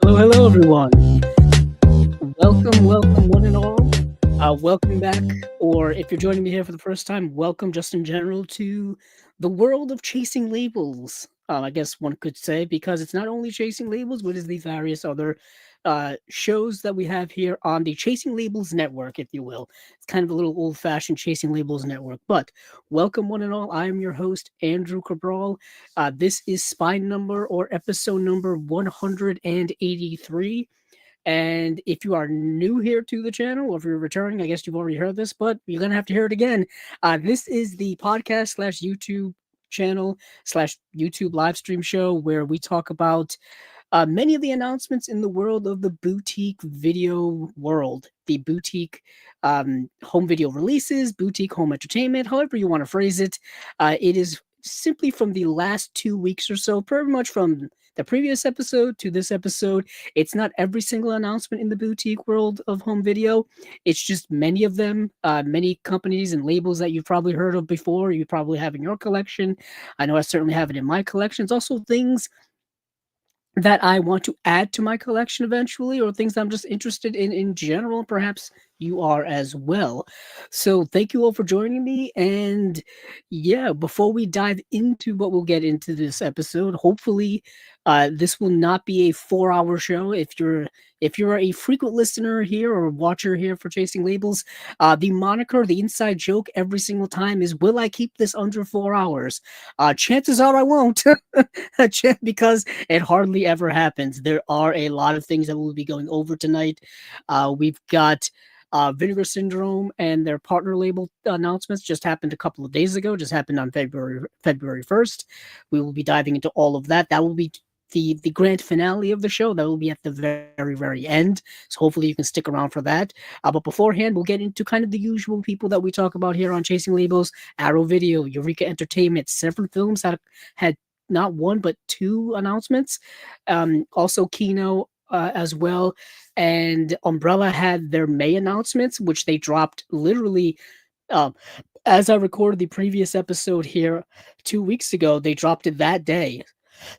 Hello, everyone. Welcome, one and all. Welcome back, or if you're joining me here for the first time, welcome just in general to the world of chasing labels. I guess one could say, because it's not only chasing labels, but it's the various other shows that we have here on the Chasing Labels Network, if you will. It's kind of a little old-fashioned Chasing Labels Network, but welcome one and all. I am your host, Andrew Cabral. This is spine number or episode number 183. And if you are new here to the channel, or if you're returning, I guess you've already heard this, but you're going to have to hear it again. This is the podcast / YouTube channel / YouTube live stream show where we talk about many of the announcements in the world of the boutique video world, the boutique home video releases, boutique home entertainment, however you want to phrase it. It is simply from the last 2 weeks or so, pretty much from the previous episode to this episode. It's not every single announcement in the boutique world of home video. It's just many of them, many companies and labels that you've probably heard of before, you probably have in your collection. I know I certainly have it in my collection. It's also things that I want to add to my collection eventually, or things I'm just interested in general. Perhaps you are as well. So thank you all for joining me. And yeah, before we dive into what we'll get into this episode, hopefully this will not be a 4-hour show. If you're a frequent listener here or watcher here for Chasing Labels, the moniker, the inside joke every single time is, will I keep this under 4 hours? Chances are I won't, because it hardly ever happens. There are a lot of things that we'll be going over tonight. We've got Vinegar Syndrome and their partner label announcements just happened a couple of days ago, just happened on February 1st. We will be diving into all of that. That will be the grand finale of the show. That will be at the very end. So hopefully you can stick around for that. But beforehand, we'll get into kind of the usual people that we talk about here on Chasing Labels: Arrow Video, Eureka Entertainment, Severin Films had not one but 2 announcements. Also Kino as well. And Umbrella had their May announcements, which they dropped literally as I recorded the previous episode here 2 weeks ago. They dropped it that day.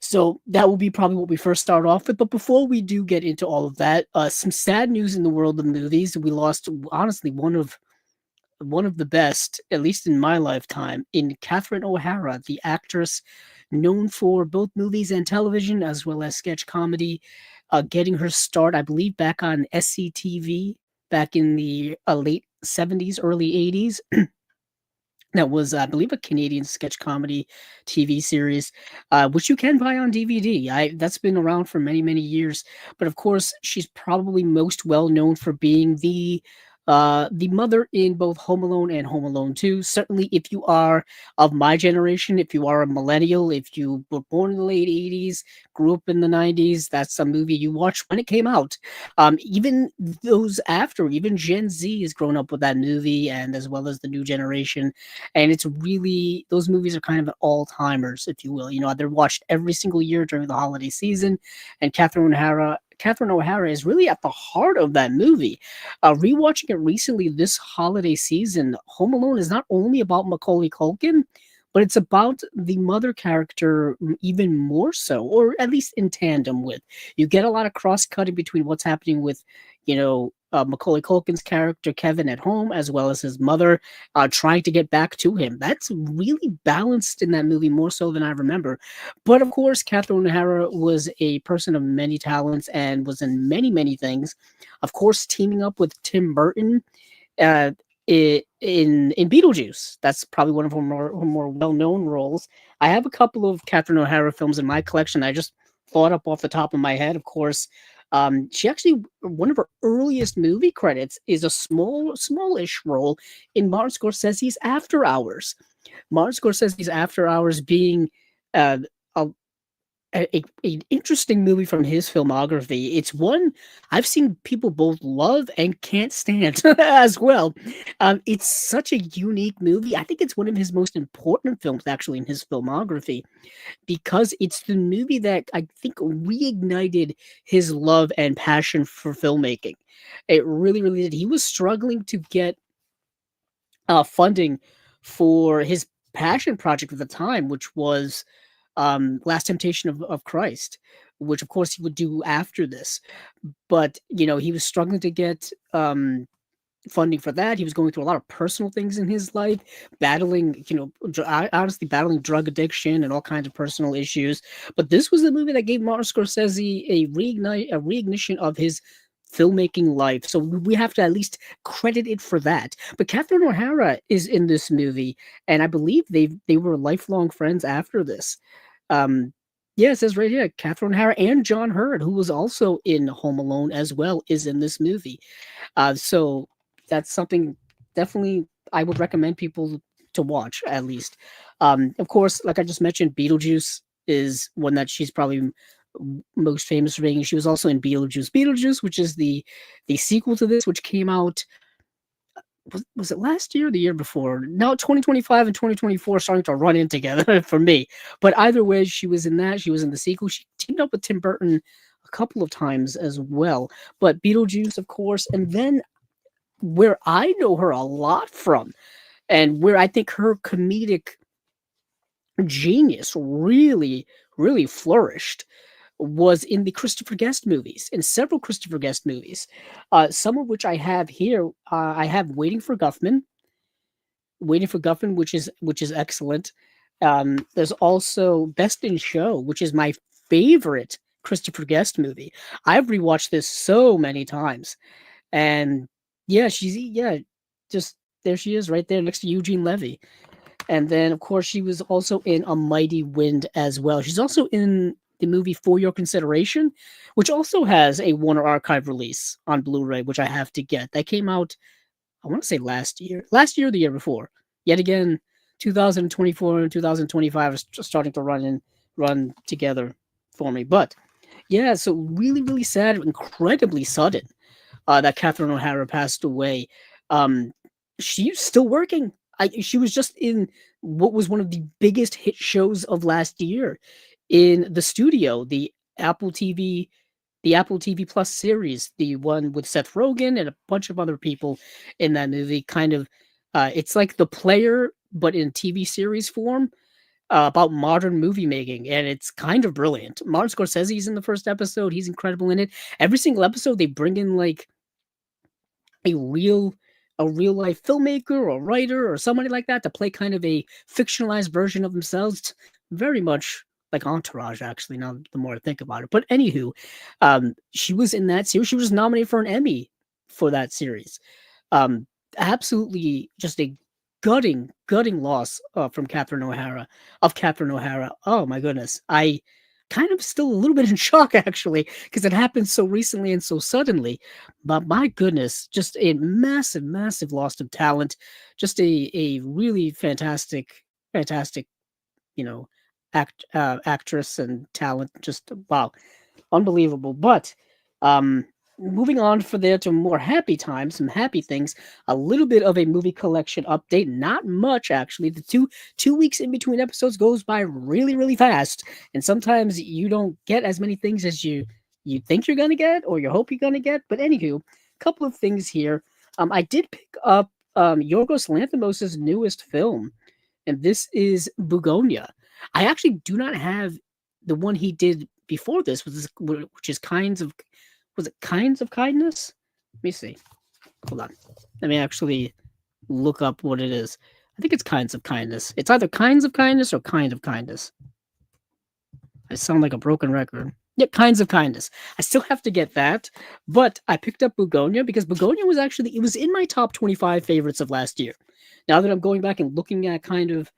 So that will be probably what we first start off with. But before we do get into all of that, some sad news in the world of movies. We lost, honestly, one of the best, at least in my lifetime, in Catherine O'Hara, the actress known for both movies and television, as well as sketch comedy, getting her start, I believe, back on SCTV back in the late 70s, early 80s. That was, I believe, a Canadian sketch comedy TV series, which you can buy on DVD. That's been around for many years. But of course, she's probably most well known for being the mother in both Home Alone and Home Alone 2. Certainly, if you are of my generation, if you are a millennial, if you were born in the late 80s, grew up in the 90s, that's a movie you watched when it came out. Even those after, even Gen Z has grown up with that movie, and as well as the new generation. And it's really, those movies are kind of all-timers, if you will. You know, they're watched every single year during the holiday season, and Catherine O'Hara is really at the heart of that movie. Rewatching it recently this holiday season, Home Alone is not only about Macaulay Culkin, but it's about the mother character even more so, or at least in tandem with. You get a lot of cross-cutting between what's happening with, Macaulay Culkin's character Kevin at home, as well as his mother trying to get back to him. That's really balanced in that movie, more so than I remember. But of course, Catherine O'Hara was a person of many talents and was in many things. Of course, teaming up with Tim Burton in Beetlejuice. That's probably one of her more well-known roles. I have a couple of Catherine O'Hara films in my collection. I just thought up off the top of my head, of course. She actually, one of her earliest movie credits is a smallish role in Martin Scorsese's After Hours. Martin Scorsese's After Hours being a an interesting movie from his filmography. It's one I've seen people both love and can't stand as well. It's such a unique movie. I think it's one of his most important films, actually, in his filmography, because it's the movie that I think reignited his love and passion for filmmaking. It really, really did. He was struggling to get funding for his passion project at the time, which was Last Temptation of Christ, which of course he would do after this. But he was struggling to get funding for that. He was going through a lot of personal things in his life, battling, honestly battling drug addiction and all kinds of personal issues. But this was the movie that gave Martin Scorsese a reignition of his filmmaking life. So we have to at least credit it for that. But Catherine O'Hara is in this movie, and I believe they were lifelong friends after this. Yeah, it says right here, Catherine O'Hara and John Hurd, who was also in Home Alone as well, is in this movie. So that's something definitely I would recommend people to watch at least. Of course, like I just mentioned, Beetlejuice is one that she's probably most famous for being. She was also in Beetlejuice, which is the sequel to this, which came out. Was it last year or the year before? Now 2025 and 2024 are starting to run in together for me. But either way, she was in that. She was in the sequel. She teamed up with Tim Burton a couple of times as well. But Beetlejuice, of course, and then where I know her a lot from, and where I think her comedic genius really, really flourished, was in the Christopher Guest movies, in several Christopher Guest movies, some of which I have here. I have Waiting for Guffin, which is excellent. There's also Best in Show, which is my favorite Christopher Guest movie. I've rewatched this so many times, and yeah, just there she is right there next to Eugene Levy. And then, of course, she was also in A Mighty Wind as well. She's also in the movie For Your Consideration, which also has a Warner Archive release on Blu-ray, which I have to get. That came out, I want to say last year or the year before. Yet again, 2024 and 2025 are starting to run together for me. But yeah, so really, really sad, incredibly sudden that Catherine O'Hara passed away. She's still working. She was just in what was one of the biggest hit shows of last year in the studio, Apple TV, the Apple TV Plus series, the one with Seth Rogen and a bunch of other people in that movie. Kind of, it's like The Player, but in TV series form, about modern movie making, and it's kind of brilliant. Martin Scorsese's in the first episode; he's incredible in it. Every single episode, they bring in like a real life filmmaker or writer or somebody like that to play kind of a fictionalized version of themselves. Very much like Entourage, actually, now the more I think about it. But anywho, she was in that series. She was nominated for an Emmy for that series. Absolutely just a gutting loss from Catherine O'Hara, Oh my goodness. I kind of still a little bit in shock, actually, because it happened so recently and so suddenly. But my goodness, just a massive loss of talent. Just a really fantastic, you know, actress and talent. Just wow, unbelievable. But moving on for there to more happy times, some happy things. A little bit of a movie collection update. Not much, actually. The two weeks in between episodes goes by really fast, and sometimes you don't get as many things as you think you're gonna get or you hope you're gonna get. But anywho, a couple of things here. I did pick up Yorgos Lanthimos' newest film, and this is Bugonia. I actually do not have the one he did before this, which is was it Kinds of Kindness? Let me see. Hold on. Let me actually look up what it is. I think it's Kinds of Kindness. It's either Kinds of Kindness or Kind of Kindness. I sound like a broken record. Yeah, Kinds of Kindness. I still have to get that, but I picked up Bugonia because Bugonia was actually, it was in my top 25 favorites of last year. Now that I'm going back and looking at kind of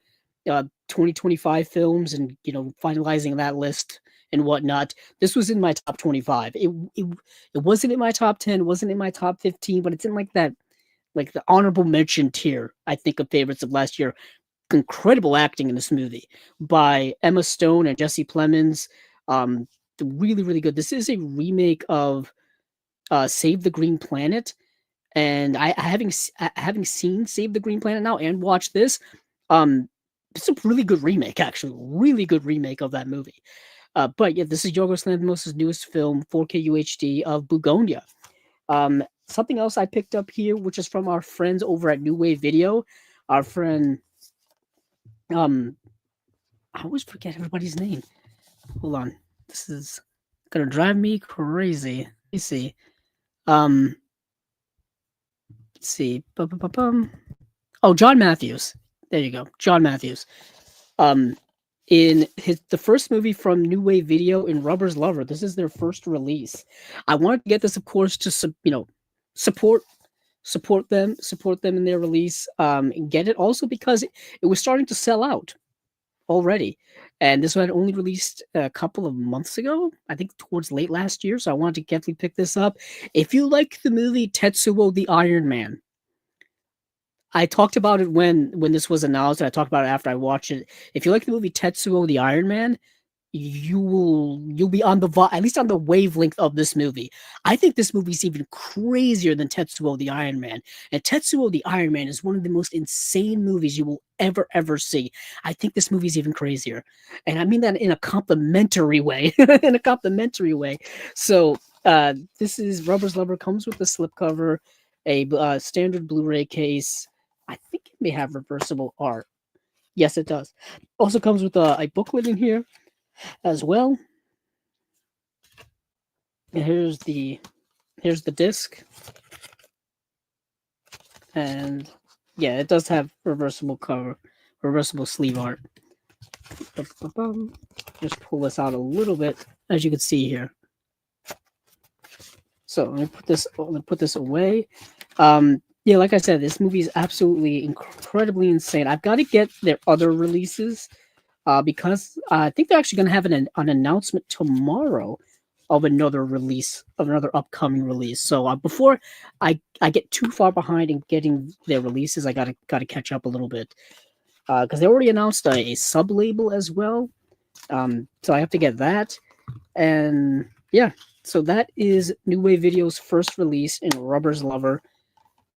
2025 films and, finalizing that list and whatnot, this was in my top 25. It wasn't in my top 10, wasn't in my top 15, but it's in like that, like the honorable mention tier, I think, of favorites of last year. Incredible acting in this movie by Emma Stone and Jesse Plemons. Really, really good. This is a remake of Save the Green Planet, and having seen Save the Green Planet now and watched this, it's a really good remake, actually, really good remake of that movie. But yeah, this is Yorgos Lanthimos' newest film, 4K UHD of Bugonia. Something else I picked up here, which is from our friends over at New Wave Video. Our friend, I always forget everybody's name. Hold on, this is gonna drive me crazy. Let me see. Let's see. Bum. Oh, John Matthews. There you go, John Matthews. In the first movie from New Wave Video, in Rubber's Lover, this is their first release. I wanted to get this, of course, to support them in their release, and get it also because it was starting to sell out already, and this one had only released a couple of months ago, I think towards late last year. So I wanted to definitely pick this up. If you like the movie Tetsuo the Iron Man, I talked about it when this was announced, and I talked about it after I watched it. If you like the movie Tetsuo the Iron Man, you'll be on at least on the wavelength of this movie. I think this movie is even crazier than Tetsuo the Iron Man. And Tetsuo the Iron Man is one of the most insane movies you will ever see. I think this movie is even crazier. And I mean that in a complimentary way. In a complimentary way. So this is Rubber's Lover, comes with a slipcover, a standard Blu-ray case. I think it may have reversible art. Yes, it does. Also comes with a booklet in here as well. And here's the disc. And yeah, it does have reversible sleeve art. Just pull this out a little bit, as you can see here. So let me put this away. Yeah, like I said, this movie is absolutely incredibly insane. I've got to get their other releases, because I think they're actually going to have an announcement tomorrow of another release, of another upcoming release. So before I get too far behind in getting their releases, I gotta catch up a little bit, because they already announced a sub label as well. So I have to get that, and yeah. So that is New Wave Video's first release in Rubber's Lover.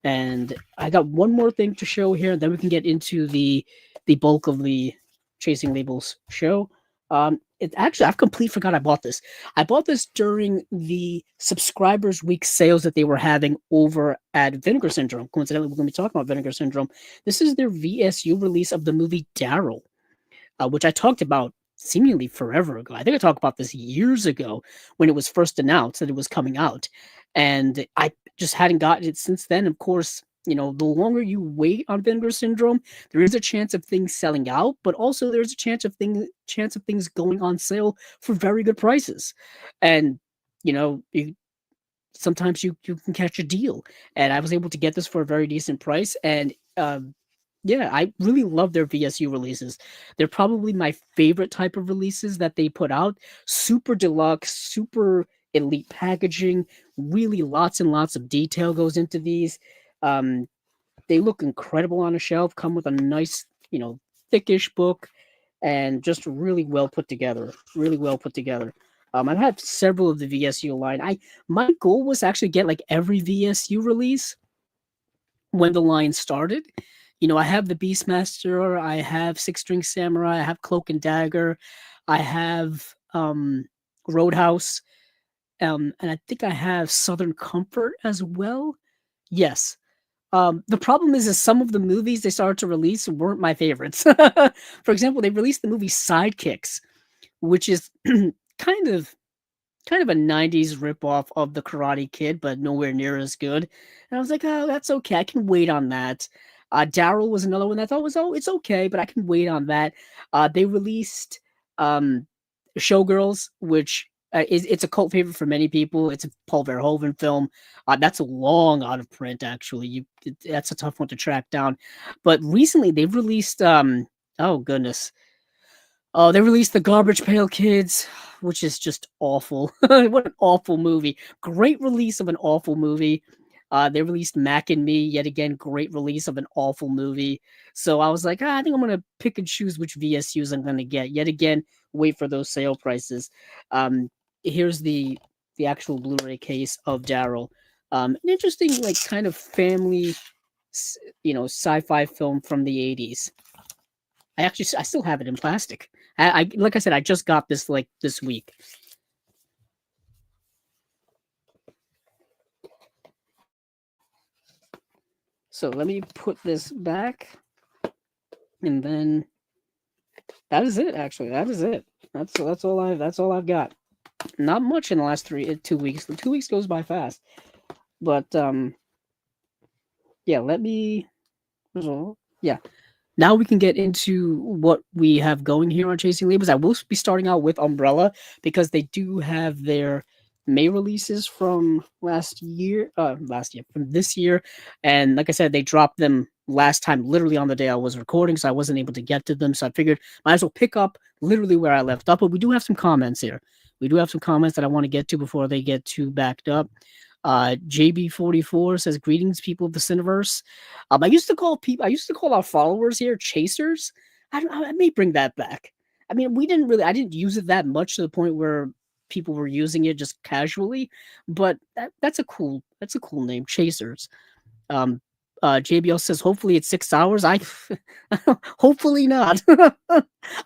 And I got one more thing to show here, and then we can get into the bulk of the Chasing Labels show. It actually, I've completely forgot I bought this. I bought this during the Subscribers Week sales that they were having over at Vinegar Syndrome. Coincidentally, we're going to be talking about Vinegar Syndrome. This is their VSU release of the movie Daryl, which I talked about seemingly forever ago. I think I talked about this years ago when it was first announced that it was coming out. And I just hadn't gotten it since then. Of course, the longer you wait on Vinegar Syndrome, there is a chance of things selling out, but also there's a chance of things going on sale for very good prices. And sometimes you can catch a deal. And I was able to get this for a very decent price. And yeah, I really love their VSU releases. They're probably my favorite type of releases that they put out. Super deluxe, super elite packaging, really lots and lots of detail goes into these. They look incredible on a shelf, come with a nice, thickish book, and just really well put together. I've had several of the VSU line. My goal was to actually get like every VSU release when the line started. I have the Beastmaster, I have Six String Samurai, I have Cloak and Dagger, I have Roadhouse, and I think I have Southern Comfort as well. Yes. The problem is some of the movies they started to release weren't my favorites. For example, they released the movie Sidekicks, which is kind of a 90s ripoff of The Karate Kid, but nowhere near as good. And I was like, oh, that's okay. I can wait on that. Daryl was another one that I thought was, it's okay, but I can wait on that. They released Showgirls, which it's a cult favorite for many people. It's a Paul Verhoeven film. That's long out of print, actually. That's a tough one to track down. But recently, they've released, oh, goodness. Oh, they released The Garbage Pail Kids, which is just awful. What an awful movie. Great release of an awful movie. They released Mac and Me, yet again, great release of an awful movie. So I was like, I think I'm going to pick and choose which VSUs I'm going to get. Yet again, wait for those sale prices. Here's the actual Blu-ray case of Daryl. An interesting, like, kind of family, sci-fi film from the '80s. I still have it in plastic. I like I said, I just got this like this week. So let me put this back, and then that is it. Actually, that is it. That's all I've got. Not much in the last 2 weeks. The 2 weeks goes by fast, but yeah. Yeah. Now we can get into what we have going here on Chasing Labels. I will be starting out with Umbrella because they do have their May releases from last year, from this year. And like I said, they dropped them last time, literally on the day I was recording, so I wasn't able to get to them. So I figured might as well pick up literally where I left off. But we do have some comments here. We do have some comments that I want to get to before they get too backed up. JB44 says, "Greetings, people of the Cineverse." I used to call our followers here chasers. I may bring that back. I mean, I didn't use it that much to the point where people were using it just casually, but that's a cool name, chasers. JBL says, "Hopefully it's 6 hours." Hopefully not.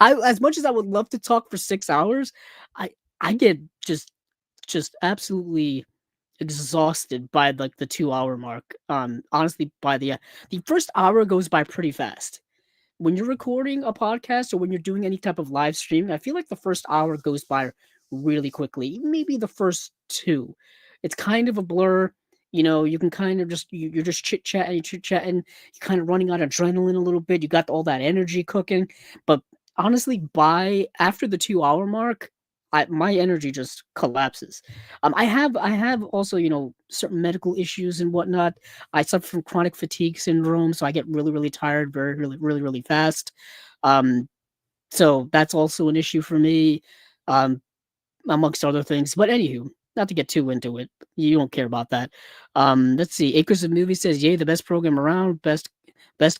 As much as I would love to talk for 6 hours, I get just absolutely exhausted by like the 2 hour mark. Honestly, by the first hour goes by pretty fast. When you're recording a podcast or when you're doing any type of live streaming, I feel like the first hour goes by really quickly. Maybe the first two. It's kind of a blur. You can kind of you're just chit-chatting, you're kind of running on adrenaline a little bit. You got all that energy cooking. But honestly, by after the 2 hour mark, my energy just collapses. I have also certain medical issues and whatnot. I suffer from chronic fatigue syndrome, so I get really really tired very really really really fast. So that's also an issue for me, amongst other things. But anywho, not to get too into it, you don't care about that. Let's see. Acres of Movies says, "Yay, the best program around, best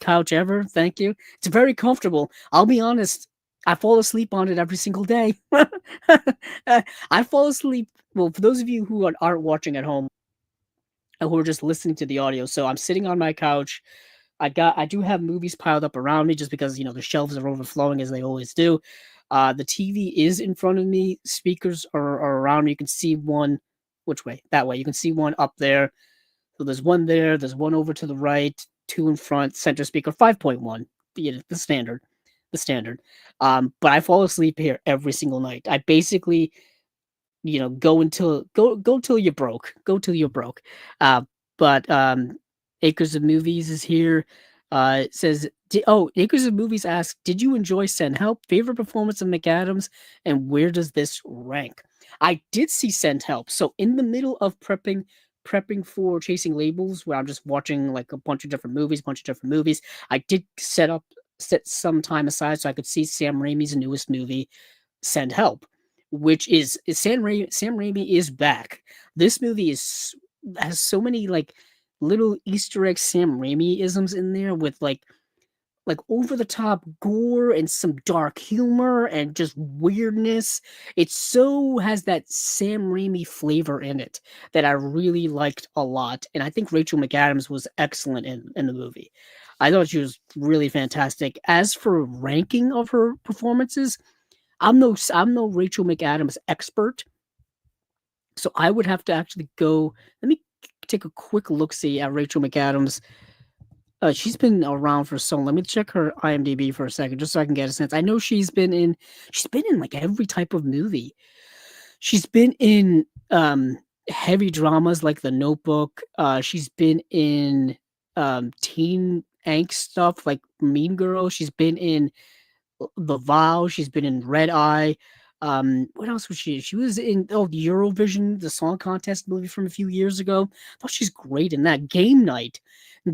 couch ever." Thank you. It's very comfortable. I'll be honest. I fall asleep on it every single day. I fall asleep. Well, for those of you who aren't watching at home, who are just listening to the audio, so I'm sitting on my couch. I do have movies piled up around me just because the shelves are overflowing as they always do. The TV is in front of me. Speakers are around me. You can see one. Which way? That way. You can see one up there. So there's one there. There's one over to the right. Two in front. Center speaker 5.1. The standard. The standard. But I fall asleep here every single night. I basically, go till you're broke. Go till you're broke. But Acres of Movies is here. It says, Acres of Movies asks, "Did you enjoy Send Help? Favorite performance of McAdams, and where does this rank?" I did see Send Help. So in the middle of prepping for Chasing Labels, where I'm just watching like a bunch of different movies, I did set some time aside so I could see Sam Raimi's newest movie, Send Help, which is Sam Raimi is back. This movie has so many like little Easter egg Sam Raimi isms in there with like over the top gore and some dark humor and just weirdness. It so has that Sam Raimi flavor in it that I really liked a lot. And I think Rachel McAdams was excellent in the movie. I thought she was really fantastic. As for ranking of her performances, I'm no Rachel McAdams expert, so I would have to actually go. Let me take a quick look see at Rachel McAdams. She's been around for so long. Let me check her IMDb for a second, just so I can get a sense. I know she's been in like every type of movie. She's been in heavy dramas like The Notebook. She's been in teen angst stuff like Mean Girl. She's been in The Vow. She's been in Red Eye. What else was she? She was in Eurovision, the song contest movie from a few years ago. I thought she's great in that. Game Night.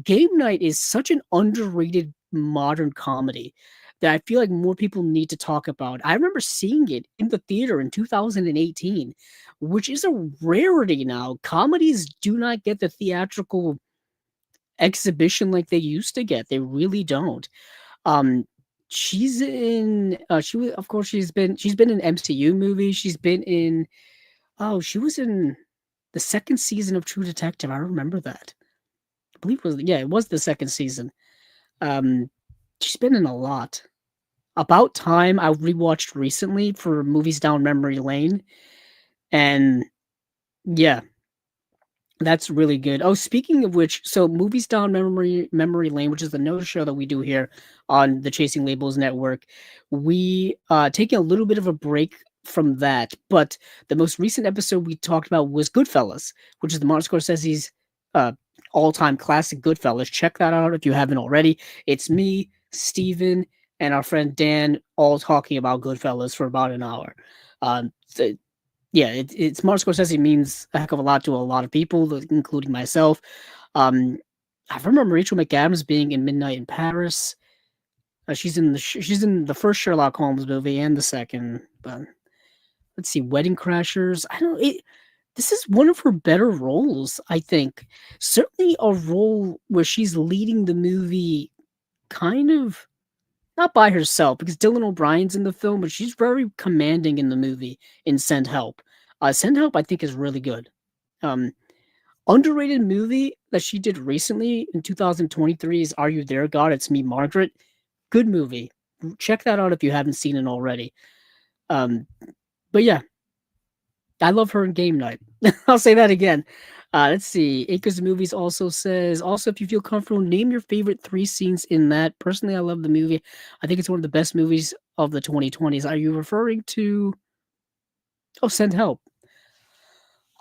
Game Night is such an underrated modern comedy that I feel like more people need to talk about. I remember seeing it in the theater in 2018, which is a rarity now. Comedies do not get the theatrical exhibition like they used to get. They really don't. Um, She's in. She was, of course, she's been in MCU movies. She's been in. Oh, she was in the second season of True Detective. I remember that. I believe it was, yeah, it was the second season. Um, she's been in a lot. About Time I rewatched recently for movies down memory lane, and yeah, that's really good. Oh, speaking of which, so movies down memory lane, which is the no show that we do here on the Chasing Labels Network, we taking a little bit of a break from that, but the most recent episode we talked about was Goodfellas, which is the Martin Scorsese's uh, all-time classic Goodfellas. Check that out if you haven't already. It's me, Steven, and our friend Dan all talking about Goodfellas for about an hour. So yeah, it's Martin Scorsese means a heck of a lot to a lot of people, including myself. Um, I remember Rachel McAdams being in Midnight in Paris. She's in the first Sherlock Holmes movie and the second. But let's see, Wedding Crashers. I don't. This is one of her better roles, I think. Certainly a role where she's leading the movie, kind of not by herself because Dylan O'Brien's in the film, but she's very commanding in the movie in Send Help. Send Help, I think, is really good. Um, Underrated movie that she did recently in 2023 is Are You There, God? It's Me, Margaret. Good movie. Check that out if you haven't seen it already. Um, but yeah, I love her in Game Night. I'll say that again. Let's see. Acres of Movies also says, also, if you feel comfortable, name your favorite 3 scenes in that. Personally, I love the movie. I think it's one of the best movies of the 2020s. Are you referring to, oh, Send Help?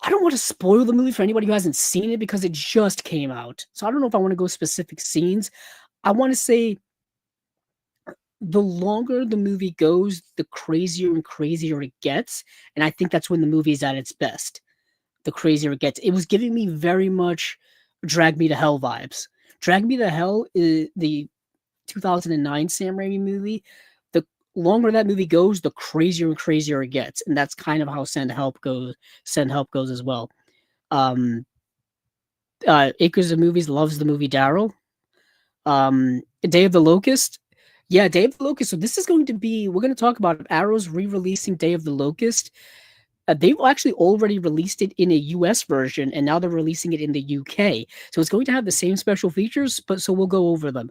I don't want to spoil the movie for anybody who hasn't seen it because it just came out. So I don't know if I want to go specific scenes. I want to say the longer the movie goes, the crazier and crazier it gets. And I think that's when the movie is at its best. The crazier it gets. It was giving me very much Drag Me to Hell vibes. Drag Me to Hell is the 2009 Sam Raimi movie. The longer that movie goes, the crazier and crazier it gets, and that's kind of how Send Help goes. Send Help goes as well. Um, Acres of Movies loves the movie Daryl. Day of the Locust. Yeah, Day of the Locust. So this is going to be. We're going to talk about Arrow's re-releasing Day of the Locust. They've actually already released it in a US version, and now they're releasing it in the UK. So it's going to have the same special features, but so we'll go over them.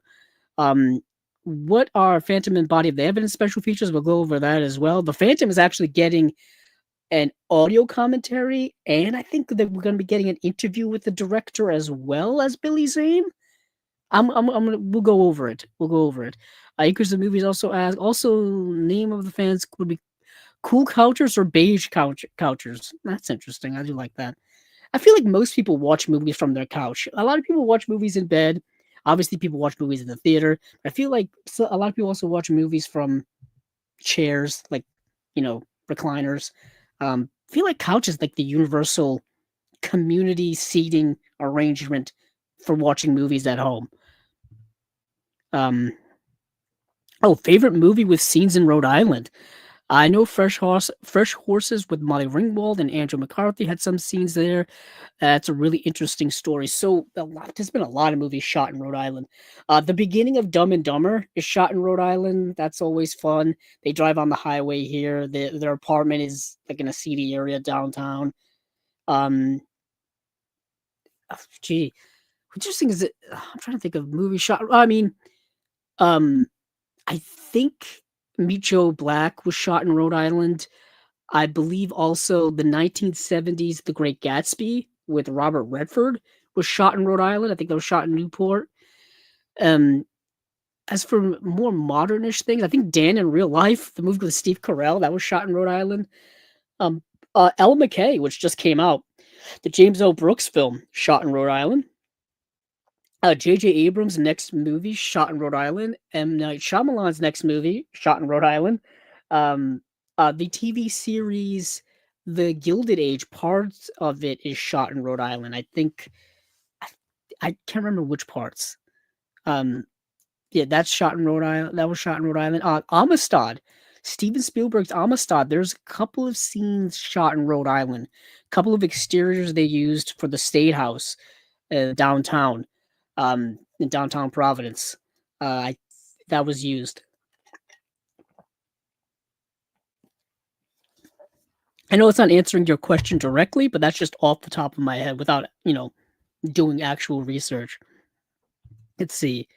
Um, what are Phantom and Body of the Evidence special features? We'll go over that as well. The Phantom is actually getting an audio commentary, and I think that we're going to be getting an interview with the director as well as Billy Zane. I'm gonna, we'll go over it. We'll go over it. Acres of Movies also ask, also name of the fans would be cool couchers or beige couchers. That's interesting. I do like that. I feel like most people watch movies from their couch. A lot of people watch movies in bed. Obviously, people watch movies in the theater. I feel like a lot of people also watch movies from chairs, like, recliners. I feel like couch is like the universal community seating arrangement for watching movies at home. Um, oh, favorite movie with scenes in Rhode Island. I know Fresh Horses with Molly Ringwald and Andrew McCarthy had some scenes there. That's a really interesting story. So there's been a lot of movies shot in Rhode Island. The beginning of Dumb and Dumber is shot in Rhode Island. That's always fun. They drive on the highway here. Their apartment is like in a seedy area downtown. Um, Gee, what interesting is it? I'm trying to think of movie shot. I mean, um, I think Meet Joe Black was shot in Rhode Island. I believe also the 1970s The Great Gatsby with Robert Redford was shot in Rhode Island. I think that was shot in Newport. Um, as for more modernish things, I think Dan in Real Life, the movie with Steve Carell, that was shot in Rhode Island. Um, El McKay, which just came out, the James L. Brooks film, shot in Rhode Island. J.J. Abrams' next movie shot in Rhode Island. M. Night Shyamalan's next movie shot in Rhode Island. Um, the TV series The Gilded Age, parts of it is shot in Rhode Island. I think I can't remember which parts. Um, yeah, that's shot in Rhode Island. That was shot in Rhode Island. Amistad, Steven Spielberg's Amistad. There's a couple of scenes shot in Rhode Island. A couple of exteriors they used for the State House downtown, in downtown Providence. That was used. I know it's not answering your question directly, but that's just off the top of my head without, doing actual research. Let's see.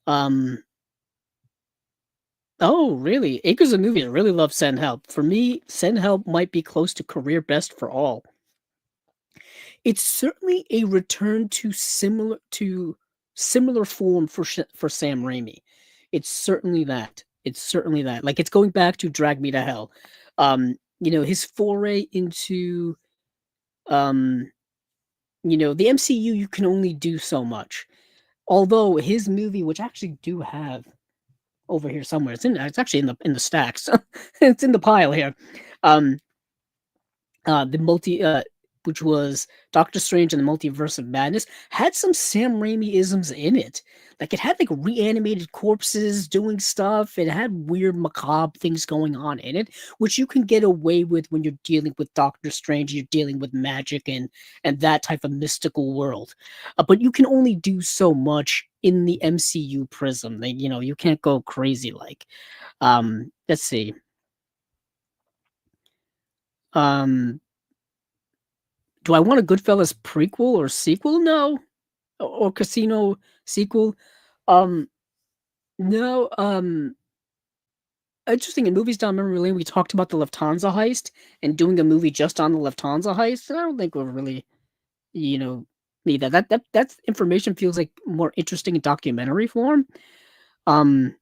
Um, oh, really? Acres of Movies. I really love Send Help. For me, Send Help might be close to career best for all. It's certainly a return to similar form for Sam Raimi. It's certainly that. It's certainly that. Like it's going back to Drag Me to Hell. His foray into the MCU. You can only do so much. Although his movie, which I actually do have over here somewhere, it's actually in the stacks. It's in the pile here. Um, the multi which was Doctor Strange and the Multiverse of Madness, had some Sam Raimi isms in it. Like it had like reanimated corpses doing stuff. It had weird macabre things going on in it, which you can get away with when you're dealing with Doctor Strange. You're dealing with magic and that type of mystical world, but you can only do so much in the MCU prism. You can't go crazy like. Let's see. Um, do I want a Goodfellas prequel or sequel? No. Or Casino sequel. Um, no. Interesting. In Movies Down Memory Lane, we talked about the Lufthansa heist and doing a movie just on the Lufthansa heist. I don't think we'll really, you know, need that. That information feels like more interesting in documentary form. Um,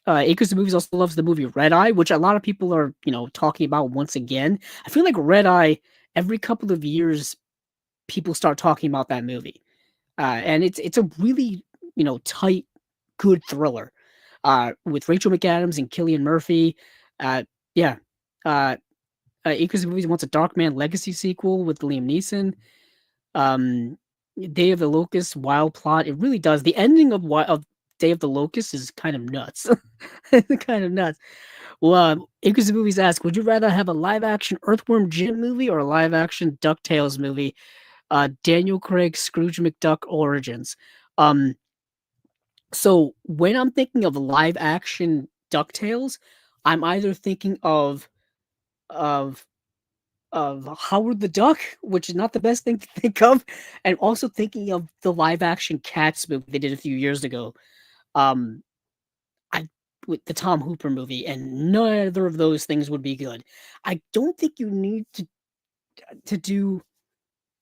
Acres of Movies also loves the movie Red Eye, which a lot of people are, talking about once again. I feel like Red Eye, every couple of years, people start talking about that movie. And it's a really tight, good thriller with Rachel McAdams and Cillian Murphy. Uh, yeah, uh, Acres of Movies wants a Darkman Legacy sequel with Liam Neeson. Um, Day of the Locust, wild plot. It really does. The ending of Day of the Locust is kind of nuts. Kind of nuts. Well, Acres of Movies ask, would you rather have a live action Earthworm Jim movie or a live action DuckTales movie? Daniel Craig Scrooge McDuck Origins. Um, so when I'm thinking of live action DuckTales, I'm either thinking of of Howard the Duck, which is not the best thing to think of, and also thinking of the live action Cats movie they did a few years ago. Um, I with the Tom Hooper movie, and neither of those things would be good. I don't think you need to do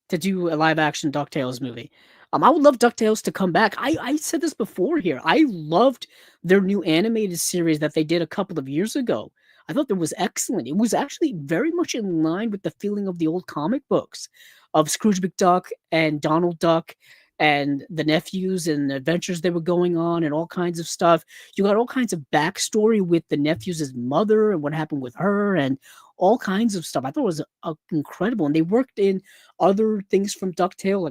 to do a live action DuckTales movie. I would love DuckTales to come back. I said this before here. I loved their new animated series that they did a couple of years ago. I thought that was excellent. It was actually very much in line with the feeling of the old comic books of Scrooge McDuck and Donald Duck and the nephews and the adventures they were going on and all kinds of stuff. You got all kinds of backstory with the nephews' mother and what happened with her and all kinds of stuff. I thought it was incredible. And they worked in other things from DuckTale,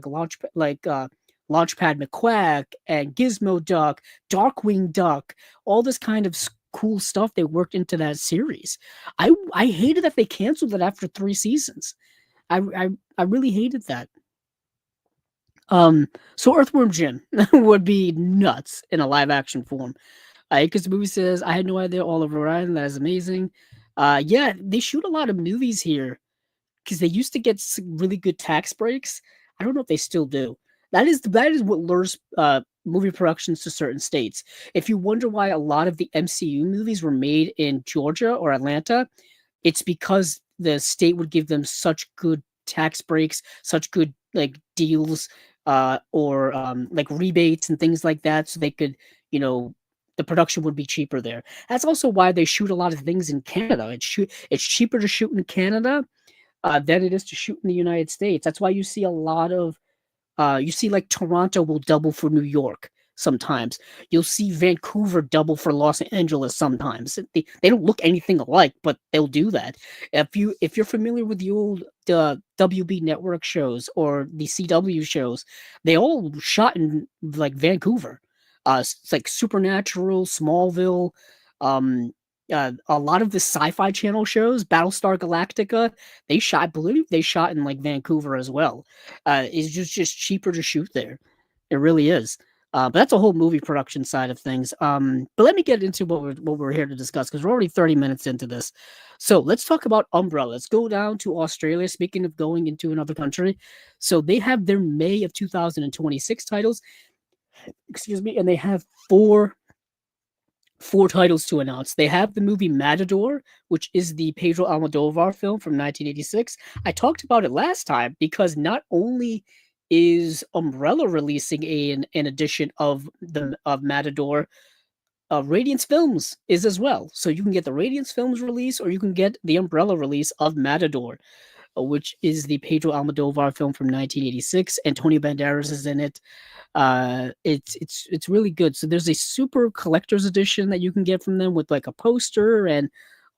Launchpad McQuack and Gizmo Duck, Darkwing Duck, all this kind of cool stuff they worked into that series. I hated that they canceled it after 3 seasons. I really hated that. So Earthworm Jim would be nuts in a live action form. Because the movie says, I had no idea Oliver Ryan. That is amazing. Yeah, they shoot a lot of movies here because they used to get really good tax breaks. I don't know if they still do. That is what lures movie productions to certain states. If you wonder why a lot of the MCU movies were made in Georgia or Atlanta, it's because the state would give them such good tax breaks, such good like deals, or like rebates and things like that, so they could, you know, the production would be cheaper there. That's also why they shoot a lot of things in Canada. It's cheaper to shoot in Canada than it is to shoot in the United States. That's why you see a lot of you see like Toronto will double for New York sometimes. You'll see Vancouver double for Los Angeles sometimes. They don't look anything alike, but they'll do that. If you're familiar with the old WB network shows or the CW shows, they all shot in like Vancouver. It's like Supernatural, Smallville, um, a lot of the Sci-Fi Channel shows, Battlestar Galactica, I believe they shot in like Vancouver as well. It's just cheaper to shoot there. It really is. But that's a whole movie production side of things. But let me get into what we're here to discuss because we're already 30 minutes into this. So let's talk about Umbrella. Let's go down to Australia. Speaking of going into another country, so they have their May of 2026 titles. Excuse me, and they have four titles to announce. They have the movie Matador, which is the Pedro Almodovar film from 1986. I talked about it last time because not only is Umbrella releasing an edition of Matador, Radiance Films is as well. So you can get the Radiance Films release, or you can get the Umbrella release of Matador, which is the Pedro Almodovar film from 1986. Antonio Banderas is in it. It's really good. So there's a super collector's edition that you can get from them with like a poster and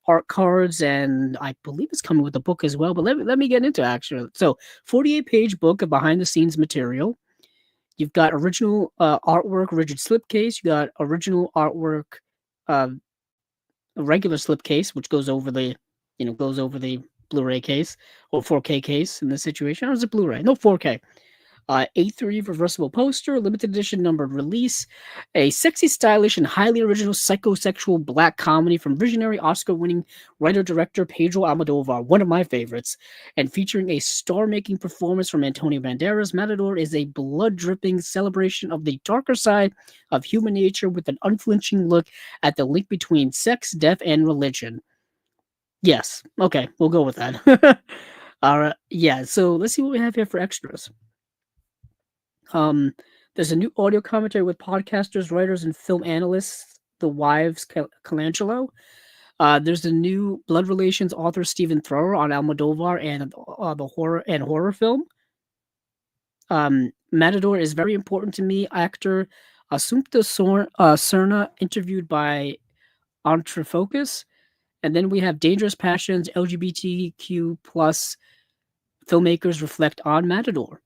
art cards, and I believe it's coming with a book as well. But let me get into it, actually. So 48-page book of behind the scenes material. You've got original artwork, rigid slipcase. You got original artwork, uh, a regular slipcase, which goes over the Blu-ray case or 4K case in this situation. Or is it Blu-ray? No, 4K. A3 reversible poster, limited edition numbered release, a sexy, stylish, and highly original psychosexual black comedy from visionary Oscar-winning writer-director Pedro Almodovar, one of my favorites, and featuring a star-making performance from Antonio Banderas. Matador is a blood-dripping celebration of the darker side of human nature with an unflinching look at the link between sex, death, and religion. Yes, okay, we'll go with that. All right, yeah, so let's see what we have here for extras. There's a new audio commentary with podcasters, writers, and film analysts, the wives Colangelo. There's a new blood relations author Stephen Thrower on Almodovar and the horror film. Matador is very important to me. Actor Assumpta Serna interviewed by Entrefocus. And then we have Dangerous Passions, LGBTQ plus filmmakers reflect on Matador.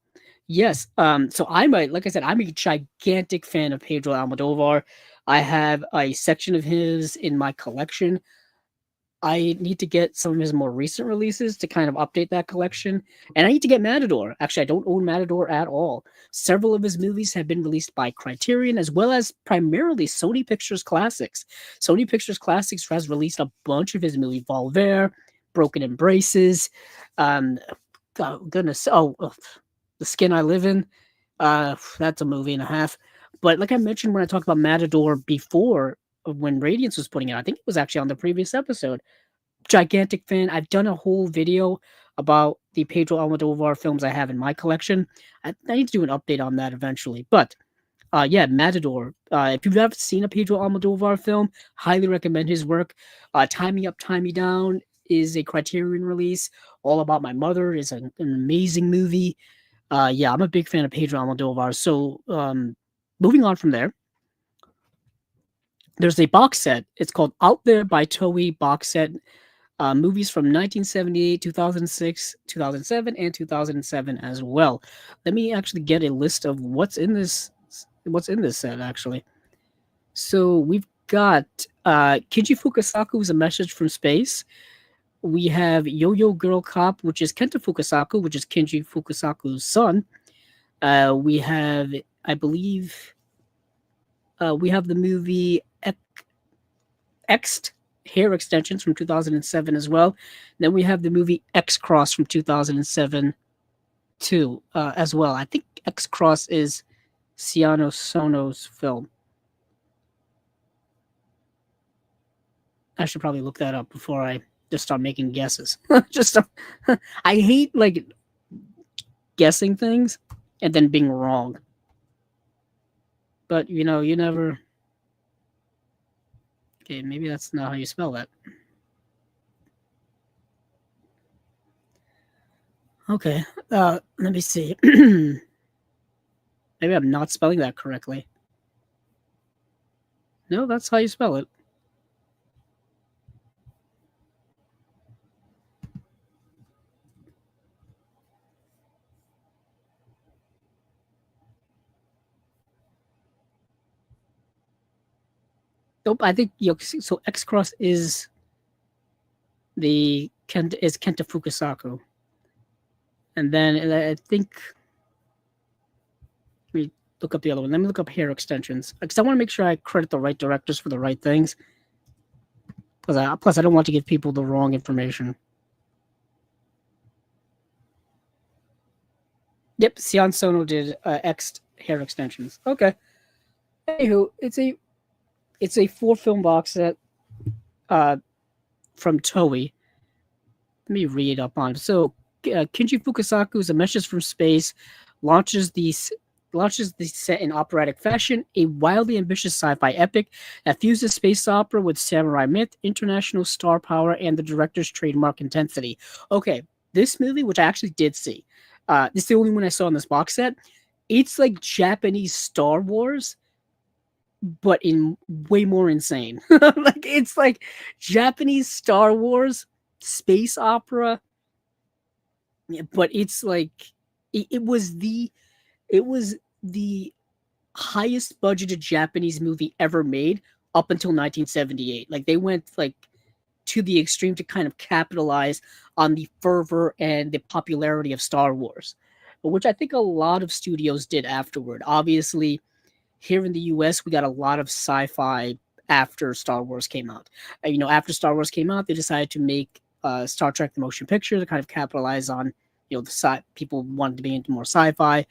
Yes. So like I said, I'm a gigantic fan of Pedro Almodovar. I have a section of his in my collection. I need to get some of his more recent releases to kind of update that collection. And I need to get Matador. Actually, I don't own Matador at all. Several of his movies have been released by Criterion, as well as primarily Sony Pictures Classics. Sony Pictures Classics has released a bunch of his movies: Volver, Broken Embraces, oh, goodness, The Skin I Live In. That's a movie and a half. But like I mentioned when I talked about Matador before, when Radiance was putting it, I think it was actually on the previous episode. Gigantic fan. I've done a whole video about the Pedro Almodovar films I have in my collection. I need to do an update on that eventually. But yeah, Matador. If you've ever seen a Pedro Almodovar film, highly recommend his work. Tie Me Up, Tie Me Down is a Criterion release. All About My Mother is an amazing movie. Yeah, I'm a big fan of Pedro Almodovar. So moving on from there, there's a box set. It's called Out There by Toei box set. Movies from 1978, 2006, 2007, and 2007 as well. Let me actually get a list of what's in this set, actually. So we've got Kiji Fukasaku's A Message from Space. We have Yo-Yo Girl Cop, which is Kenta Fukasaku, which is Kenji Fukasaku's son. We have, I believe, we have the movie X'd Hair Extensions from 2007 as well. Then we have the movie X Cross from 2007 too, as well. I think X Cross is Ciano Sono's film. I should probably look that up before I just start making guesses. I hate like guessing things and then being wrong. But you never. Okay, maybe that's not how you spell that. Okay, let me see. Maybe I'm not spelling that correctly. No, that's how you spell it. Nope, I think so. X Cross is Kenta Fukasaku, and then I think look up the other one. Let me look up hair extensions because I want to make sure I credit the right directors for the right things. Plus, I don't want to give people the wrong information. Yep, Sion Sono did X hair extensions. Okay. Anywho, it's a 4-film box set from Toei. Let me read up on it. So, Kinji Fukasaku's A Message from Space launches the set in operatic fashion, a wildly ambitious sci-fi epic that fuses space opera with samurai myth, international star power, and the director's trademark intensity. Okay, this movie, which I actually did see, this is the only one I saw in this box set. It's like Japanese Star Wars, but in way more insane. Like it's like Japanese Star Wars space opera, but it's like it was the highest budgeted Japanese movie ever made up until 1978. Like they went like to the extreme to kind of capitalize on the fervor and the popularity of Star Wars, which I think a lot of studios did afterward. Obviously, here in the US, we got a lot of sci-fi after Star Wars came out. After Star Wars came out, they decided to make Star Trek the motion picture to kind of capitalize on, people wanted to be into more sci-fi.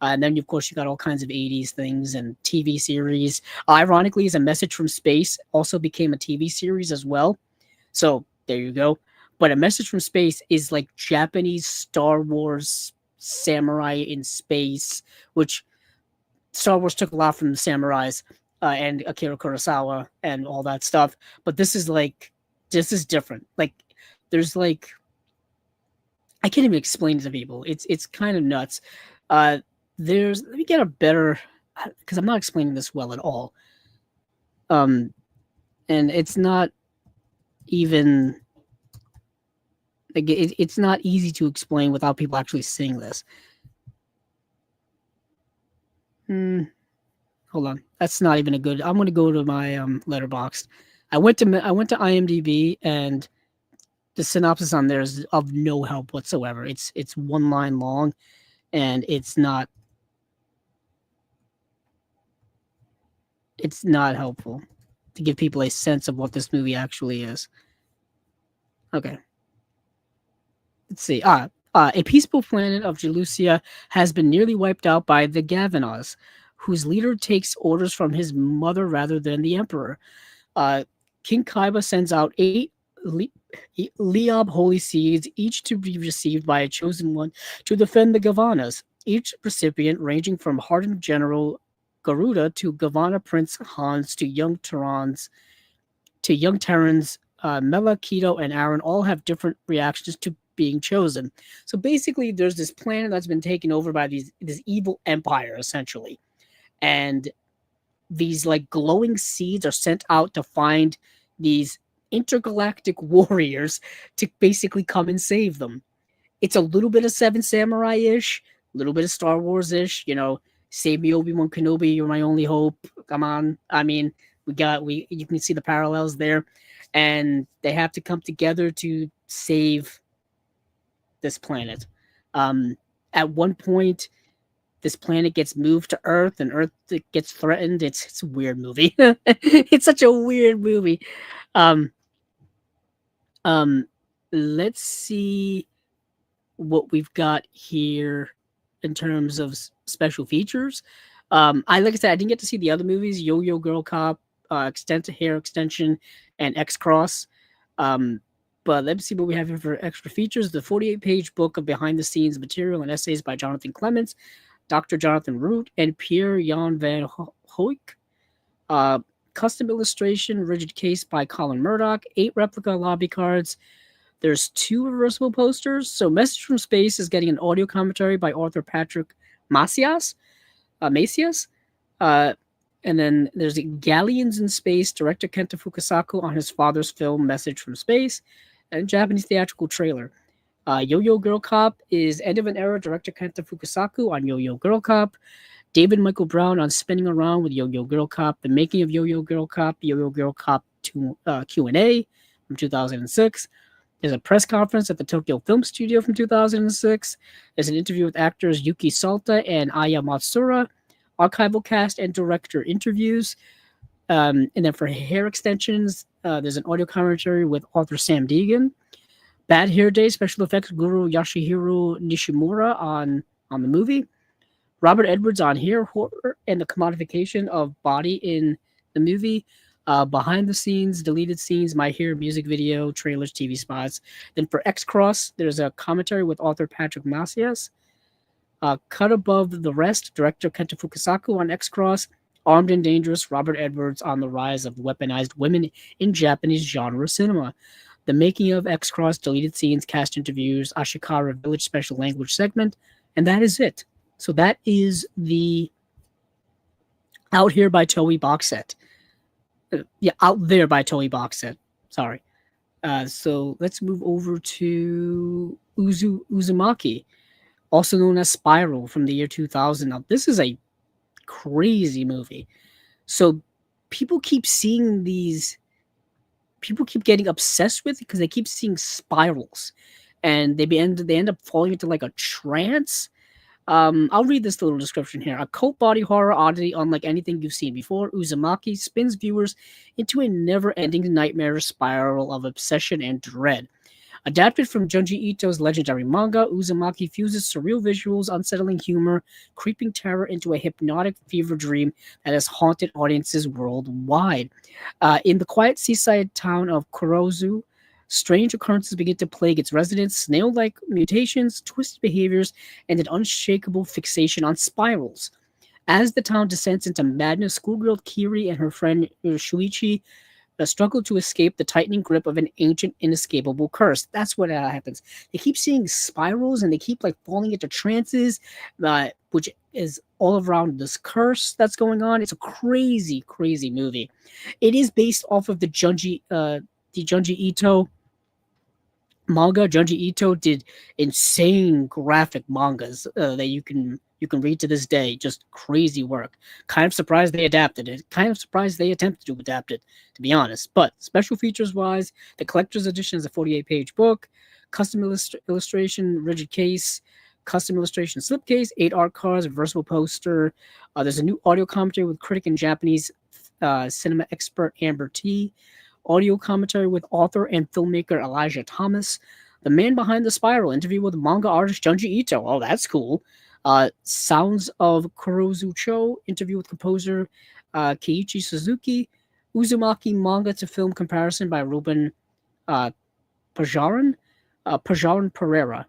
And then, of course, you got all kinds of 80s things and TV series. Ironically, as A Message from Space also became a TV series as well. So there you go. But A Message from Space is like Japanese Star Wars samurai in space, which Star Wars took a lot from the samurais and Akira Kurosawa and all that stuff. But this is different. Like, there's like, I can't even explain it to people. It's kind of nuts. Let me get a better, because I'm not explaining this well at all. And it's not even, like, it's not easy to explain without people actually seeing this. Hold on. That's not even a good. I'm gonna go to my Letterboxd. I went to IMDb, and the synopsis on there is of no help whatsoever. It's 1 line long, and it's not helpful to give people a sense of what this movie actually is. Okay. Let's see. A peaceful planet of Jelusia has been nearly wiped out by the Gavinos, whose leader takes orders from his mother rather than the emperor. King Kaiba sends out 8 Liab holy seeds, each to be received by a chosen one to defend the Gavanas. Each recipient, ranging from hardened General Garuda to Gavana Prince Hans to young Terrans, Mela, Keto, and Aaron all have different reactions to being chosen. So basically, there's this planet that's been taken over by this evil empire, essentially. And these like glowing seeds are sent out to find these intergalactic warriors to basically come and save them. It's a little bit of Seven Samurai-ish, a little bit of Star Wars-ish, save me, Obi-Wan Kenobi, you're my only hope. Come on. I mean, you can see the parallels there. And they have to come together to save this planet. At one point, this planet gets moved to Earth, and Earth gets threatened. It's a weird movie. It's such a weird movie. Let's see what we've got here in terms of special features. Like I said, I didn't get to see the other movies: Yo-Yo Girl Cop, Hair Extension, and X-Cross. But let's see what we have here for extra features. The 48-page book of behind-the-scenes material and essays by Jonathan Clements, Dr. Jonathan Root, and Pierre-Jan van Hoek. Custom illustration, rigid case by Colin Murdoch, 8 replica lobby cards. There's 2 reversible posters. So Message from Space is getting an audio commentary by author Patrick Macias. And then there's Galleons in Space, director Kenta Fukasaku on his father's film Message from Space, and Japanese theatrical trailer. Yo-Yo Girl Cop is End of an Era, director Kenta Fukasaku on Yo-Yo Girl Cop. David Michael Brown on Spinning Around with Yo-Yo Girl Cop, The Making of Yo-Yo Girl Cop, Yo-Yo Girl Cop Q&A from 2006. There's a press conference at the Tokyo Film Studio from 2006. There's an interview with actors Yuki Salta and Aya Matsura. archival cast and director interviews. And then for hair extensions, there's an audio commentary with author Sam Deegan. Bad Hair Day special effects guru Yasuhiro Nishimura on the movie. Robert Edwards on hair horror and the commodification of body in the movie. Behind the scenes, deleted scenes, my hair music video, trailers, TV spots. Then for X Cross, there's a commentary with author Patrick Macias. Cut Above the Rest, director Kenta Fukasaku on X Cross. Armed and Dangerous, Robert Edwards on the rise of weaponized women in Japanese genre cinema. The Making of X Cross, deleted scenes, cast interviews, Ashikara Village special language segment, and that is it. So that is the Out Here by Toei box set. Out There by Toei box set. Sorry. So let's move over to Uzumaki, also known as Spiral, from the year 2000. Now, this is a crazy movie. So people keep seeing these. People keep getting obsessed with it because they keep seeing spirals, and they end up falling into like a trance. I'll read this little description here. A cult body horror oddity unlike anything you've seen before, Uzumaki spins viewers into a never-ending nightmare spiral of obsession and dread. Adapted from Junji Ito's legendary manga, Uzumaki fuses surreal visuals, unsettling humor, creeping terror into a hypnotic fever dream that has haunted audiences worldwide. In the quiet seaside town of Kurozu, strange occurrences begin to plague its residents, snail-like mutations, twisted behaviors, and an unshakable fixation on spirals. As the town descends into madness, schoolgirl Kiri and her friend Shuichi struggle to escape the tightening grip of an ancient, inescapable curse. That's what happens. They keep seeing spirals and they keep like falling into trances, which is all around this curse that's going on. It's a crazy, crazy movie. It is based off of the Junji Ito manga. Junji Ito did insane graphic mangas that you can read to this day. Just crazy work. Kind of surprised they adapted it. Kind of surprised they attempted to adapt it, to be honest. But special features wise, the collector's edition is a 48-page book, custom illustration, rigid case, custom illustration slipcase, 8 art cards, reversible poster. There's a new audio commentary with critic and Japanese cinema expert Amber T. Audio commentary with author and filmmaker Elijah Thomas. The man behind the spiral, interview with manga artist Junji Ito. Oh, that's cool. Sounds of Kurozu Cho, interview with composer Keiichi Suzuki. Uzumaki manga to film comparison by Ruben Pajaran Pereira.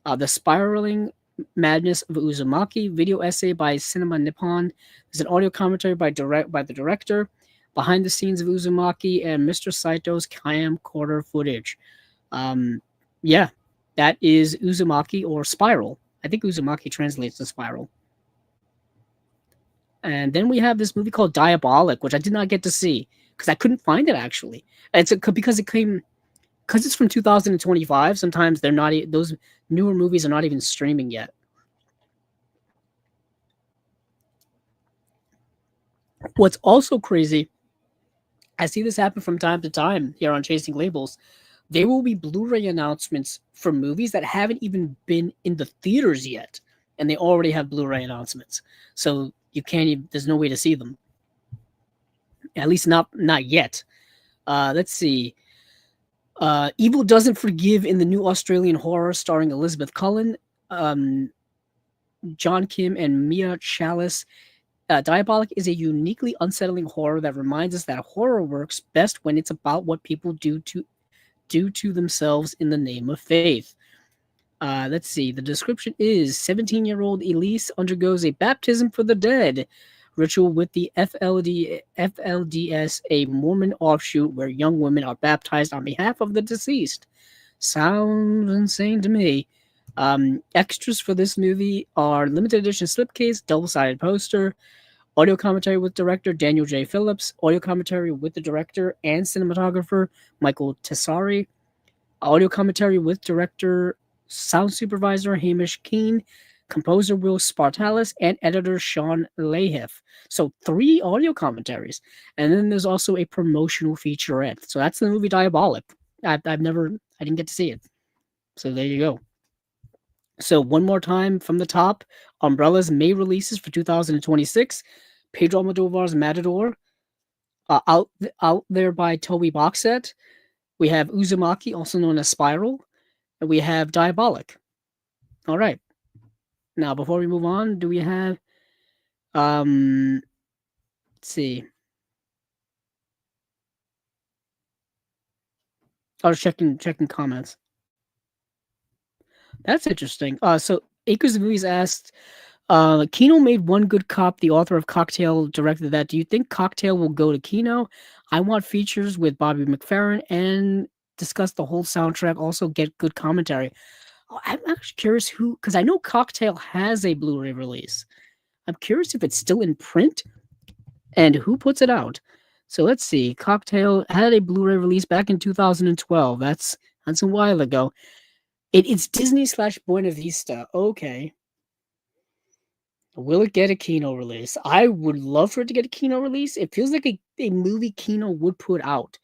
The Spiraling Madness of Uzumaki, video essay by Cinema Nippon. There's an audio commentary by the director. Behind the scenes of Uzumaki and Mr. Saito's camcorder footage. Yeah, that is Uzumaki or Spiral. I think Uzumaki translates to Spiral. And then we have this movie called Diabolik, which I did not get to see because I couldn't find it actually. Because it's from 2025. Sometimes they're not. Those newer movies are not even streaming yet. What's also crazy, I see this happen from time to time here on Chasing Labels. There will be Blu-ray announcements for movies that haven't even been in the theaters yet, and they already have Blu-ray announcements. So you can't even, there's no way to see them. At least not yet. Let's see. Evil Doesn't Forgive in the new Australian horror starring Elizabeth Cullen, John Kim, and Mia Chalice. Diabolik is a uniquely unsettling horror that reminds us that horror works best when it's about what people do to themselves in the name of faith. Let's see. The description is 17-year-old Elise undergoes a baptism for the dead ritual with the FLDS, a Mormon offshoot where young women are baptized on behalf of the deceased. Sounds insane to me. Extras for this movie are limited edition slipcase, double-sided poster, audio commentary with director Daniel J. Phillips, audio commentary with the director and cinematographer Michael Tessari, audio commentary with director, sound supervisor Hamish Keane, composer Will Spartalis, and editor Sean Lahiff. So 3 audio commentaries. And then there's also a promotional featurette. So that's the movie Diabolik. I didn't get to see it. So there you go. So one more time from the top, Umbrella's May releases for 2026, Pedro Almodovar's Matador, out there by Toei box set. We have Uzumaki, also known as Spiral, and we have Diabolik. All right. Now, before we move on, do we have let's see. I was checking comments. That's interesting. So Acres of Movies asked, Kino made One Good Cop. The author of Cocktail directed that. Do you think Cocktail will go to Kino? I want features with Bobby McFerrin and discuss the whole soundtrack. Also get good commentary. Oh, I'm actually curious because I know Cocktail has a Blu-ray release. I'm curious if it's still in print and who puts it out. So let's see. Cocktail had a Blu-ray release back in 2012. That's a while ago. It's Disney / Buena Vista. Okay. Will it get a Kino release? I would love for it to get a Kino release. It feels like a movie Kino would put out.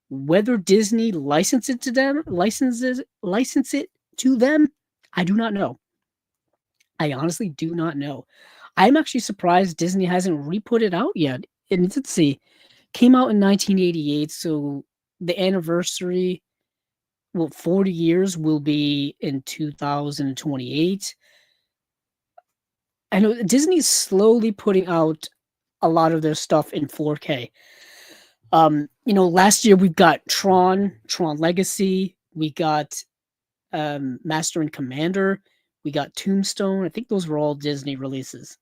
Whether Disney license it to them, license it to them, I do not know. I honestly do not know. I'm actually surprised Disney hasn't re-put it out yet. And let's see, came out in 1988, so the anniversary, 40 years will be in 2028. I know Disney's slowly putting out a lot of their stuff in 4K. Last year we've got Tron Legacy, we got Master and Commander, we got Tombstone. I think those were all Disney releases.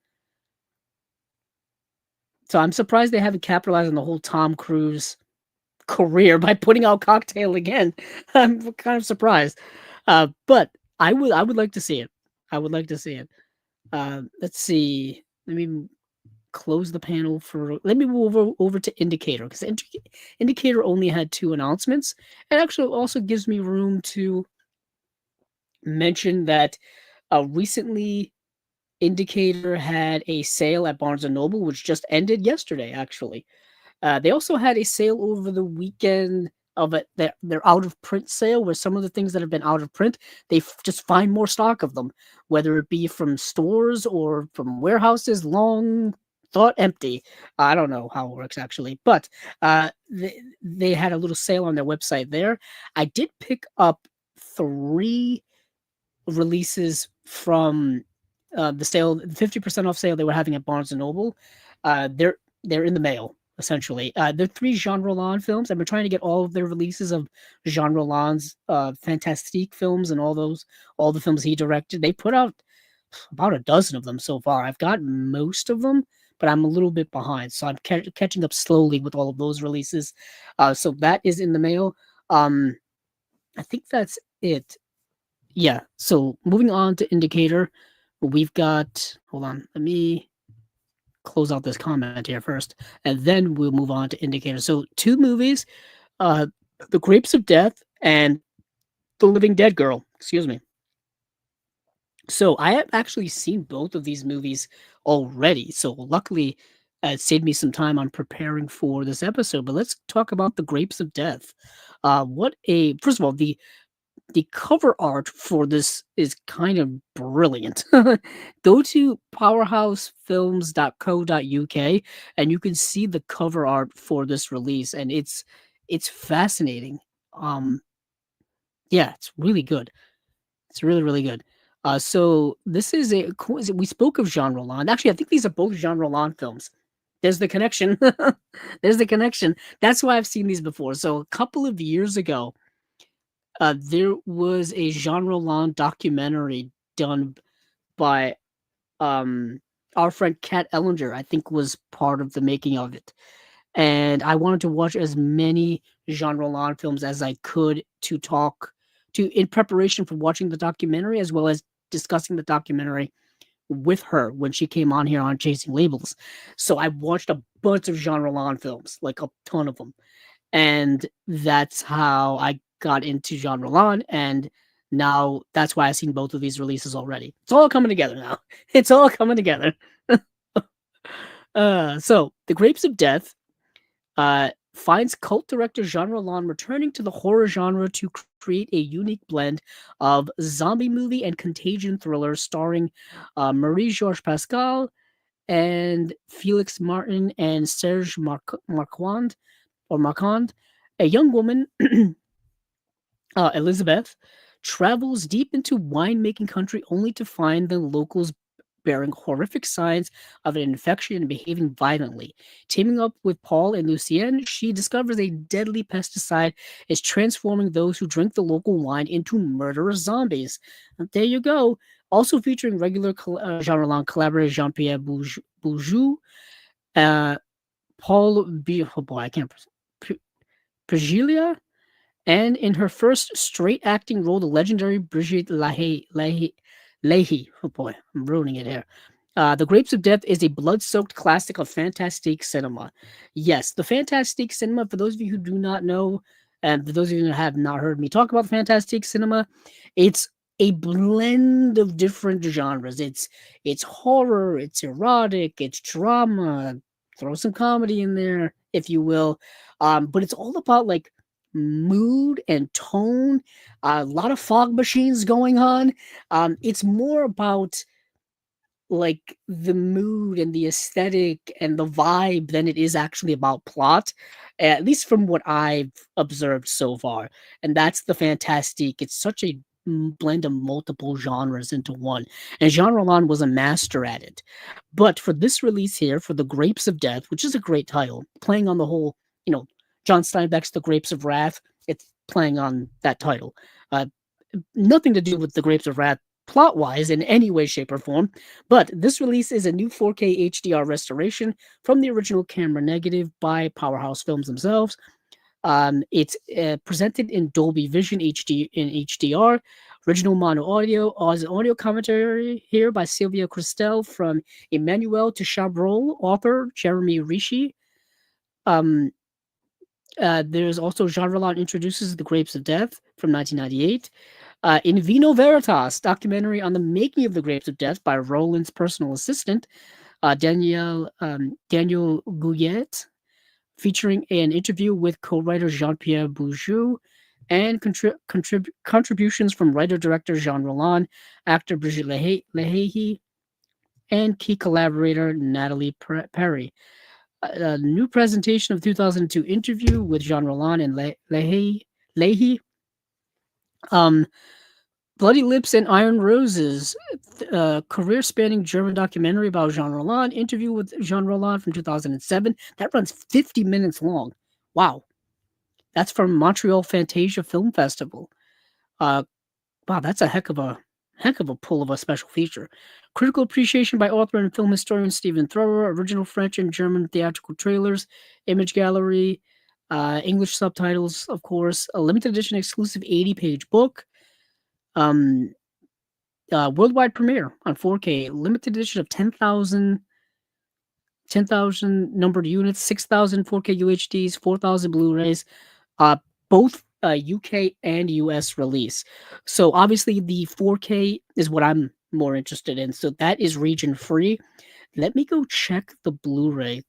So I'm surprised they haven't capitalized on the whole Tom Cruise career by putting out Cocktail again. I'm kind of surprised. But I would like to see it. I would like to see it. Let's see. Let me close the panel let me move over to Indicator, because Indicator only had 2 announcements. It actually also gives me room to mention that recently Indicator had a sale at Barnes & Noble, which just ended yesterday, actually. They also had a sale over the weekend of their out of print sale, where some of the things that have been out of print, they just find more stock of them, whether it be from stores or from warehouses long thought empty. I don't know how it works actually, but they had a little sale on their website there. I did pick up 3 releases from the sale, 50% off sale they were having at Barnes & Noble. They're in the mail, essentially. They're 3 Jean Roland films. I've been trying to get all of their releases of Jean Roland's Fantastique films and all the films he directed. They put out about a dozen of them so far. I've got most of them, but I'm a little bit behind, so I'm catching up slowly with all of those releases. So that is in the mail. I think that's it. Yeah, so moving on to Indicator, we've got, hold on, let me close out this comment here first, and then we'll move on to Indicator. So 2 movies, The Grapes of Death and The Living Dead Girl, excuse me. So I have actually seen both of these movies already, so luckily it saved me some time on preparing for this episode. But let's talk about The Grapes of Death. First of all, the cover art for this is kind of brilliant. Go to powerhousefilms.co.uk and you can see the cover art for this release, and it's fascinating. Yeah, it's really good. It's really, really good. So this is we spoke of Jean Roland. Actually, I think these are both Jean Roland films. There's the connection. There's the connection. That's why I've seen these before. So a couple of years ago, there was a Jean Roland documentary done by our friend Kat Ellinger, I think was part of the making of it. And I wanted to watch as many Jean Roland films as I could in preparation for watching the documentary, as well as discussing the documentary with her when she came on here on Chasing Labels. So I watched a bunch of Jean Roland films, like a ton of them. And that's how I got into Jean Roland, and now that's why I've seen both of these releases already. It's all coming together now. It's all coming together. So The Grapes of Death finds cult director Jean Rollin returning to the horror genre to create a unique blend of zombie movie and contagion thriller starring Marie-Georges Pascal and Felix Martin and Serge Marquand, a young woman, Elizabeth, travels deep into winemaking country only to find the locals bearing horrific signs of an infection and behaving violently. Teaming up with Paul and Lucienne, she discovers a deadly pesticide is transforming those who drink the local wine into murderous zombies. There you go. Also featuring regular Jean Roland collaborator Jean-Pierre Bourgeois, uh, oh boy, I can't, Pergilia, and in her first straight acting role, the legendary Brigitte Leahy. Oh boy, I'm ruining it here. The Grapes of Death is a blood-soaked classic of fantastique cinema. Yes, the fantastique cinema, for those of you who do not know, and for those of you who have not heard me talk about fantastique cinema, it's a blend of different genres. It's horror, it's erotic, it's drama, throw some comedy in there, if you will. But it's all about like mood and tone. A lot of fog machines going on. It's more about like the mood and the aesthetic and the vibe than it is actually about plot, at least from what I've observed so far. And that's the fantastic. It's such a blend of multiple genres into one. And Jean Roland was a master at it. But for this release here, for The Grapes of Death, which is a great title, playing on the whole, John Steinbeck's The Grapes of Wrath, it's playing on that title. Nothing to do with The Grapes of Wrath plot wise in any way, shape, or form, but this release is a new 4K HDR restoration from the original camera negative by Powerhouse Films themselves. It's presented in Dolby Vision HD in HDR, original mono audio, audio commentary here by Sylvia Christel from Emmanuel to Chabrol, author Jeremy Rishi. There's also Jean Roland introduces The Grapes of Death from 1998. In Vino Veritas, documentary on the making of The Grapes of Death by Roland's personal assistant, Daniel Gouillet, featuring an interview with co-writer Jean-Pierre Bourgeois and contributions from writer-director Jean Roland, actor Brigitte Leahy, and key collaborator Natalie Perry. A new presentation of 2002 interview with Jean Roland and Leahy. Bloody Lips and Iron Roses, career-spanning German documentary about Jean Roland, interview with Jean Roland from 2007. That runs 50 minutes long. Wow. That's from Montreal Fantasia Film Festival. Wow, that's a heck of a pull of a special feature. Critical appreciation by author and film historian Stephen Thrower, original French and German theatrical trailers, image gallery, English subtitles, of course, a limited edition exclusive 80-page book, worldwide premiere on 4K, limited edition of 10,000 numbered units, 6,000 4K UHDs, 4,000 Blu-rays, both UK and US release. So obviously the 4K is what I'm more interested in. So that is region free. Let me go check the Blu-ray.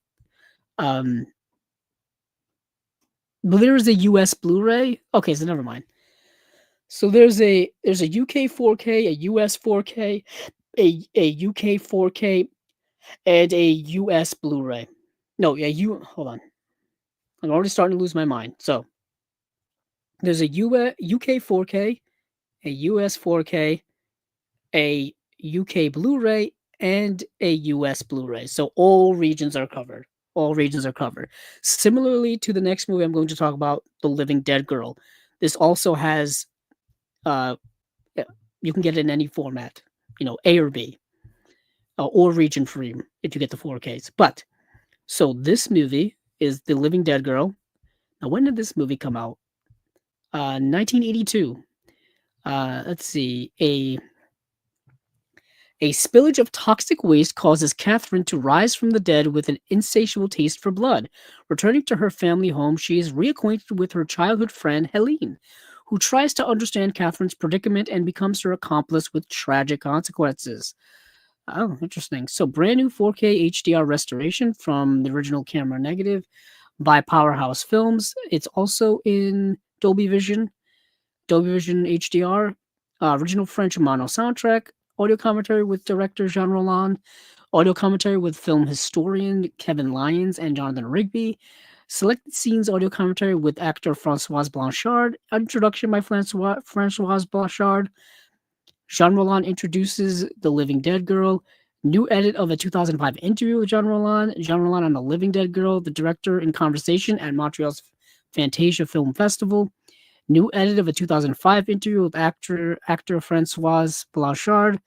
But there's a US Blu-ray. Okay, so never mind. So there's a UK 4K, a US 4K, a UK 4K, and a US Blu-ray. No, yeah, hold on. I'm already starting to lose my mind. So there's a UK 4K, a US 4K, a UK Blu-ray, and a US Blu-ray. So all regions are covered. Similarly to the next movie I'm going to talk about, The Living Dead Girl. This also has, you can get it in any format, A or B, or region free if you get the 4Ks. But, so this movie is The Living Dead Girl. Now, when did this movie come out? 1982. Let's see. A spillage of toxic waste causes Catherine to rise from the dead with an insatiable taste for blood. Returning to her family home, she is reacquainted with her childhood friend, Helene, who tries to understand Catherine's predicament and becomes her accomplice with tragic consequences. Oh, interesting. So brand new 4K HDR restoration from the original camera negative. by Powerhouse Films. It's also in Dolby Vision HDR, original French mono soundtrack, audio commentary with director Jean Roland, audio commentary with film historian Kevin Lyons and Jonathan Rigby, selected scenes audio commentary with actor Francoise Blanchard, introduction by Francoise Blanchard. Jean Roland introduces the Living Dead Girl, new edit of a 2005 interview with Jean Roland on the Living Dead Girl, the director in conversation at Montreal's Fantasia Film Festival, new edit of a 2005 interview with actor Francoise Blanchard,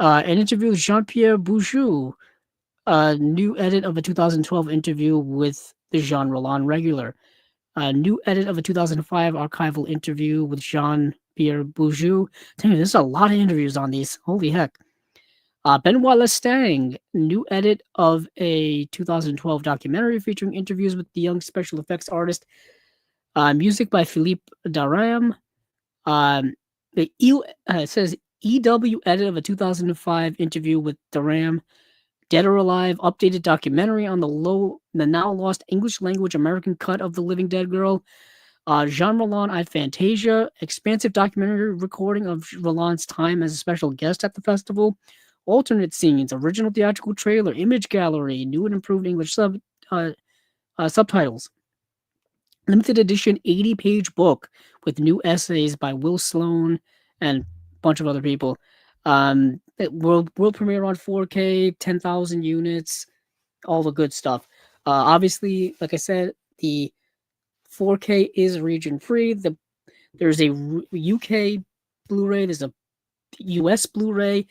an interview with Jean-Pierre Bourgeois, a new edit of a 2012 interview with the Jean Roland regular, a new edit of a 2005 archival interview with Jean-Pierre Bourgeois. Dang, there's a lot of interviews on these. Holy heck. Benoit Lestang, new edit of a 2012 documentary featuring interviews with the young special effects artist. Music by Philippe Daram. It says EW edit of a 2005 interview with Daram. Dead or Alive, updated documentary on the now lost English language American cut of The Living Dead Girl. Jean Roland at Fantasia, expansive documentary recording of Roland's time as a special guest at the festival. Alternate scenes, original theatrical trailer, image gallery, new and improved English subtitles. Limited edition 80-page book with new essays by Will Sloan and a bunch of other people. World premiere on 4K, 10,000 units, all the good stuff. Obviously, like I said, the 4K is region free. There's a UK Blu-ray, there's a US Blu-ray,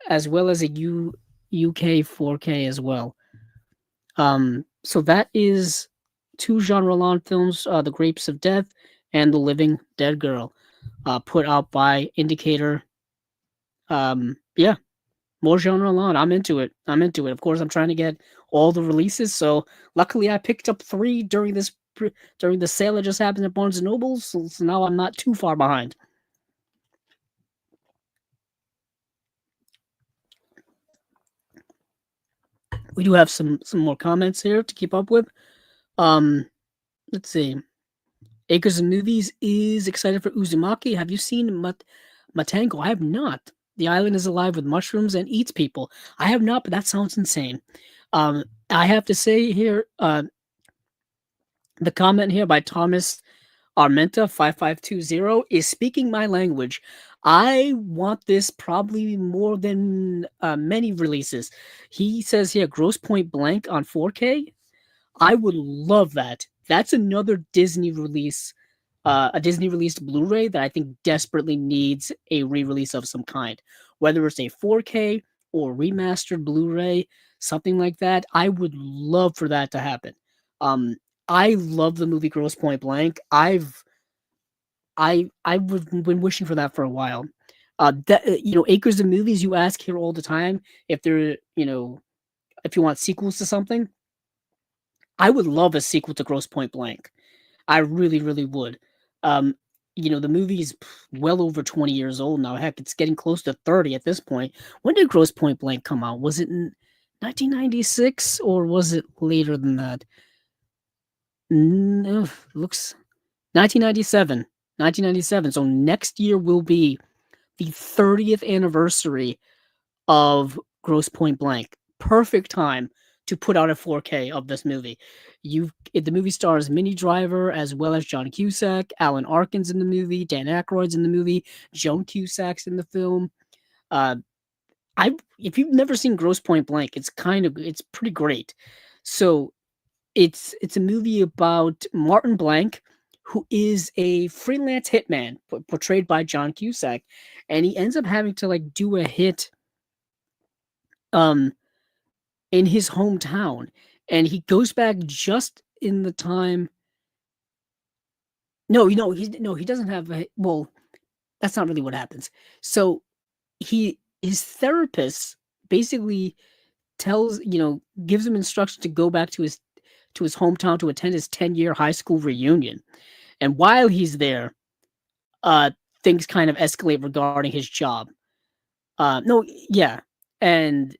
as well as a UK 4K as well. So that is two Jean Roland films, The Grapes of Death and The Living Dead Girl, put out by Indicator. Yeah, more Jean Roland. I'm into it. Of course, I'm trying to get all the releases. So luckily, I picked up 3 during the sale that just happened at Barnes and Noble. So now I'm not too far behind. We do have some more comments here to keep up with. Let's see. Acres of Movies is excited for Uzumaki. Have you seen Matango? I have not. The island is alive with mushrooms and eats people. I have not, but that sounds insane. I have to say here, the comment here by Thomas Armenta 5520 is speaking my language. I want this probably more than many releases. He says here, Gross Point Blank on 4K. I would love that. That's another Disney release, a Disney released Blu-ray that I think desperately needs a re-release of some kind. Whether it's a 4K or remastered Blu-ray, something like that, I would love for that to happen. I love the movie Gross Point Blank. I've been wishing for that for a while. Acres of Movies, you ask here all the time if they're, if you want sequels to something. I would love a sequel to Gross Point Blank. I really, really would. The movie is well over 20 years old now. Heck, it's getting close to 30 at this point. When did Gross Point Blank come out? Was it in 1996 or was it later than that? Looks 1997. 1997. So next year will be the 30th anniversary of Gross Point Blank. Perfect time to put out a 4K of this movie. The movie stars Minnie Driver as well as John Cusack, Alan Arkin's in the movie, Dan Aykroyd's in the movie, Joan Cusack's in the film. If you've never seen Gross Point Blank, it's pretty great. So it's a movie about Martin Blank, who is a freelance hitman portrayed by John Cusack, and he ends up having to do a hit in his hometown, and he goes back just in the time. He doesn't have that's not really what happens. So his therapist basically gives him instructions to go back to his hometown to attend his 10-year high school reunion. And while he's there, things kind of escalate regarding his job. And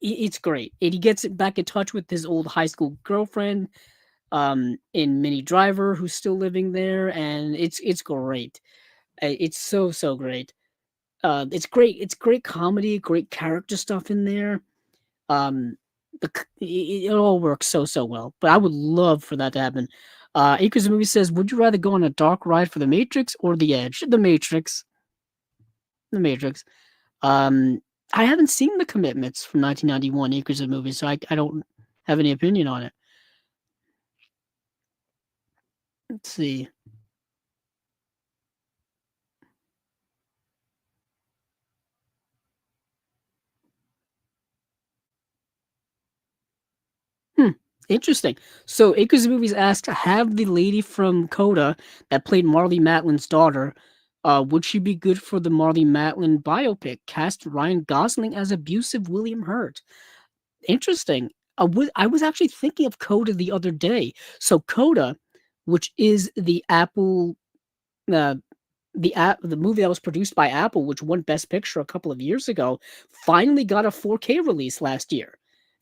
it's great. And he gets back in touch with his old high school girlfriend, in Minnie Driver, who's still living there, and it's great. It's so great. It's great. It's great comedy, great character stuff in there. Um, it all works so well. But I would love for that to happen. Acres of Movie says, "Would you rather go on a dark ride for The Matrix or The Edge?" The Matrix. The Matrix. Um, I haven't seen The Commitments from 1991, Acres of Movies, so I don't have any opinion on it. Let's see. Hmm, interesting. So Acres of Movies asked, have the lady from Coda that played Marley Matlin's daughter, would she be good for the Marley Matlin biopic? Cast Ryan Gosling as abusive William Hurt. Interesting. I was actually thinking of Coda the other day. So Coda, which is uh, the movie that was produced by Apple, which won Best Picture a couple of years ago, finally got a 4K release last year.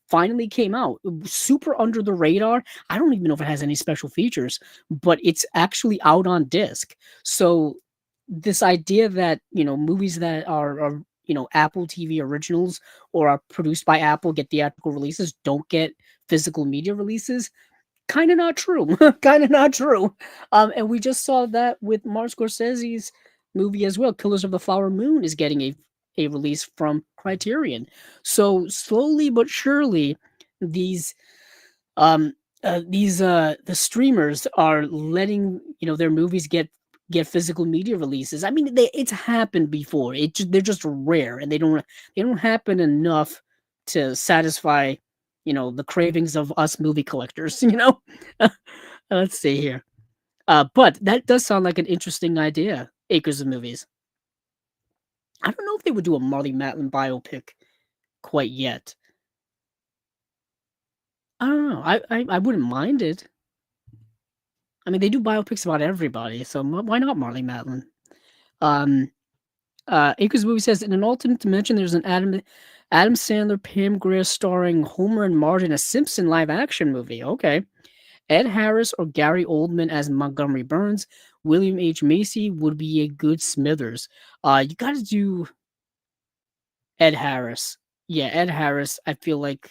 Finally came out. Super under the radar. I don't even know if it has any special features, but it's actually out on disc. So this idea that, movies that are Apple TV originals or are produced by Apple get theatrical releases don't get physical media releases, kind of not true. Kind of not true. And we just saw that with Martin Scorsese's movie as well. Killers of the Flower Moon is getting a release from Criterion. So slowly but surely, these the streamers are letting their movies get physical media releases. I mean, it's happened before. They're just rare, and they don't happen enough to satisfy the cravings of us movie collectors. Let's see here. But that does sound like an interesting idea. Acres of Movies. I don't know if they would do a Marley Matlin biopic quite yet. I don't know. I wouldn't mind it. I mean, they do biopics about everybody, so why not Marley Matlin? Um, Acres of Movie says, in an alternate dimension, there's an Adam Sandler, Pam Grier starring Homer and Marge in a Simpson live action movie. Okay. Ed Harris or Gary Oldman as Montgomery Burns. William H. Macy would be a good Smithers. You got to do Ed Harris. Yeah, Ed Harris. I feel like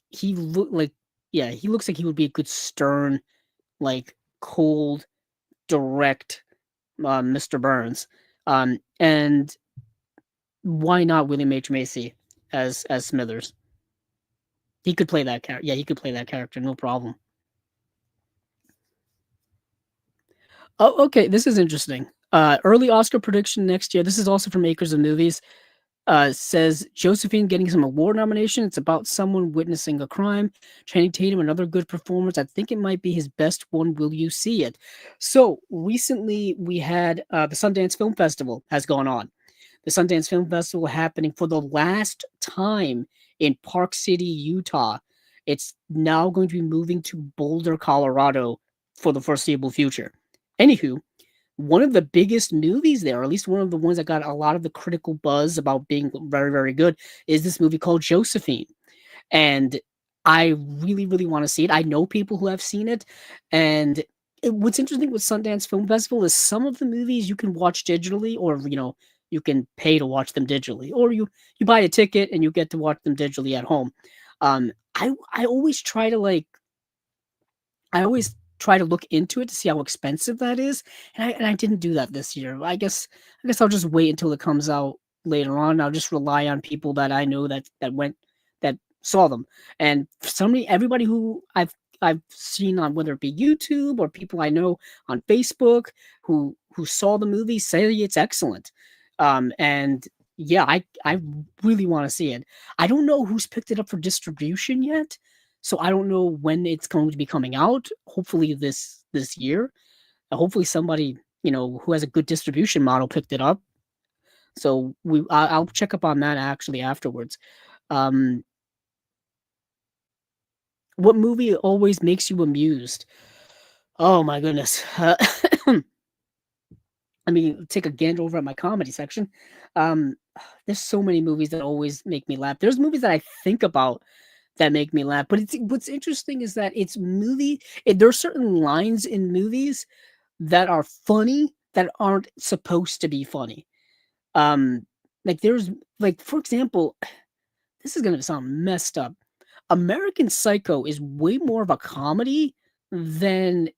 he look like yeah, he looks like he would be a good stern, like cold, direct Mr. Burns. And why not William H. Macy as Smithers? He could play that character. Yeah, he could play that character, no problem. Oh, okay. This is interesting. Early Oscar prediction next year. This is also from Acres of Movies. Says Josephine getting some award nomination. It's about someone witnessing a crime. Channing Tatum, another good performance. I think it might be his best one. Will you see it? So recently we had the Sundance Film Festival has gone on. The Sundance Film Festival happening for the last time in Park City, Utah. It's now going to be moving to Boulder, Colorado for the foreseeable future. Anywho, one of the biggest movies there, or at least one of the ones that got a lot of the critical buzz about being very, very good, is this movie called Josephine. And I really, really want to see it. I know people who have seen it. And what's interesting with Sundance Film Festival is some of the movies you can watch digitally, or you can pay to watch them digitally, or you buy a ticket and you get to watch them digitally at home. I always try to look into it to see how expensive that is, and I didn't do that this year. I guess I'll just wait until it comes out later on. I'll just rely on people that I know that saw them, and everybody who I've seen on, whether it be YouTube or people I know on Facebook who saw the movie, say it's excellent. And yeah, I really want to see it. I don't know who's picked it up for distribution yet, so I don't know when it's going to be coming out. Hopefully this year. Hopefully somebody who has a good distribution model picked it up. So I'll check up on that actually afterwards. Um, what movie always makes you amused? Oh my goodness. Let me take a gander over at my comedy section. Um, there's so many movies that always make me laugh. There's movies that I think about that make me laugh. But what's interesting is that there are certain lines in movies that are funny that aren't supposed to be funny. Like there's like for example, this is gonna sound messed up. American Psycho is way more of a comedy than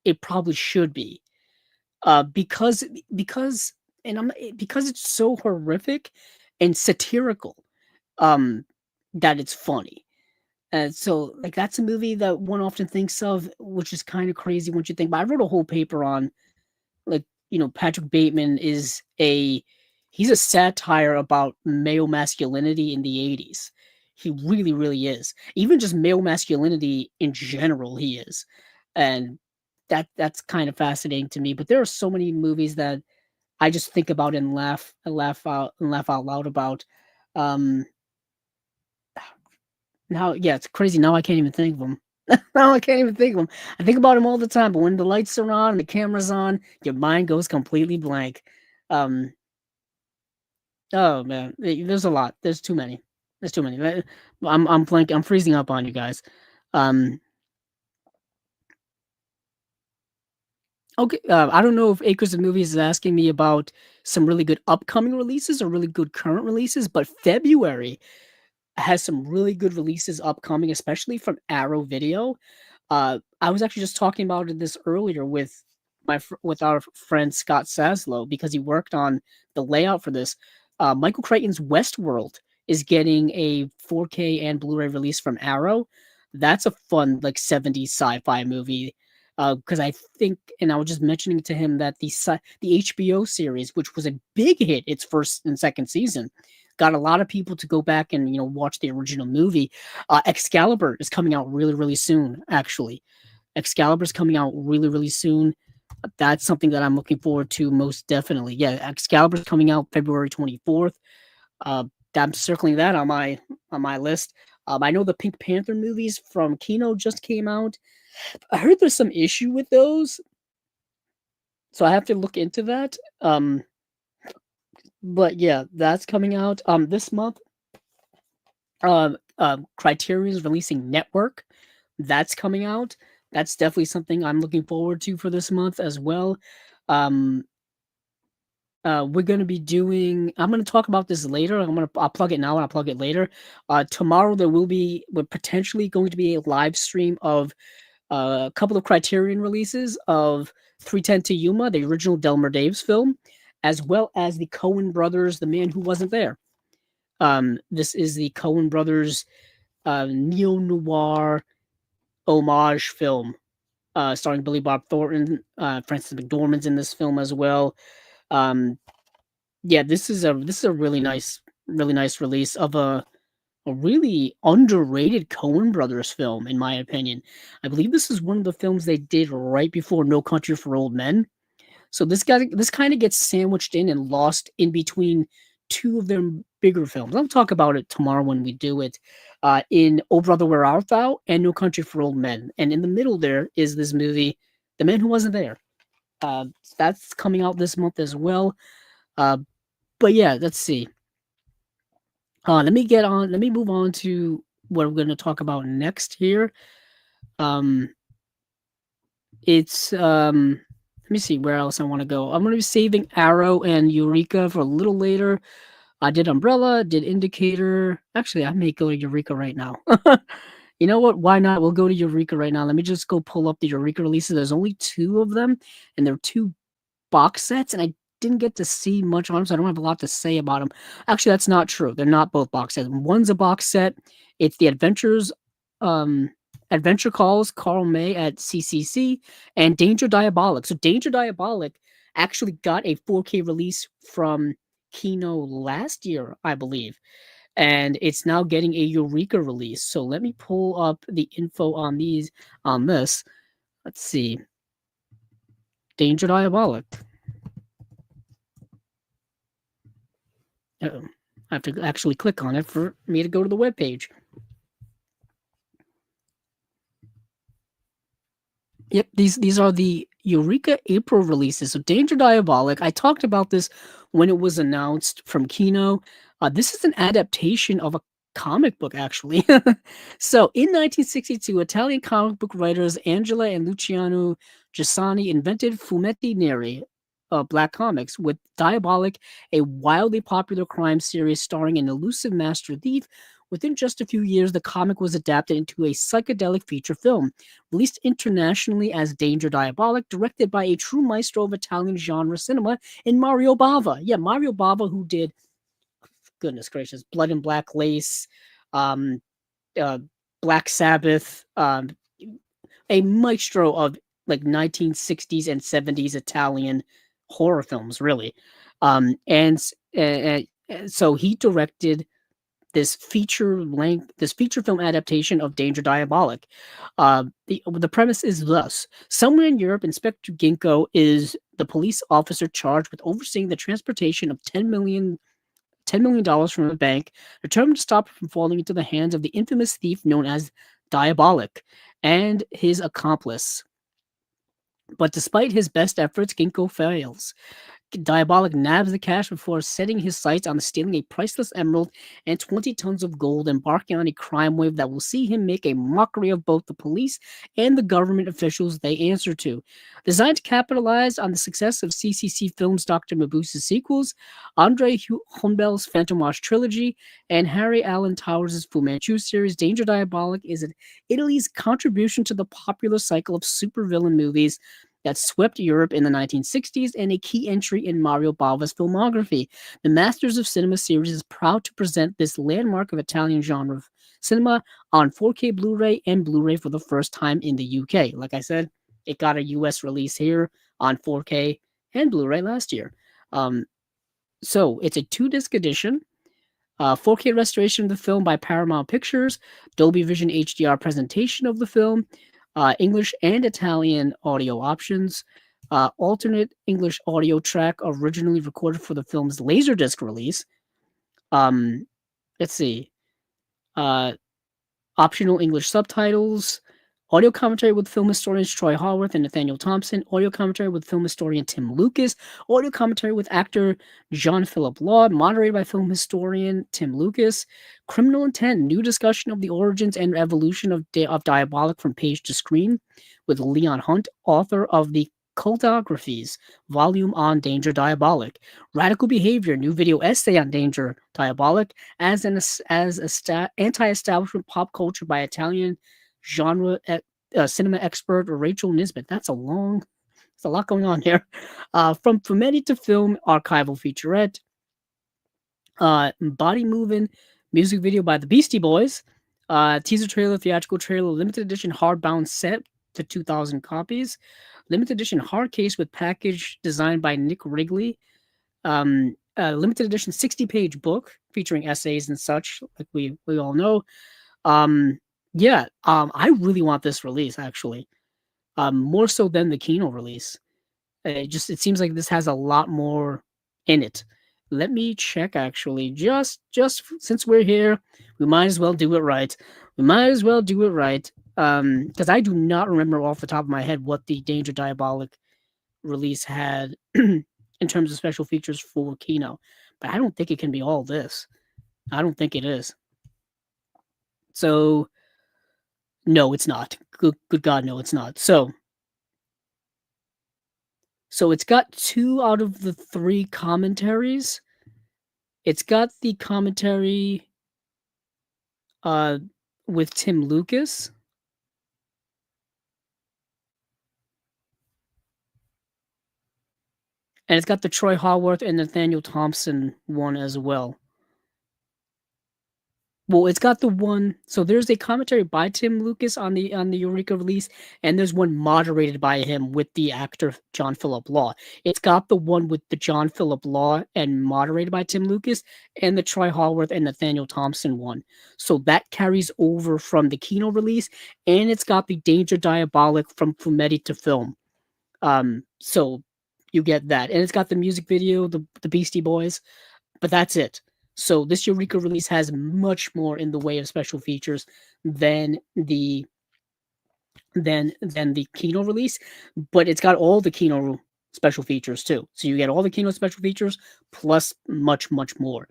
it probably should be. Because because it's so horrific and satirical, um, that it's funny. And so, like, that's a movie that one often thinks of, which is kind of crazy once you think. But I wrote a whole paper on, like, Patrick Bateman he's a satire about male masculinity in the 80s. He really, really is. Even just male masculinity in general, he is. And that's kind of fascinating to me. But there are so many movies that I just think about and laugh out loud about. Um, Now, yeah, it's crazy. Now I can't even think of them. Now I can't even think of them. I think about them all the time, but when the lights are on and the camera's on, your mind goes completely blank. Um, oh man, there's a lot. There's too many. There's too many. I'm blank. I'm freezing up on you guys. Um, okay. I don't know if Acres of Movies is asking me about some really good upcoming releases or really good current releases, but February has some really good releases upcoming, especially from Arrow Video. I was actually just talking about this earlier with with our friend Scott Saslow because he worked on the layout for this. Michael Crichton's Westworld is getting a 4K and Blu-ray release from Arrow. That's a fun like 70s sci-fi movie. Because I think, and I was just mentioning to him that the HBO series, which was a big hit, its first and second season, got a lot of people to go back and watch the original movie. Excalibur is coming out really, really soon. Actually, Excalibur is coming out really, really soon. That's something that I'm looking forward to most definitely. Yeah, Excalibur is coming out February 24th. Uh, I'm circling that on my list. I know the Pink Panther movies from Kino just came out. I heard there's some issue with those, so I have to look into that. But yeah, that's coming out this month. Criterion's releasing Network. That's coming out. That's definitely something I'm looking forward to for this month as well. Um, we're gonna be doing. I'm gonna talk about this later. I'll plug it now and I'll plug it later. Tomorrow we're potentially going to be a live stream of a couple of Criterion releases of 310 to Yuma, the original Delmer Daves film, as well as the Coen brothers, The Man Who Wasn't There. This is the Coen brothers neo noir homage film, starring Billy Bob Thornton. Frances McDormand's in this film as well. Yeah, this is a really nice release of a really underrated Coen brothers film, in my opinion. I believe this is one of the films they did right before No Country for Old Men. So this kind of gets sandwiched in and lost in between two of their bigger films. I'll talk about it tomorrow when we do it. In Oh Brother Where Art Thou and No Country for Old Men, and in the middle there is this movie, The Man Who Wasn't There. That's coming out this month as well. But yeah, let's see. Let me move on to what we're going to talk about next here. It's let me see where else I want to go. I'm going to be saving Arrow and Eureka for a little later. I did Umbrella, did Indicator. Actually, I may go to Eureka right now. You know what? Why not? We'll go to Eureka right now. Let me just go pull up the Eureka releases. There's only 2 of them, and they're 2 box sets, and I didn't get to see much on them, so I don't have a lot to say about them. Actually, that's not true. They're not both box sets. One's a box set. It's the Adventure Calls, Carl May at CCC, and Danger Diabolik. So Danger Diabolik actually got a 4K release from Kino last year, I believe, and it's now getting a Eureka release. So let me pull up the info on this. Let's see. Danger Diabolik. I have to actually click on it for me to go to the webpage. Yep, these are the Eureka April releases. So Danger Diabolik, I talked about this when it was announced from Kino. This is an adaptation of a comic book, actually. So, in 1962, Italian comic book writers Angela and Luciano Giussani invented Fumetti Neri, Black Comics, with Diabolic, a wildly popular crime series starring an elusive master thief. Within just a few years, the comic was adapted into a psychedelic feature film, released internationally as Danger Diabolic, directed by a true maestro of Italian genre cinema in Mario Bava. Yeah, Mario Bava, who did, goodness gracious, Blood and Black Lace, um, uh, Black Sabbath, a maestro of like 1960s and 70s Italian horror films, really. So he directed this feature film adaptation of Danger Diabolic. The premise is thus: somewhere in Europe, Inspector Ginkgo is the police officer charged with overseeing the transportation of $10 million from a bank, determined to stop it from falling into the hands of the infamous thief known as Diabolic and his accomplice. But despite his best efforts, Ginkgo fails. Diabolic nabs the cash before setting his sights on stealing a priceless emerald and 20 tons of gold, embarking on a crime wave that will see him make a mockery of both the police and the government officials they answer to. Designed to capitalize on the success of CCC Films' Dr. Mabuse's sequels, Andre Humbel's Phantom Watch trilogy, and Harry Alan Towers' Fu Manchu series, Danger Diabolic is Italy's contribution to the popular cycle of supervillain movies that swept Europe in the 1960s and a key entry in Mario Bava's filmography. The Masters of Cinema series is proud to present this landmark of Italian genre of cinema on 4K Blu-ray and Blu-ray for the first time in the UK. Like I said, it got a US release here on 4K and Blu-ray last year. So it's a 2-disc edition. 4K restoration of the film by Paramount Pictures, Dolby Vision HDR presentation of the film, English and Italian audio options, alternate English audio track originally recorded for the film's Laserdisc release. Let's see. Optional English subtitles, audio commentary with film historians Troy Haworth and Nathaniel Thompson, audio commentary with film historian Tim Lucas, audio commentary with actor John Philip Laud, moderated by film historian Tim Lucas, Criminal Intent, new discussion of the origins and evolution of Diabolic from page to screen, with Leon Hunt, author of the Cultographies volume on Danger Diabolic, Radical Behavior, new video essay on Danger Diabolic as anti-establishment pop culture by Italian genre cinema expert Rachel Nisbet. There's a lot going on here. From Fumetti to Film, archival featurette, body moving music video by the Beastie Boys, teaser trailer, theatrical trailer, limited edition hardbound set to 2,000 copies, limited edition hard case with package designed by Nick Wrigley, limited edition 60-page book featuring essays and such, like we all know. I really want this release, actually, more so than the Kino release. It seems like this has a lot more in it. Let me check, actually. Just since we're here, we might as well do it right. Because I do not remember off the top of my head what the Danger Diabolic release had in terms of special features for Kino. But I don't think it can be all this. I don't think it is. So, no, it's not. Good God, no, it's not. So it's got 2 out of the 3 commentaries. It's got the commentary with Tim Lucas. And it's got the Troy Haworth and Nathaniel Thompson one as well. Well, it's got the one. So there's a commentary by Tim Lucas on the Eureka release, and there's one moderated by him with the actor John Philip Law. It's got the one with the John Philip Law and moderated by Tim Lucas, and the Troy Haworth and Nathaniel Thompson one. So that carries over from the Kino release, and it's got the Danger Diabolic from Fumetti to Film. So you get that, and it's got the music video, the Beastie Boys, but that's it. So this Eureka release has much more in the way of special features than the Kino release, but it's got all the Kino special features too. So you get all the Kino special features plus much more.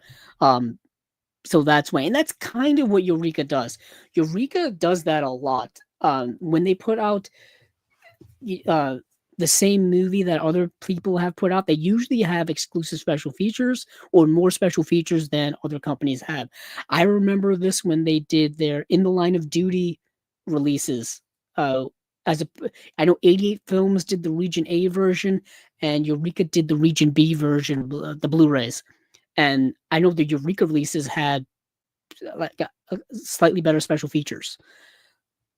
So that's why, and that's kind of what Eureka does. Eureka does that a lot. When they put out uh, the same movie that other people have put out, they usually have exclusive special features or more special features than other companies have. I remember this when they did their In the Line of Duty releases. Uh, as a, I know 88 Films did the Region A version, and Eureka did the Region B version, the Blu-rays. And I know the Eureka releases had like slightly better special features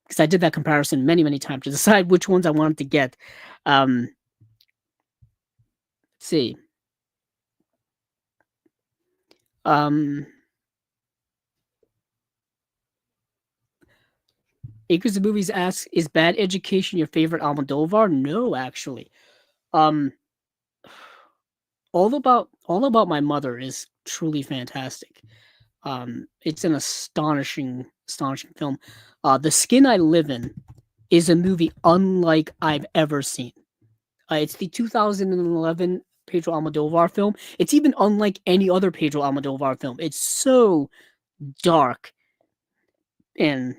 because I did that comparison many, many times to decide which ones I wanted to get. Let's see. Acres of Movies asks, "Is Bad Education your favorite Almodovar?" No, actually. Um, All About My Mother is truly fantastic. It's an astonishing film. The Skin I Live In is a movie unlike I've ever seen. It's the 2011 Pedro Almodovar film. It's even unlike any other Pedro Almodovar film. It's so dark and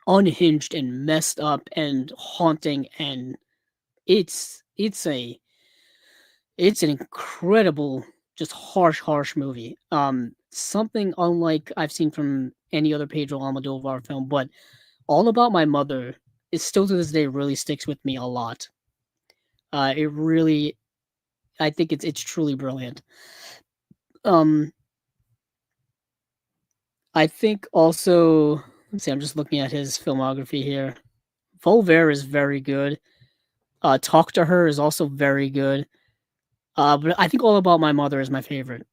unhinged and messed up and haunting, and it's an incredible, just harsh movie. Something unlike I've seen from any other Pedro Almodovar film, but All About My Mother is still to this day really sticks with me a lot. It really, I think it's truly brilliant. I think also, let's see, I'm just looking at his filmography here. Volver is very good. Talk to Her is also very good. But I think All About My Mother is my favorite.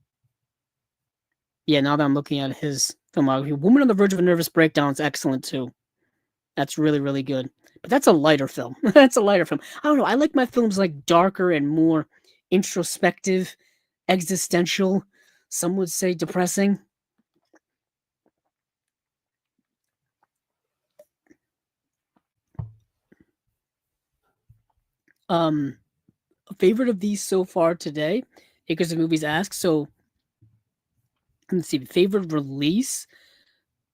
Yeah, now that I'm looking at his filmography, Woman on the Verge of a Nervous Breakdown is excellent too. That's really, really good. But that's a lighter film. That's a lighter film. I don't know. I like my films like darker and more introspective, existential. Some would say depressing. A favorite of these so far today, Acres of Movies ask. So let's see, favorite release.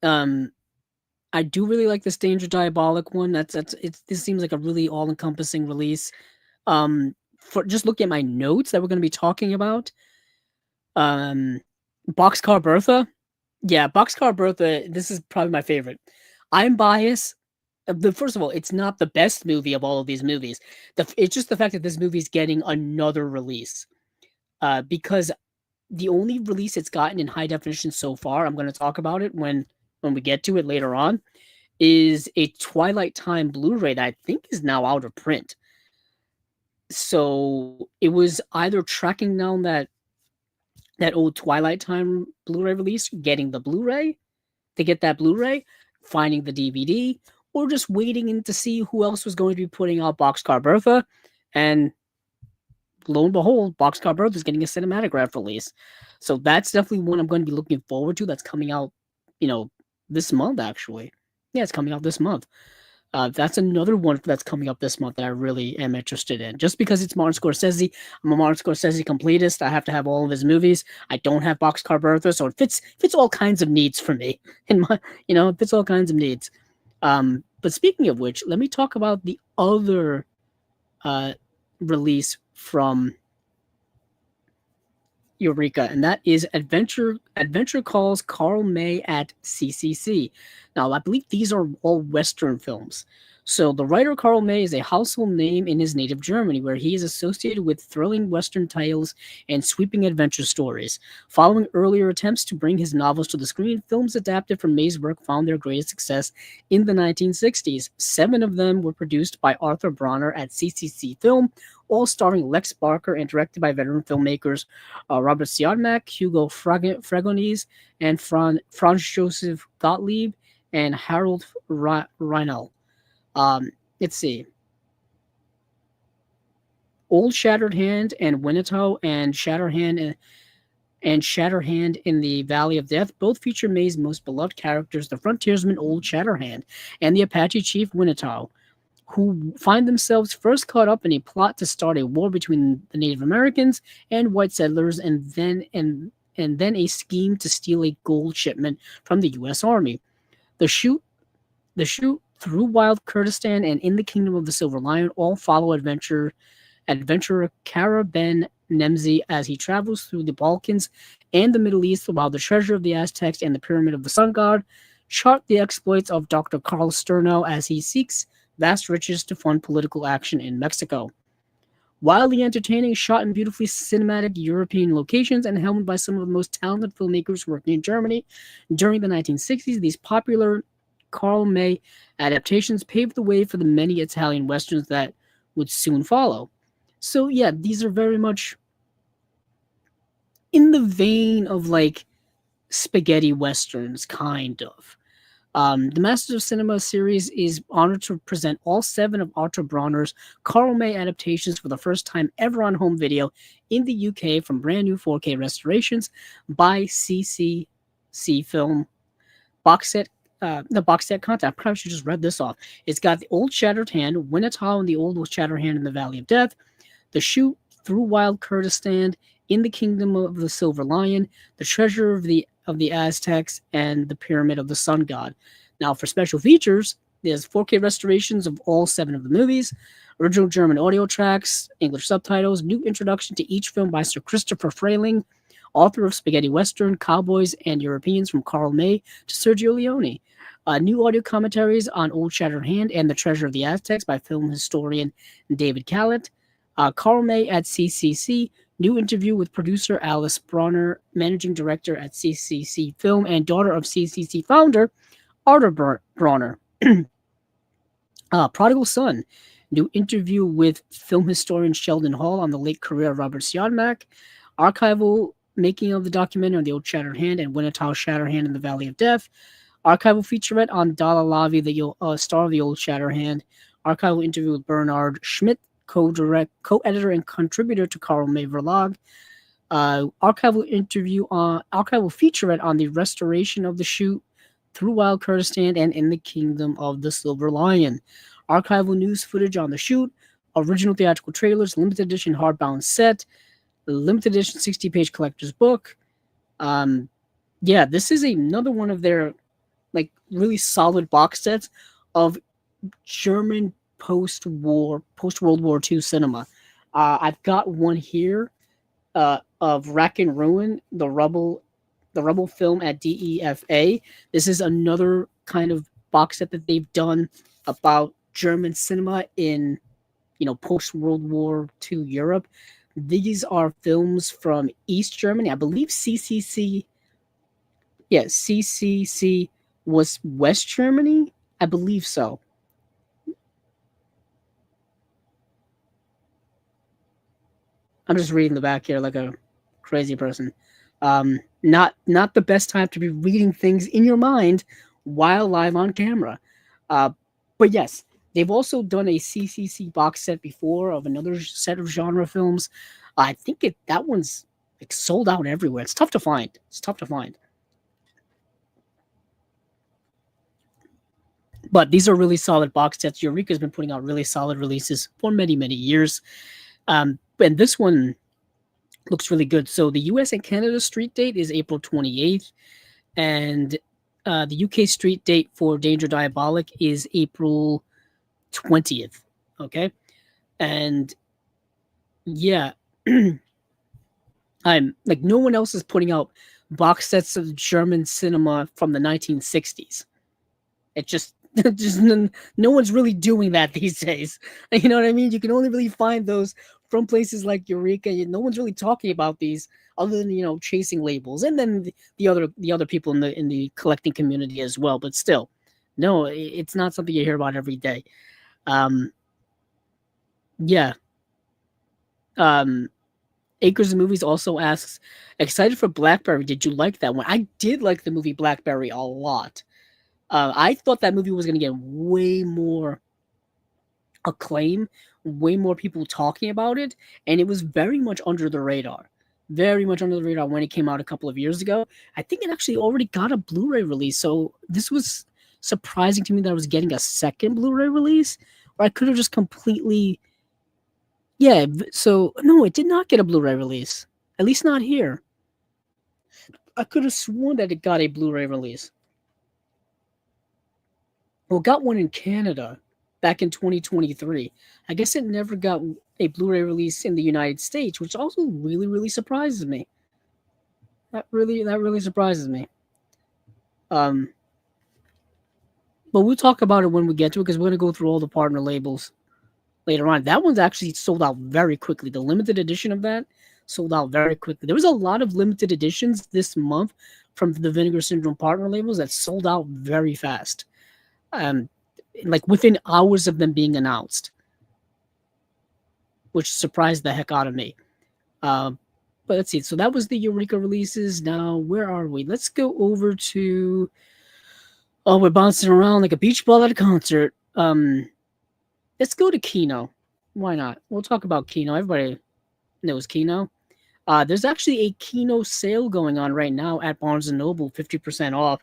I do really like the Danger Diabolic one. This seems like a really all encompassing release. For just looking at my notes that we're going to be talking about, Boxcar Bertha. Yeah, Boxcar Bertha. This is probably my favorite. I'm biased. First of all, it's not the best movie of all of these movies. It's just the fact that this movie is getting another release. Because the only release it's gotten in high definition so far, I'm going to talk about it when we get to it later on, is a Twilight Time Blu-ray that I think is now out of print. So it was either tracking down that old Twilight Time Blu-ray release, getting the Blu-ray to get that Blu-ray, finding the DVD, or just waiting in to see who else was going to be putting out Boxcar Bertha. And lo and behold, Boxcar Bertha is getting a Cinématographe release. So that's definitely one I'm going to be looking forward to. That's coming out, this month, actually. Yeah, it's coming out this month. That's another one that's coming up this month that I really am interested in. Just because it's Martin Scorsese, I'm a Martin Scorsese completist. I have to have all of his movies. I don't have Boxcar Bertha, so it fits all kinds of needs for me. It fits all kinds of needs. But speaking of which, let me talk about the other release from Eureka, and that is Adventure Calls Karl May at CCC. Now, I believe these are all Western films. So the writer Karl May is a household name in his native Germany, where he is associated with thrilling Western tales and sweeping adventure stories. Following earlier attempts to bring his novels to the screen, films adapted from May's work found their greatest success in the 1960s. 7 of them were produced by Arthur Bronner at CCC Film, all starring Lex Barker and directed by veteran filmmakers Robert Siodmak, Hugo Fragones, and Franz Joseph Gottlieb, and Harold Reinl. Let's see. Old Shattered Hand and Winnetou and Shatterhand in the Valley of Death both feature May's most beloved characters, the frontiersman Old Shatterhand and the Apache chief Winnetou, who find themselves first caught up in a plot to start a war between the Native Americans and white settlers, and and then a scheme to steal a gold shipment from the U.S. Army. The shoot, the shoot through Wild Kurdistan and In the Kingdom of the Silver Lion all follow adventurer Kara Ben Nemzi as he travels through the Balkans and the Middle East, while the treasure of the Aztecs and the Pyramid of the Sun God chart the exploits of Dr. Karl Sterno as he seeks vast riches to fund political action in Mexico. Wildly entertaining, shot in beautifully cinematic European locations, and helmed by some of the most talented filmmakers working in Germany during the 1960s, these popular Karl May adaptations paved the way for the many Italian westerns that would soon follow. So yeah, these are very much in the vein of like spaghetti westerns, kind of. The Masters of Cinema series is honored to present all 7 of Arthur Bronner's Karl May adaptations for the first time ever on home video in the UK from brand new 4K restorations by CCC Film box set. The box set content. I probably should just read this off. It's got The Old Shattered Hand, Winnetou and the Old Shattered Hand in the Valley of Death, The Shoot Through Wild Kurdistan, In the Kingdom of the Silver Lion, The Treasure of the Aztecs, and The Pyramid of the Sun God. Now, for special features, there's 4K restorations of all 7 of the movies, original German audio tracks, English subtitles, new introduction to each film by Sir Christopher Frayling, author of Spaghetti Western, Cowboys, and Europeans from Karl May to Sergio Leone. New audio commentaries on Old Shattered Hand and The Treasure of the Aztecs by film historian David Callett. Karl May at CCC. New interview with producer Alice Bronner, managing director at CCC Film and daughter of CCC founder Arthur Bronner. Prodigal Son. New interview with film historian Sheldon Hall on the late career of Robert Siodmak. Archival making of the documentary on the Old Shattered Hand and Winnetou Shattered Hand in the Valley of Death. Archival featurette on Dala Lavi, the star of the Old Shattered Hand. Archival interview with Bernard Schmidt, co-editor and contributor to Karl May Verlag. Archival featurette on the restoration of The Shoot Through Wild Kurdistan and In the Kingdom of the Silver Lion. Archival news footage on The Shoot, original theatrical trailers, limited edition hardbound set, limited edition 60-page collector's book. Yeah, this is another one of their like really solid box sets of German post-World War II cinema. I've got one here of Rack and Ruin, the Rubble film at DEFA. This is another kind of box set that they've done about German cinema in post-World War II Europe. These are films from East Germany. I believe CCC was West Germany. I believe so. I'm just reading the back here like a crazy person. Not the best time to be reading things in your mind while live on camera. But yes, they've also done a CCC box set before of another set of genre films. I think that one's like sold out everywhere. It's tough to find. But these are really solid box sets. Eureka's been putting out really solid releases for many, many years. And this one looks really good. So the US and Canada street date is April 28th. And the UK street date for Danger Diabolic is April 20th. Okay? And yeah, I'm like, no one else is putting out box sets of German cinema from the 1960s. It just no one's really doing that these days. You know what I mean? You can only really find those from places like Eureka. No one's really talking about these other than chasing labels, and then the other people in the collecting community as well. But still, no, it's not something you hear about every day. Yeah. Acres of Movies also asks, excited for Blackberry. Did you like that one? I did like the movie Blackberry a lot. I thought that movie was going to get way more acclaim, way more people talking about it, and it was very much under the radar. Very much under the radar when it came out a couple of years ago. I think it actually already got a Blu-ray release, so this was surprising to me that I was getting a second Blu-ray release, or I could have just completely... Yeah, so, no, it did not get a Blu-ray release. At least not here. I could have sworn that it got a Blu-ray release. Well, it got one in Canada back in 2023. I guess it never got a Blu-ray release in the United States, which also really, really surprises me. That really surprises me. But we'll talk about it when we get to it because we're going to go through all the partner labels later on. That one's actually sold out very quickly. The limited edition of that sold out very quickly. There was a lot of limited editions this month from the Vinegar Syndrome partner labels that sold out very fast. Like within hours of them being announced, which surprised the heck out of me. But let's see. So that was the Eureka releases. Now, where are we? Let's go over to... Oh, we're bouncing around like a beach ball at a concert. Let's go to Kino. Why not? We'll talk about Kino. Everybody knows Kino. There's actually a Kino sale going on right now at Barnes & Noble, 50% off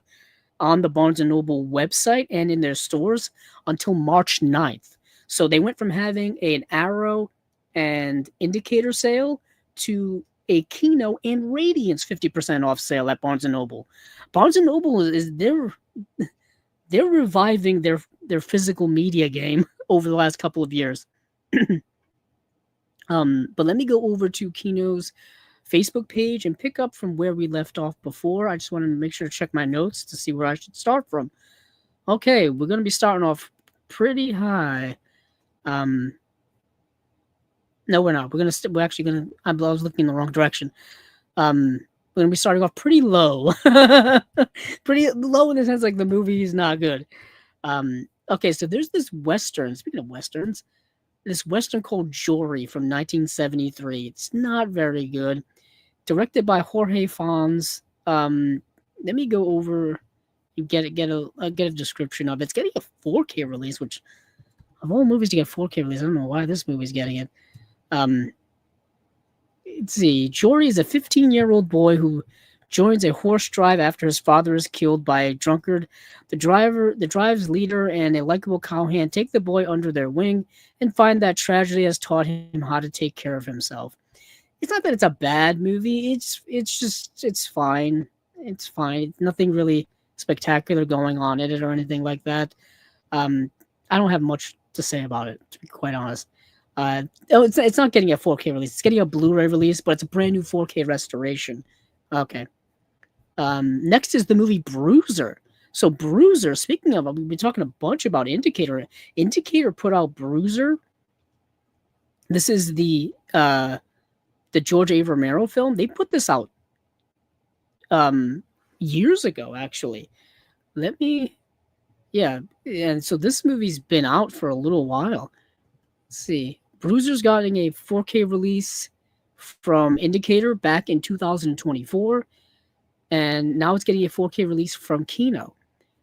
on the Barnes & Noble website and in their stores until March 9th. So they went from having an Arrow and Indicator sale to a Kino and Radiance 50% off sale at Barnes & Noble. Barnes & Noble they're reviving their physical media game over the last couple of years. But let me go over to Kino's Facebook page and pick up from where we left off before. I just wanted to make sure to check my notes to see where I should start from. Okay, we're going to be starting off pretty high. No, we're not. We're actually going to... I was looking in the wrong direction. We're going to be starting off pretty low. Pretty low in the sense like the movie is not good. Okay, so there's this Western. Speaking of Westerns, this Western called Jory from 1973. It's not very good. Directed by Jorge Fons. Let me go over and get a description of it. It's getting a 4K release, which of all movies to get 4K release, I don't know why this movie's getting it. Let's see. Jory is a 15-year-old boy who joins a horse drive after his father is killed by a drunkard. The drive's leader and a likable cowhand take the boy under their wing and find that tragedy has taught him how to take care of himself. It's not that it's a bad movie. It's fine. It's fine. Nothing really spectacular going on in it or anything like that. I don't have much to say about it, to be quite honest. It's not getting a 4K release. It's getting a Blu-ray release, but it's a brand new 4K restoration. Okay. Next is the movie Bruiser. So Bruiser, speaking of, we've been talking a bunch about Indicator. Indicator put out Bruiser. This is the George A. Romero film. They put this out years ago, actually. And so this movie's been out for a little while. Let's see. Bruiser's gotten a 4K release from Indicator back in 2024, and now it's getting a 4K release from Kino.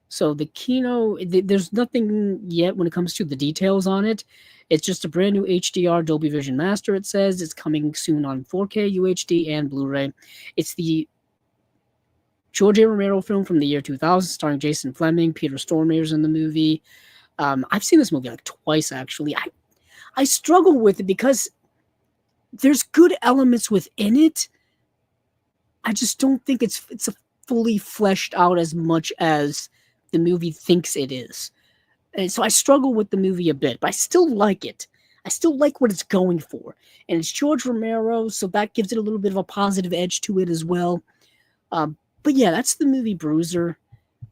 So the Kino, there's nothing yet when it comes to the details on it. It's just a brand new HDR Dolby Vision Master, it says. It's coming soon on 4K, UHD, and Blu-ray. It's the George A. Romero film from the year 2000, starring Jason Fleming. Peter Stormare's in the movie. I've seen this movie like twice, actually. I struggle with it because there's good elements within it. I just don't think it's fully fleshed out as much as the movie thinks it is. And so I struggle with the movie a bit, but I still like it. I still like what it's going for. And it's George Romero, so that gives it a little bit of a positive edge to it as well. But yeah, that's the movie Bruiser.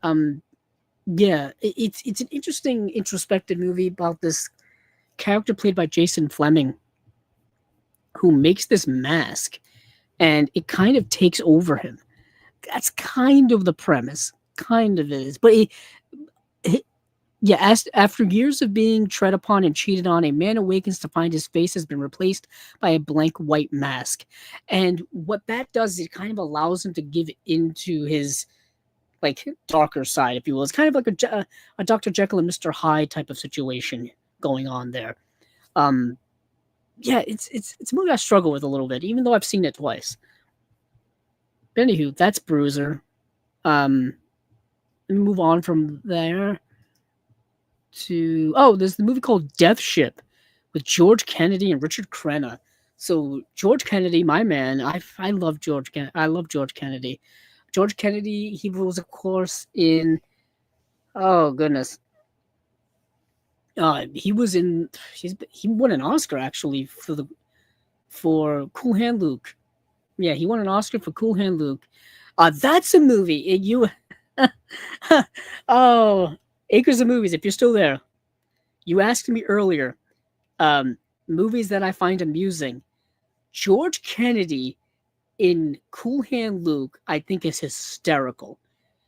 It's an interesting introspective movie about this character played by Jason Fleming who makes this mask and it kind of takes over him. That's kind of the premise. Kind of is. But after years of being tread upon and cheated on, a man awakens to find his face has been replaced by a blank white mask. And what that does is it kind of allows him to give into his like darker side, if you will. It's kind of like a Dr. Jekyll and Mr. Hyde type of situation going on there. It's a movie I struggle with a little bit, even though I've seen it twice. But anywho, that's Bruiser. Let me move on from there to there's the movie called Death Ship with George Kennedy and Richard Crenna. So George Kennedy, my man, I love George Kennedy. George Kennedy, he was, of course, in, oh goodness, he was in, he won an Oscar actually for Cool Hand Luke. Yeah, he won an Oscar for Cool Hand Luke. That's a movie. Oh, Acres of Movies. If you're still there, you asked me earlier, um, movies that I find amusing. George Kennedy in Cool Hand Luke, I think, is hysterical.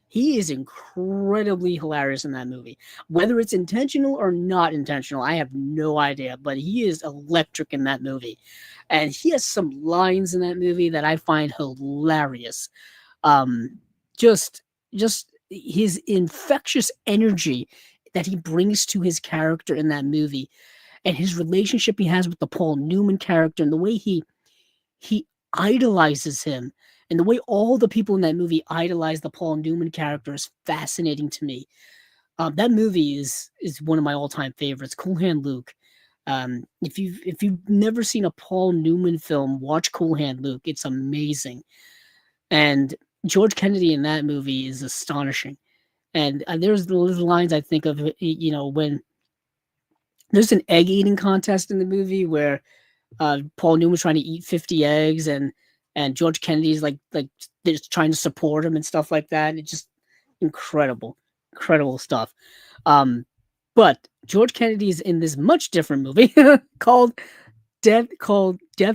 He is incredibly hilarious in that movie. Whether it's intentional or not intentional, I have no idea, but he is electric in that movie. And he has some lines in that movie that I find hilarious. Um, just just his infectious energy that he brings to his character in that movie, and his relationship he has with the Paul Newman character, and the way he idolizes him, and the way all the people in that movie idolize the Paul Newman character is fascinating to me. That movie is one of my all time favorites. Cool Hand Luke. If you've never seen a Paul Newman film, watch Cool Hand Luke. It's amazing, and George Kennedy in that movie is astonishing. And there's the little lines I think of, when there's an egg eating contest in the movie where Paul Newman's trying to eat 50 eggs, and George Kennedy's like just trying to support him and stuff like that. It's just incredible, incredible stuff. But George Kennedy's in this much different movie called Death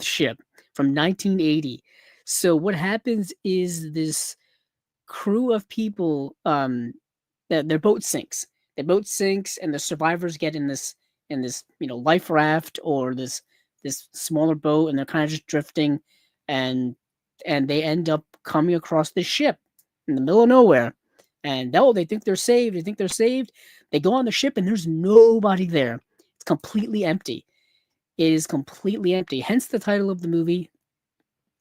Ship from 1980. So what happens is this crew of people, their boat sinks. Their boat sinks, and the survivors get in this life raft, or this smaller boat, and they're kind of just drifting, and they end up coming across this ship in the middle of nowhere, and they think they're saved. They go on the ship, and there's nobody there. It's completely empty. It is completely empty. Hence the title of the movie,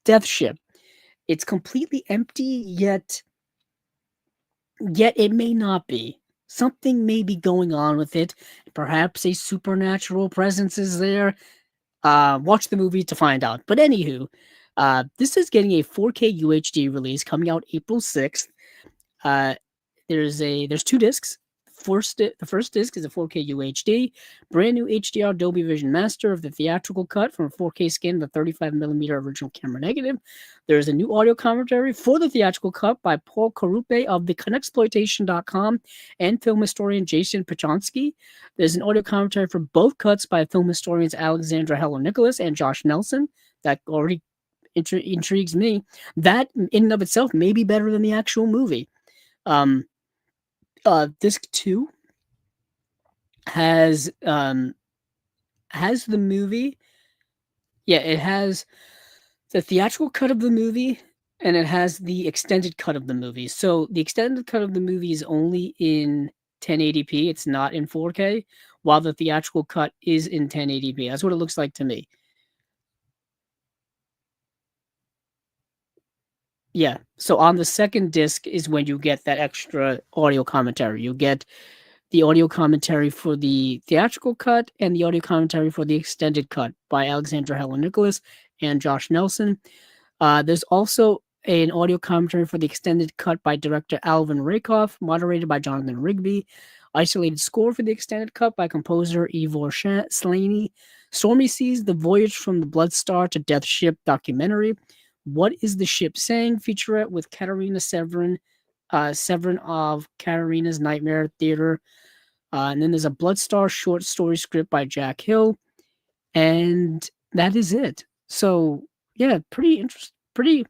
Death Ship. It's completely empty, yet it may not be. Something may be going on with it. Perhaps a supernatural presence is there. Watch the movie to find out. But anywho, this is getting a 4K UHD release coming out April 6th. There's two discs. The first disc is a 4K UHD, brand new HDR Dolby Vision Master of the theatrical cut from a 4K scan of the 35mm original camera negative. There's a new audio commentary for the theatrical cut by Paul Karupe of the Conexploitation.com and film historian Jason Pachonsky. There's an audio commentary for both cuts by film historians Alexandra Heller Nicholas and Josh Nelson. That already intrigues me. That in and of itself may be better than the actual movie. Disc 2 has the movie. Yeah, it has the theatrical cut of the movie, and it has the extended cut of the movie. So the extended cut of the movie is only in 1080p. It's not in 4K, while the theatrical cut is in 1080p. That's what it looks like to me. Yeah. So on the second disc is when you get that extra audio commentary. You get the audio commentary for the theatrical cut and the audio commentary for the extended cut by Alexandra Helen Nicholas and Josh Nelson. There's also an audio commentary for the extended cut by director Alvin Rakoff, moderated by Jonathan Rigby. Isolated score for the extended cut by composer Ivor Slaney. Stormy Seas, The Voyage from the Blood Star to Death Ship documentary. What is the Ship Saying? Featurette with Katarina Severin, Severin of Katarina's Nightmare Theater. And then there's a Bloodstar short story script by Jack Hill. And that is it. So, yeah, pretty interesting. Pretty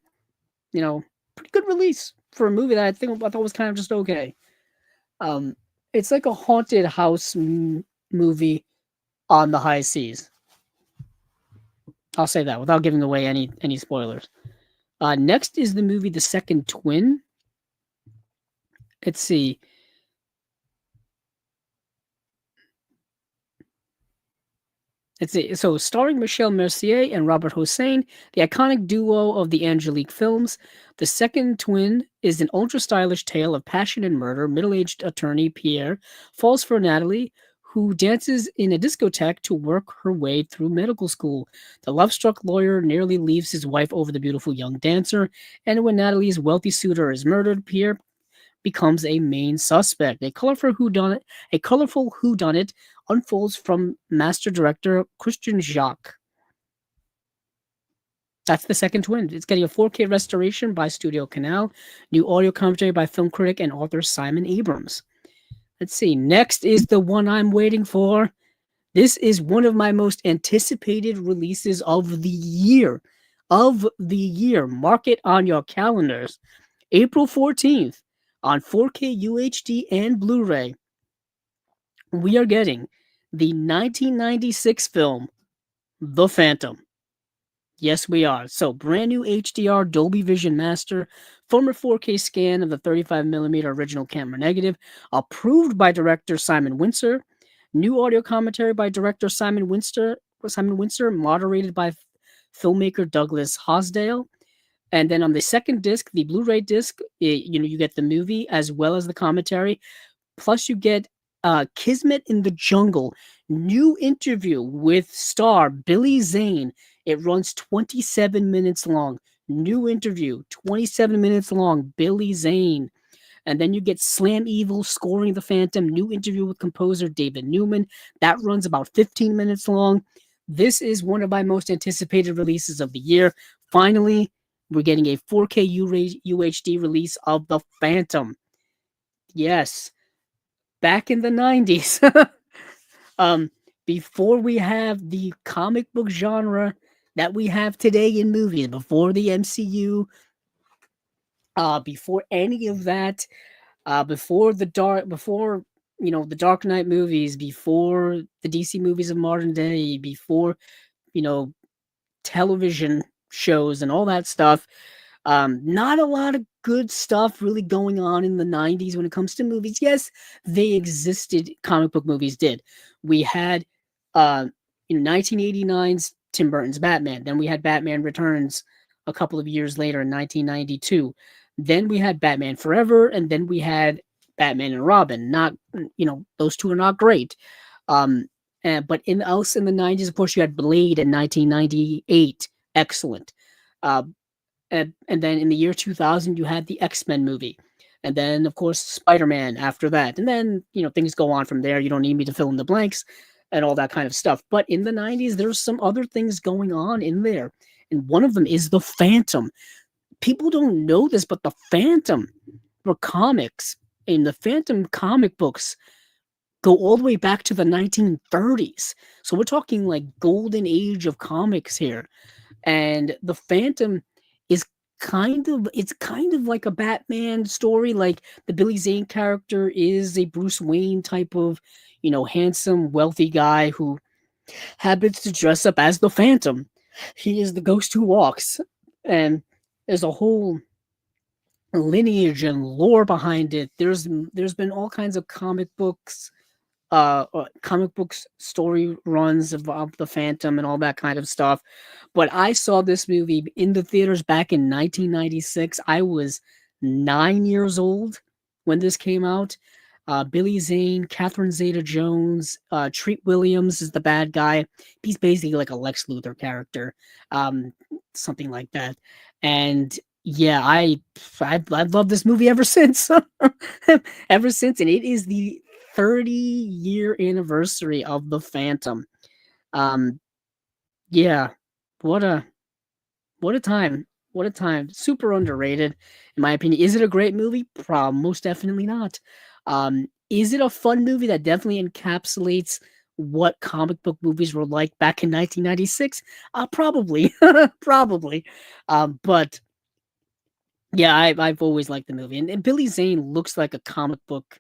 good release for a movie that I thought was kind of just okay. It's like a haunted house movie on the high seas. I'll say that without giving away any spoilers. Next is the movie The Second Twin. Let's see. So starring Michelle Mercier and Robert Hossein, the iconic duo of the Angelique films, The Second Twin is an ultra-stylish tale of passion and murder. Middle-aged attorney Pierre falls for Natalie, who dances in a discotheque to work her way through medical school. The love-struck lawyer nearly leaves his wife over the beautiful young dancer, and when Natalie's wealthy suitor is murdered, Pierre becomes a main suspect. A colorful whodunit unfolds from master director Christian Jacques. That's the second twin. It's getting a 4K restoration by Studio Canal, new audio commentary by film critic and author Simon Abrams. Let's see. Next is the one I'm waiting for. This is one of my most anticipated releases of the year. Mark it on your calendars. April 14th on 4K UHD and Blu-ray. We are getting the 1996 film, The Phantom. Yes, we are. So, brand new HDR Dolby Vision Master, former 4K scan of the 35mm original camera negative, approved by director Simon Windsor, new audio commentary by director Simon Windsor, moderated by filmmaker Douglas Hosdale. And then on the second disc, the Blu-ray disc, you get the movie as well as the commentary. Plus, you get Kismet in the Jungle, new interview with star Billy Zane. It runs 27 minutes long. New interview, 27 minutes long, Billy Zane. And then you get Slam Evil scoring The Phantom, new interview with composer David Newman. That runs about 15 minutes long. This is one of my most anticipated releases of the year. Finally, we're getting a 4K UHD release of The Phantom. Yes, back in the 90s. Before we have the comic book genre that we have today in movies, before the MCU, before any of that, before the Dark Knight movies, before the DC movies of modern day, before television shows and all that stuff. Not a lot of good stuff really going on in the 90s when it comes to movies. Yes, they existed. Comic book movies did. We had 1989's Tim Burton's Batman. Then we had Batman Returns a couple of years later in 1992. Then we had Batman Forever, and then we had Batman and Robin. Not, those two are not great. But in the 90s, of course, you had Blade in 1998. Excellent. And then in the year 2000, you had the X-Men movie. And then, of course, Spider-Man after that. And then, things go on from there. You don't need me to fill in the blanks and all that kind of stuff. But in the 90s, there's some other things going on in there. And one of them is The Phantom. People don't know this, but The Phantom were comics. And the Phantom comic books go all the way back to the 1930s. So we're talking like golden age of comics here. And The Phantom is kind of like a Batman story. Like the Billy Zane character is a Bruce Wayne type of, handsome, wealthy guy who happens to dress up as the Phantom. He is the ghost who walks. And there's a whole lineage and lore behind it. There's been all kinds of comic books story runs of the Phantom and all that kind of stuff. But I saw this movie in the theaters back in 1996. I was 9 years old when this came out. Billy Zane, Catherine Zeta-Jones, Treat Williams is the bad guy. He's basically like a Lex Luthor character, something like that. And yeah, I've loved this movie ever since. Ever since, and it is the 30-year anniversary of The Phantom. Yeah, what a time. What a time. Super underrated, in my opinion. Is it a great movie? Most definitely not. Is it a fun movie that definitely encapsulates what comic book movies were like back in 1996? Probably. Probably. But yeah, I've always liked the movie. And Billy Zane looks like a comic book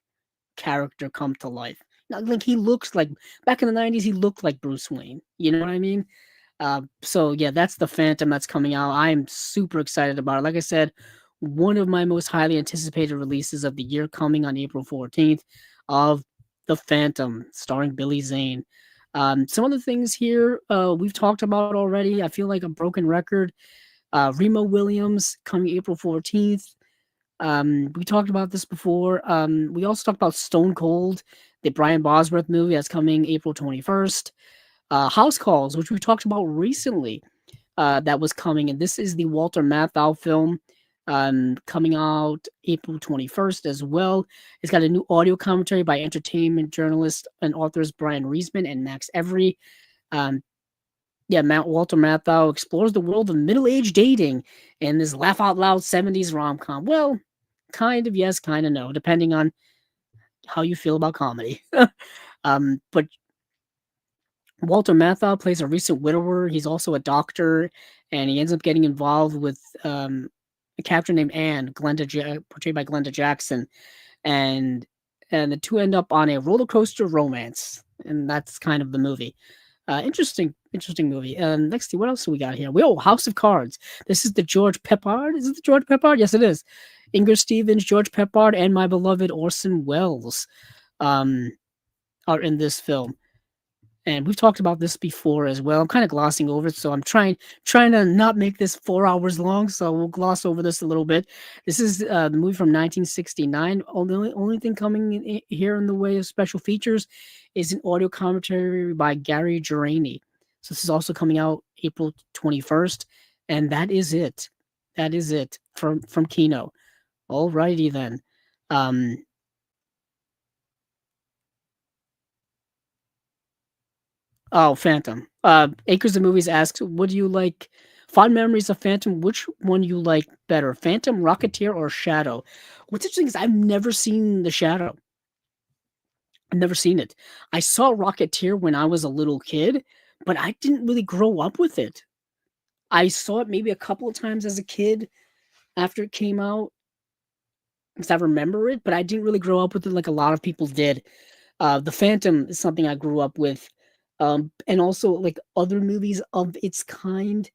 character come to life. Like he looks like, back in the 90s, he looked like Bruce Wayne. You know what I mean? So yeah, that's The Phantom that's coming out. I'm super excited about it. Like I said, one of my most highly anticipated releases of the year, coming on April 14th, of The Phantom, starring Billy Zane. Some other things here we've talked about already. I feel like a broken record. Remo Williams coming April 14th. We talked about this before. We also talked about Stone Cold, the Brian Bosworth movie that's coming April 21st. House Calls, which we talked about recently, that was coming, and this is the Walter Matthau film, coming out April 21st as well. It's got a new audio commentary by entertainment journalist and authors Brian Reisman and Max Every. Um, yeah, Walter Matthau explores the world of middle-aged dating in this laugh out loud 70s rom-com. Well, kind of yes, kind of no, depending on how you feel about comedy. But Walter Matthau plays a recent widower. He's also a doctor, and he ends up getting involved with a character named Anne, portrayed by Glenda Jackson, and the two end up on a roller coaster romance, and that's kind of the movie. Interesting movie. Next, what else do we got here? House of Cards. This is the George Peppard. Is it the George Peppard? Yes, it is. Ingrid Stevens, George Peppard, and my beloved Orson Welles are in this film. And we've talked about this before as well. I'm kind of glossing over it, so I'm trying to not make this 4 hours long. So we'll gloss over this a little bit. This is the movie from 1969. Only thing coming here in the way of special features is an audio commentary by Gary Gerani. So this is also coming out April 21st, and that is it. That is it from Kino. Alrighty then. Oh, Phantom. Acres of Movies asks, "What do you like? Fond memories of Phantom. Which one you like better, Phantom, Rocketeer, or Shadow?" What's interesting is I've never seen the Shadow. I've never seen it. I saw Rocketeer when I was a little kid, but I didn't really grow up with it. I saw it maybe a couple of times as a kid after it came out because I remember it, but I didn't really grow up with it like a lot of people did. The Phantom is something I grew up with. And also like other movies of its kind. I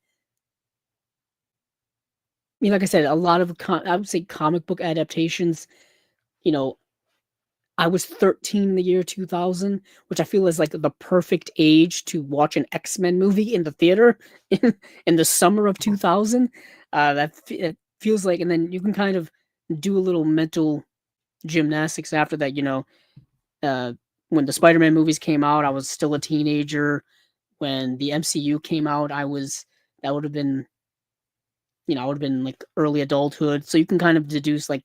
mean, like I said, a lot of I would say comic book adaptations. You know, I was 13 in the year 2000, which I feel is like the perfect age to watch an X-Men movie in the theater in the summer of 2000. It feels like, and then you can kind of do a little mental gymnastics after that. When the Spider-Man movies came out, I was still a teenager. When the MCU came out, that would have been, I would have been like early adulthood. So you can kind of deduce like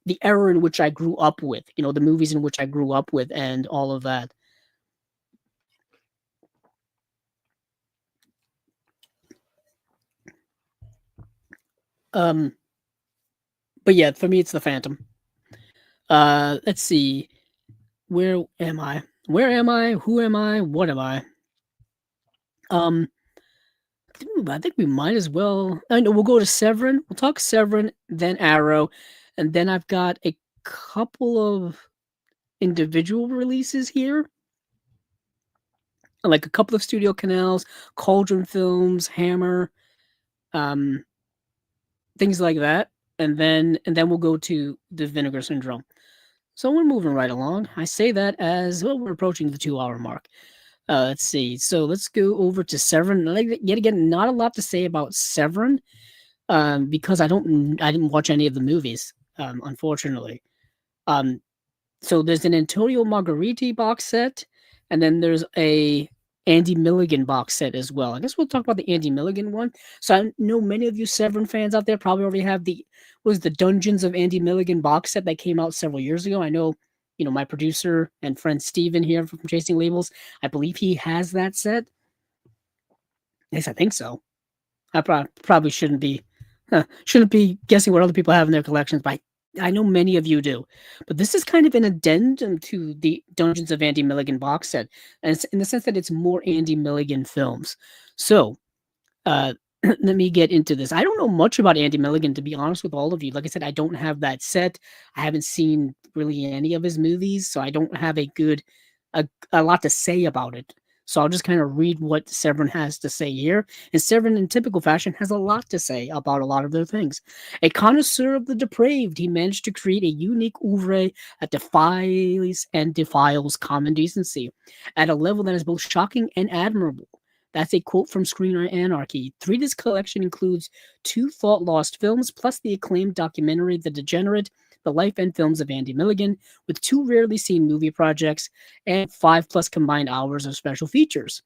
the era in which I grew up with, the movies in which I grew up with and all of that. But yeah, for me, it's the Phantom. Let's see. Where am I? Where am I? Who am I? What am I? I think we might as well. I know we'll go to Severin. We'll talk Severin, then Arrow, and then I've got a couple of individual releases here, like a couple of Studio Canals, Cauldron Films, Hammer, things like that, and then we'll go to the Vinegar Syndrome. So we're moving right along. I say that as well. We're approaching the 2-hour mark. Let's see. So let's go over to Severin. Yet again, not a lot to say about Severin, because I didn't watch any of the movies, unfortunately. So there's an Antonio Margheriti box set, and then there's a Andy Milligan box set as well. I guess we'll talk about the Andy Milligan one. So I know many of you Severin fans out there probably already have the Dungeons of Andy Milligan box set that came out several years ago. I know, my producer and friend Steven here from Chasing Labels, I believe he has that set. Yes, I think so. I probably shouldn't be guessing what other people have in their collections, but I know many of you do. But this is kind of an addendum to the Dungeons of Andy Milligan box set, and it's in the sense that it's more Andy Milligan films. So, let me get into this. I don't know much about Andy Milligan, to be honest with all of you. Like I said, I don't have that set. I haven't seen really any of his movies, so I don't have a lot to say about it. So I'll just kind of read what Severin has to say here. And Severin, in typical fashion, has a lot to say about a lot of their things. A connoisseur of the depraved, he managed to create a unique oeuvre that defiles common decency at a level that is both shocking and admirable. That's a quote from Screener Anarchy. This collection includes 2 thought-lost films, plus the acclaimed documentary The Degenerate, The Life and Films of Andy Milligan, with 2 rarely seen movie projects and 5+ combined hours of special features.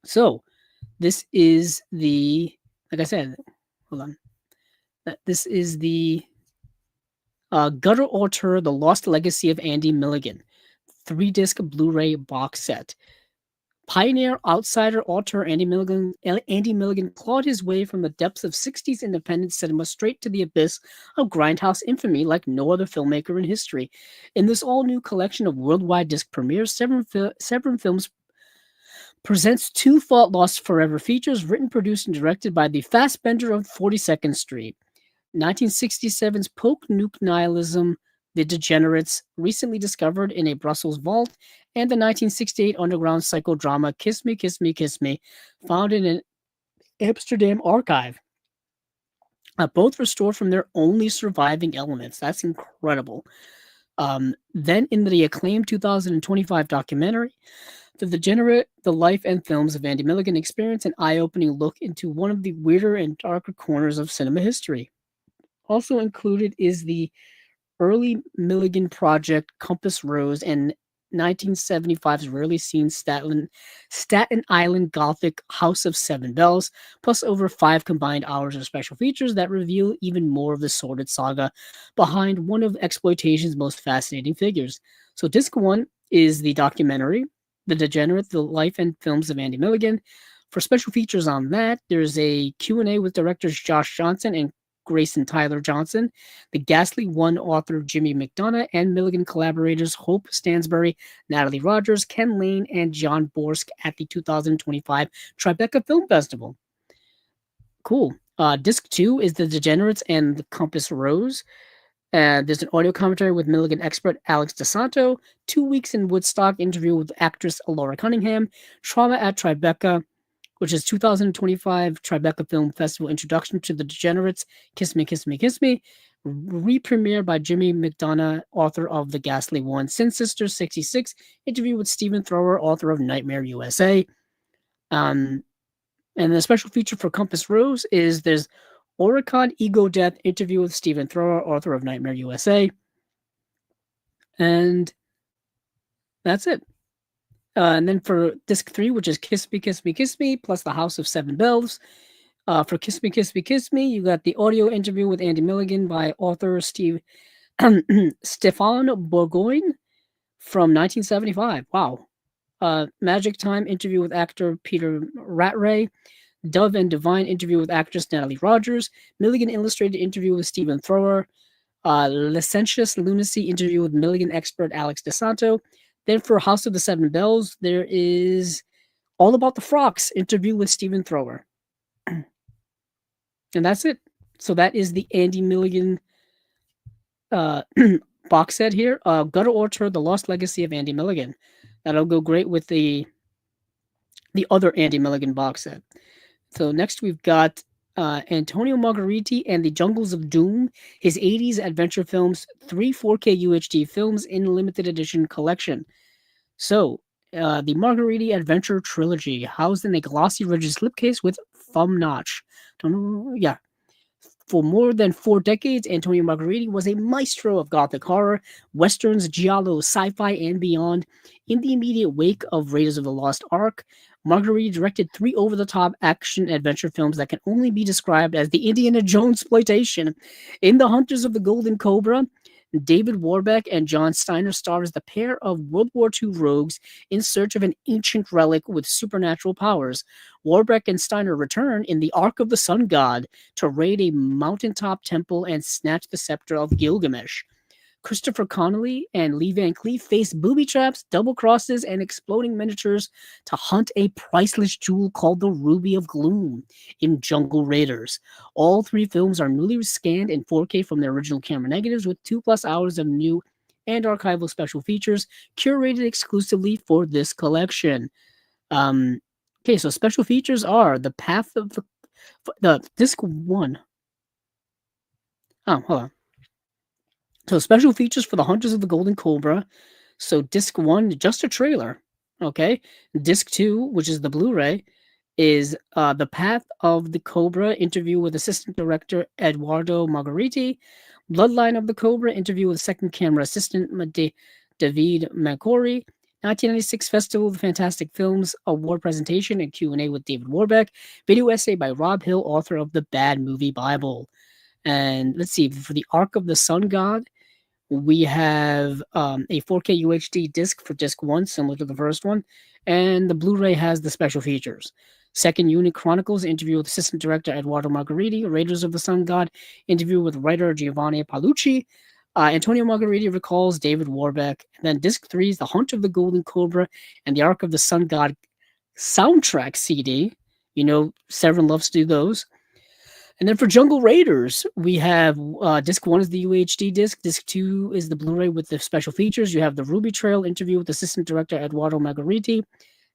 So, this is like I said, hold on. This is the Gutter Auteur, The Lost Legacy of Andy Milligan, 3-disc Blu-ray box set. Pioneer, outsider, auteur Andy Milligan clawed his way from the depths of 60s independent cinema straight to the abyss of grindhouse infamy like no other filmmaker in history. In this all-new collection of worldwide disc premieres, Severin Films presents 2 Fault Lost Forever features written, produced, and directed by the Fassbender of 42nd Street. 1967's Poke Nuke Nihilism, The Degenerates, recently discovered in a Brussels vault, and the 1968 underground psychodrama Kiss Me, Kiss Me, Kiss Me, found in an Amsterdam archive. Both restored from their only surviving elements. That's incredible. Then in the acclaimed 2025 documentary, The Degenerate, The Life and Films of Andy Milligan, experience an eye-opening look into one of the weirder and darker corners of cinema history. Also included is the early Milligan project Compass Rose and 1975's rarely seen Staten Island Gothic House of Seven Bells, plus over 5 combined hours of special features that reveal even more of the sordid saga behind one of exploitation's most fascinating figures. So disc 1 is the documentary, The Degenerate, The Life and Films of Andy Milligan. For special features on that, there's a Q&A with directors Josh Johnson and Grayson Tyler Johnson, the Ghastly One author Jimmy McDonough, and Milligan collaborators Hope Stansbury, Natalie Rogers, Ken Lane, and John Borsk at the 2025 Tribeca Film Festival. Cool. Disc 2 is The Degenerates and the Compass Rose. There's an audio commentary with Milligan expert Alex DeSanto, 2 weeks in Woodstock interview with actress Laura Cunningham, Trauma at Tribeca, which is 2025 Tribeca Film Festival Introduction to the Degenerates, Kiss Me, Kiss Me, Kiss Me, re-premiere by Jimmy McDonough, author of The Ghastly One, Sin Sisters 66, interview with Stephen Thrower, author of Nightmare USA. And the special feature for Compass Rose is there's Oricon Ego Death, interview with Stephen Thrower, author of Nightmare USA. And that's it. And then for disc 3, which is Kiss Me, Kiss Me, Kiss Me, plus the House of Seven Bells. For Kiss Me, Kiss Me, Kiss Me, you got the audio interview with Andy Milligan by author Stéphane Bourgogne from 1975. Wow. Magic Time interview with actor Peter Rattray. Dove and Divine interview with actress Natalie Rogers. Milligan Illustrated interview with Stephen Thrower. Licentious Lunacy interview with Milligan expert Alex DeSanto. Then for House of the Seven Bells, there is All About the Frocks interview with Stephen Thrower. And that's it. So that is the Andy Milligan box set here. Gutter Auteur, The Lost Legacy of Andy Milligan. That'll go great with the other Andy Milligan box set. So next we've got Antonio Margheriti and the Jungles of Doom, his 80s adventure films, 3 4K UHD films in limited edition collection. So, the Margheriti Adventure Trilogy, housed in a glossy rigid slipcase with thumb notch. For more than 4 decades, Antonio Margheriti was a maestro of gothic horror, westerns, giallo, sci-fi, and beyond. In the immediate wake of Raiders of the Lost Ark, Margheriti directed 3 over-the-top action-adventure films that can only be described as the Indiana Jones exploitation. In The Hunters of the Golden Cobra, David Warbeck and John Steiner star as the pair of World War II rogues in search of an ancient relic with supernatural powers. Warbeck and Steiner return in the Ark of the Sun God to raid a mountaintop temple and snatch the scepter of Gilgamesh. Christopher Connolly and Lee Van Cleef face booby traps, double crosses, and exploding miniatures to hunt a priceless jewel called the Ruby of Gloom in Jungle Raiders. All 3 films are newly scanned in 4K from their original camera negatives with 2+ hours of new and archival special features curated exclusively for this collection. Okay, so special features are the Path of the disc 1. Oh, hold on. So special features for the Hunters of the Golden Cobra. So disc 1, just a trailer. Okay. Disc 2, which is the Blu-ray, is The Path of the Cobra, interview with assistant director Eduardo Margheriti. Bloodline of the Cobra, interview with second camera assistant David Mancori. 1996 Festival of Fantastic Films award presentation and Q&A with David Warbeck. Video essay by Rob Hill, author of The Bad Movie Bible. And let's see, for the Ark of the Sun God, we have a 4K UHD disc for disc 1, similar to the first one, and the Blu-ray has the special features. Second Unit Chronicles, interview with assistant director Eduardo Margheriti. Raiders of the Sun God, interview with writer Giovanni Paolucci. Antonio Margheriti recalls David Warbeck. And then disc 3 is The Hunt of the Golden Cobra and the Ark of the Sun God soundtrack CD. You know, Severin loves to do those. And then for Jungle Raiders, we have disc 1 is the UHD disc. Disc 2 is the Blu-ray with the special features. You have the Ruby Trail interview with assistant director Eduardo Margheriti,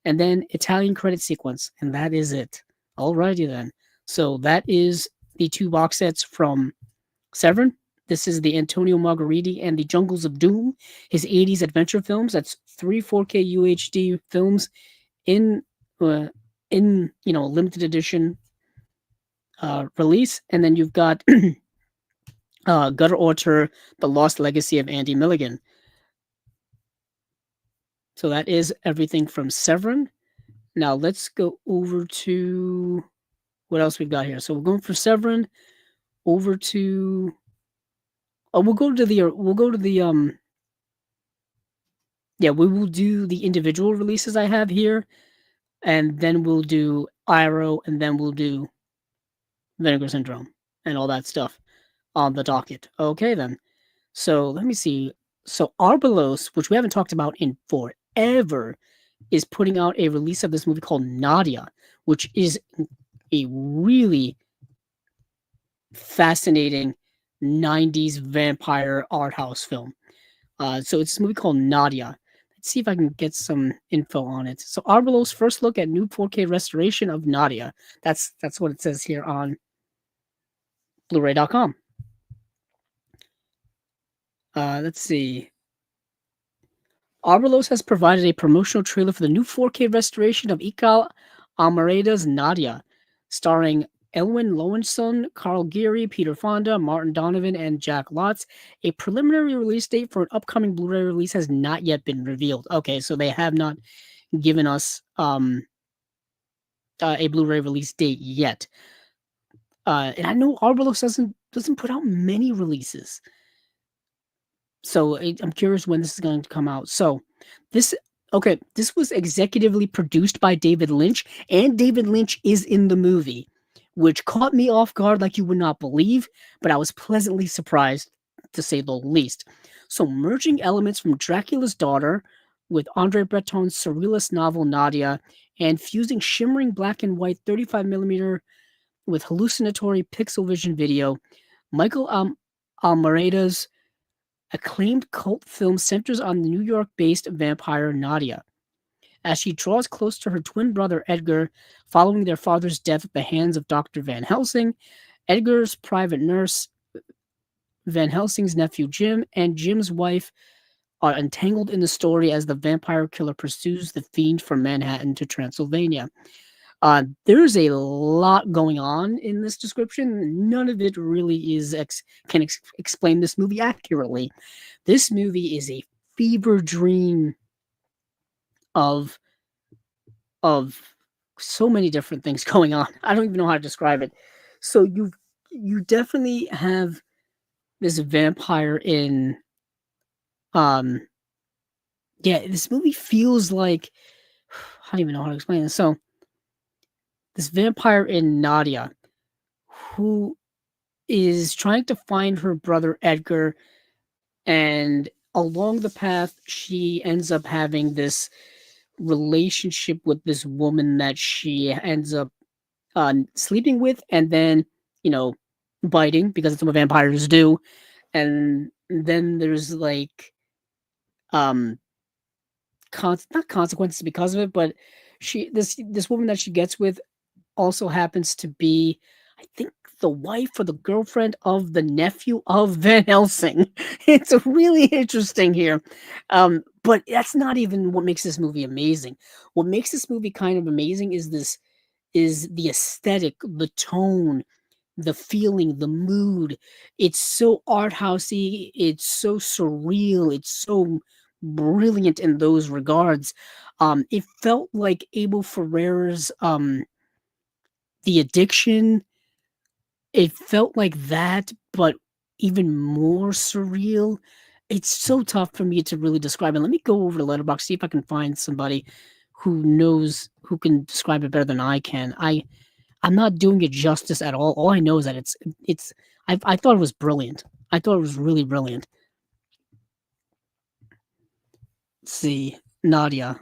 and then Italian credit sequence. And that is it. Alrighty then. So that is the 2 box sets from Severin. This is the Antonio Margheriti and the Jungles of Doom, his 80s adventure films. That's 3 4K UHD films in limited edition release. And then you've got Gutter Auteur, The Lost Legacy of Andy Milligan. So that is everything from Severin. Now let's go over to what else we've got here. So we're going for Severin over to we will do the individual releases I have here, and then we'll do Iroh, and then we'll do Vinegar Syndrome and all that stuff on the docket. Okay, then. So let me see. So Arbelos, which we haven't talked about in forever, is putting out a release of this movie called Nadja, which is a really fascinating 90s vampire art house film. So it's a movie called Nadja. Let's see if I can get some info on it. So Arbelos' first look at new 4K restoration of Nadja. That's what it says here on Blu-ray.com. Let's see. Arbelos has provided a promotional trailer for the new 4K restoration of Ikal Almereda's Nadja, starring Elwyn Lowenson, Carl Geary, Peter Fonda, Martin Donovan, and Jack Lotz. A preliminary release date for an upcoming Blu-ray release has not yet been revealed. Okay, so they have not given us a Blu-ray release date yet. And I know Arbelos doesn't put out many releases. So I'm curious when this is going to come out. So this was executively produced by David Lynch, and David Lynch is in the movie, which caught me off guard like you would not believe, but I was pleasantly surprised, to say the least. So merging elements from Dracula's Daughter with Andre Breton's surrealist novel Nadja, and fusing shimmering black and white 35mm with hallucinatory pixel vision video, Michael Almereda's acclaimed cult film centers on the New York-based vampire Nadja. As she draws close to her twin brother Edgar, following their father's death at the hands of Dr. Van Helsing, Edgar's private nurse, Van Helsing's nephew Jim, and Jim's wife are entangled in the story as the vampire killer pursues the fiend from Manhattan to Transylvania. There's a lot going on in this description. None of it really can explain this movie accurately. This movie is a fever dream of so many different things going on. I don't even know how to describe it. So you definitely have this vampire in this movie feels like, I don't even know how to explain this. So this vampire in Nadja, who is trying to find her brother Edgar, and along the path, she ends up having this relationship with this woman that she ends up sleeping with, and then, biting, because it's what vampires do. And then there's like, not consequences because of it, but this woman that she gets with also happens to be, I think, the wife or the girlfriend of the nephew of Van Helsing. It's really interesting here. But that's not even what makes this movie amazing. What makes this movie kind of amazing is the aesthetic, the tone, the feeling, the mood. It's so art housey, it's so surreal, it's so brilliant in those regards. It felt like Abel Ferrera's The Addiction. It felt like that, but even more surreal. It's so tough for me to really describe it. Let me go over to Letterboxd, see if I can find somebody who can describe it better than I can. I'm not doing it justice at all. All I know is that it's I thought it was brilliant. I thought it was really brilliant. Let's see, Nadja.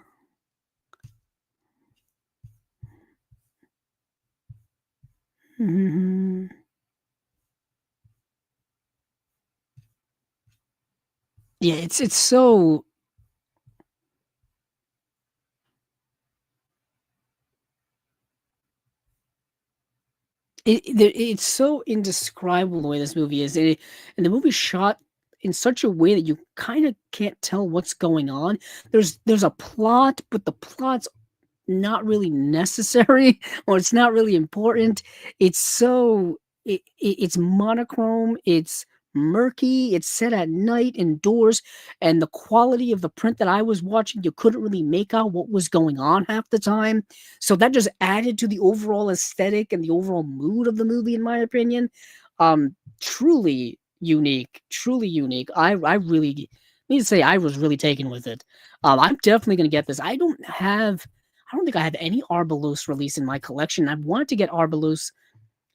Mhm. Yeah, it's so it's so indescribable the way this movie is, and the movie's shot in such a way that you kind of can't tell what's going on. There's a plot, but the plot's not really necessary or it's not really important. It's so it's monochrome, it's murky, it's set at night indoors, and the quality of the print that I was watching, you couldn't really make out what was going on half the time. So that just added to the overall aesthetic and the overall mood of the movie, in my opinion. Truly unique, truly unique. I really need to say I was really taken with it. I'm definitely gonna get this. I don't think I have any Arbelos release in my collection. I've wanted to get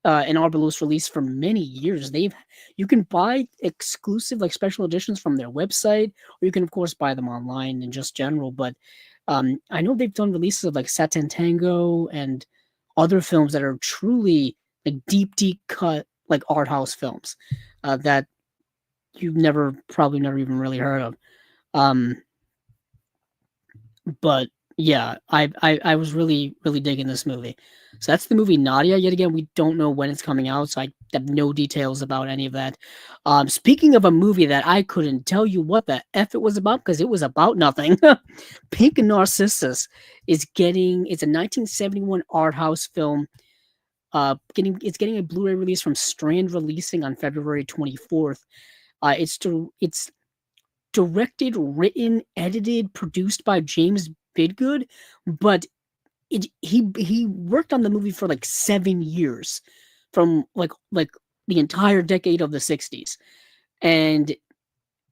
an Arbelos release for many years. You can buy exclusive like special editions from their website, or you can of course buy them online in just general. But I know they've done releases of like Satan Tango and other films that are truly like deep cut like art house films that you've probably never even really heard of. Um, But yeah, I was really digging this movie. So that's the movie Nadia. Yet again, we don't know when it's coming out, so I have no details about any of that. Speaking of a movie that I couldn't tell you what the f it was about because it was about nothing. Pink Narcissus it's a 1971 art house film. It's getting a Blu-ray release from Strand Releasing on February 24th. It's directed, written, edited, produced by James Bidgood, but he worked on the movie for like 7 years, from like the entire decade of the '60s, and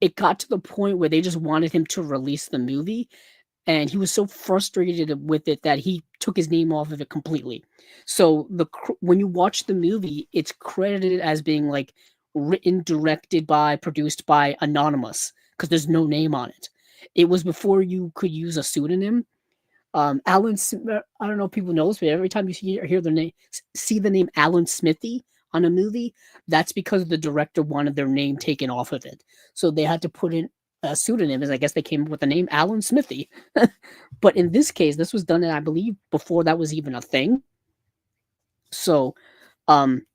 it got to the point where they just wanted him to release the movie, and he was so frustrated with it that he took his name off of it completely. So when you watch the movie, it's credited as being like written, directed by, produced by anonymous because there's no name on it. It was before you could use a pseudonym. I don't know if people know this, but every time you see the name Alan Smithy on a movie, that's because the director wanted their name taken off of it. So they had to put in a pseudonym, as I guess they came up with the name Alan Smithy. But in this case, this was done, I believe, before that was even a thing. So, um,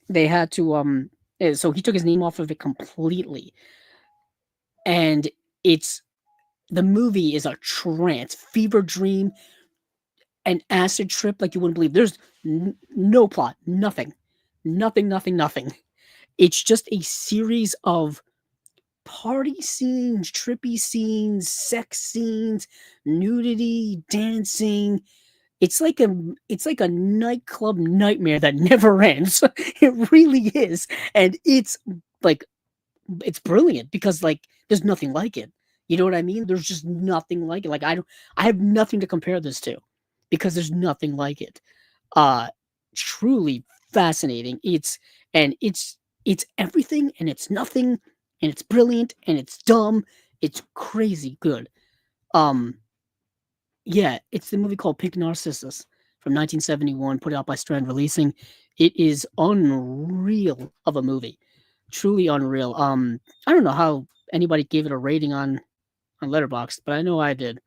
they had to so he took his name off of it completely, and it's the movie is a trance, fever dream, an acid trip like you wouldn't believe. There's no plot, nothing. It's just a series of party scenes, trippy scenes, sex scenes, nudity, dancing. It's like a nightclub nightmare that never ends. It really is. And like it's brilliant because like there's nothing like it. You know what I mean? There's just nothing like it. Like I have nothing to compare this to because there's nothing like it. Uh Truly fascinating. It's everything and it's nothing and it's brilliant and it's dumb. It's crazy good. Um yeah, it's the movie called Pink Narcissus from 1971, put out by Strand Releasing. It is unreal of a movie. Truly unreal. I don't know how anybody gave it a rating on Letterboxd, but I know I did.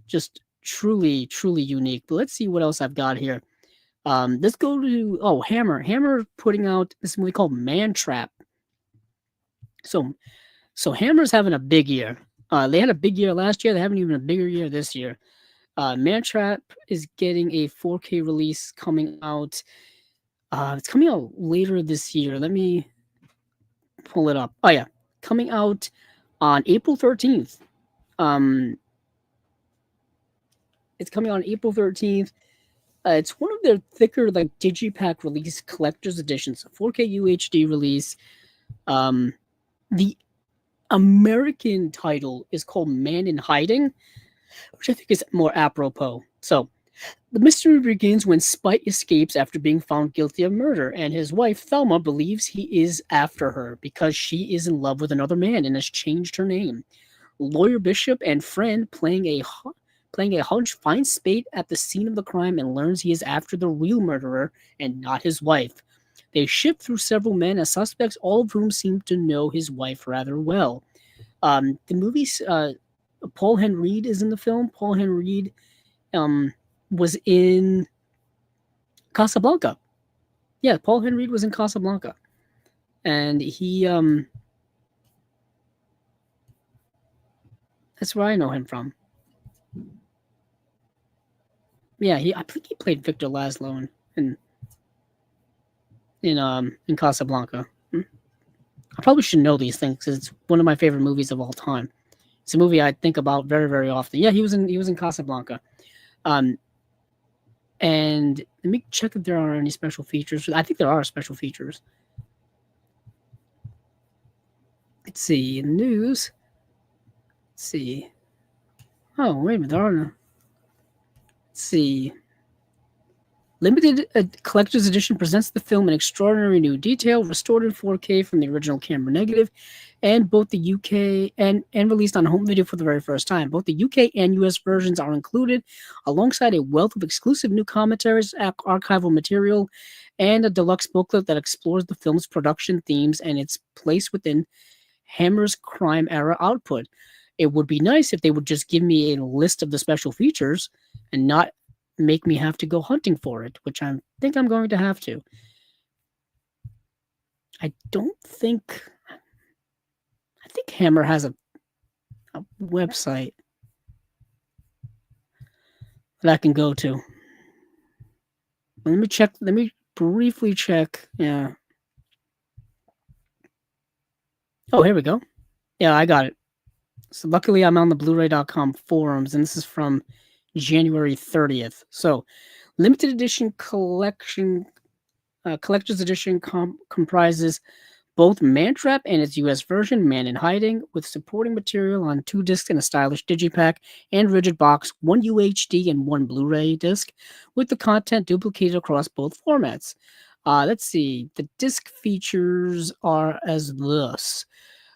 Just truly unique. But let's see what else I've got here. Let's go to Hammer. Hammer putting out this movie called Mantrap. So Hammer's having a big year. They had a big year last year. They haven't even a bigger year this year. Mantrap is getting a 4K release coming out It's coming out later this year. Let me pull it up. Oh yeah, coming out on April 13th. Um, it's coming out on April 13th. It's one of their thicker like digipack release collector's editions, a 4K UHD release. The American title is called Man in Hiding, which I think is more apropos. So, the mystery begins when Spite escapes after being found guilty of murder, and his wife, Thelma, believes he is after her because she is in love with another man and has changed her name. Lawyer Bishop and friend playing a hunch finds Spade at the scene of the crime and learns he is after the real murderer and not his wife. They shift through several men as suspects, all of whom seem to know his wife rather well. The movie's Paul Henreid is in the film. Paul Henreid was in Casablanca. Yeah, Paul Henreid was in Casablanca, and he that's where I know him from. Yeah, I think he played Victor Laszlo in Casablanca. I probably should know these things because it's one of my favorite movies of all time. It's a movie I think about very, very often. Yeah, he was in Casablanca. And let me check if there are any special features. I think there are special features. Let's see. News. Let's see. Oh, wait a minute. There are no. Let's see. Limited Collector's Edition presents the film in extraordinary new detail, restored in 4K from the original camera negative, and both the UK and released on home video for the very first time. Both the UK and US versions are included, alongside a wealth of exclusive new commentaries, archival material, and a deluxe booklet that explores the film's production themes and its place within Hammer's crime era output. It would be nice if they would just give me a list of the special features and not make me have to go hunting for it, which I think I'm going to have to. I think Hammer has a website that I can go to. Let me check. Let me briefly check. Yeah. Oh, here we go. Yeah, I got it. So luckily I'm on the Blu-ray.com forums, and this is from January 30th. So, limited edition collector's edition comprises both Mantrap and its US version, Man in Hiding, with supporting material on 2 discs and a stylish digipack and rigid box, 1 UHD and 1 Blu-ray disc, with the content duplicated across both formats. Let's see. The disc features are as this.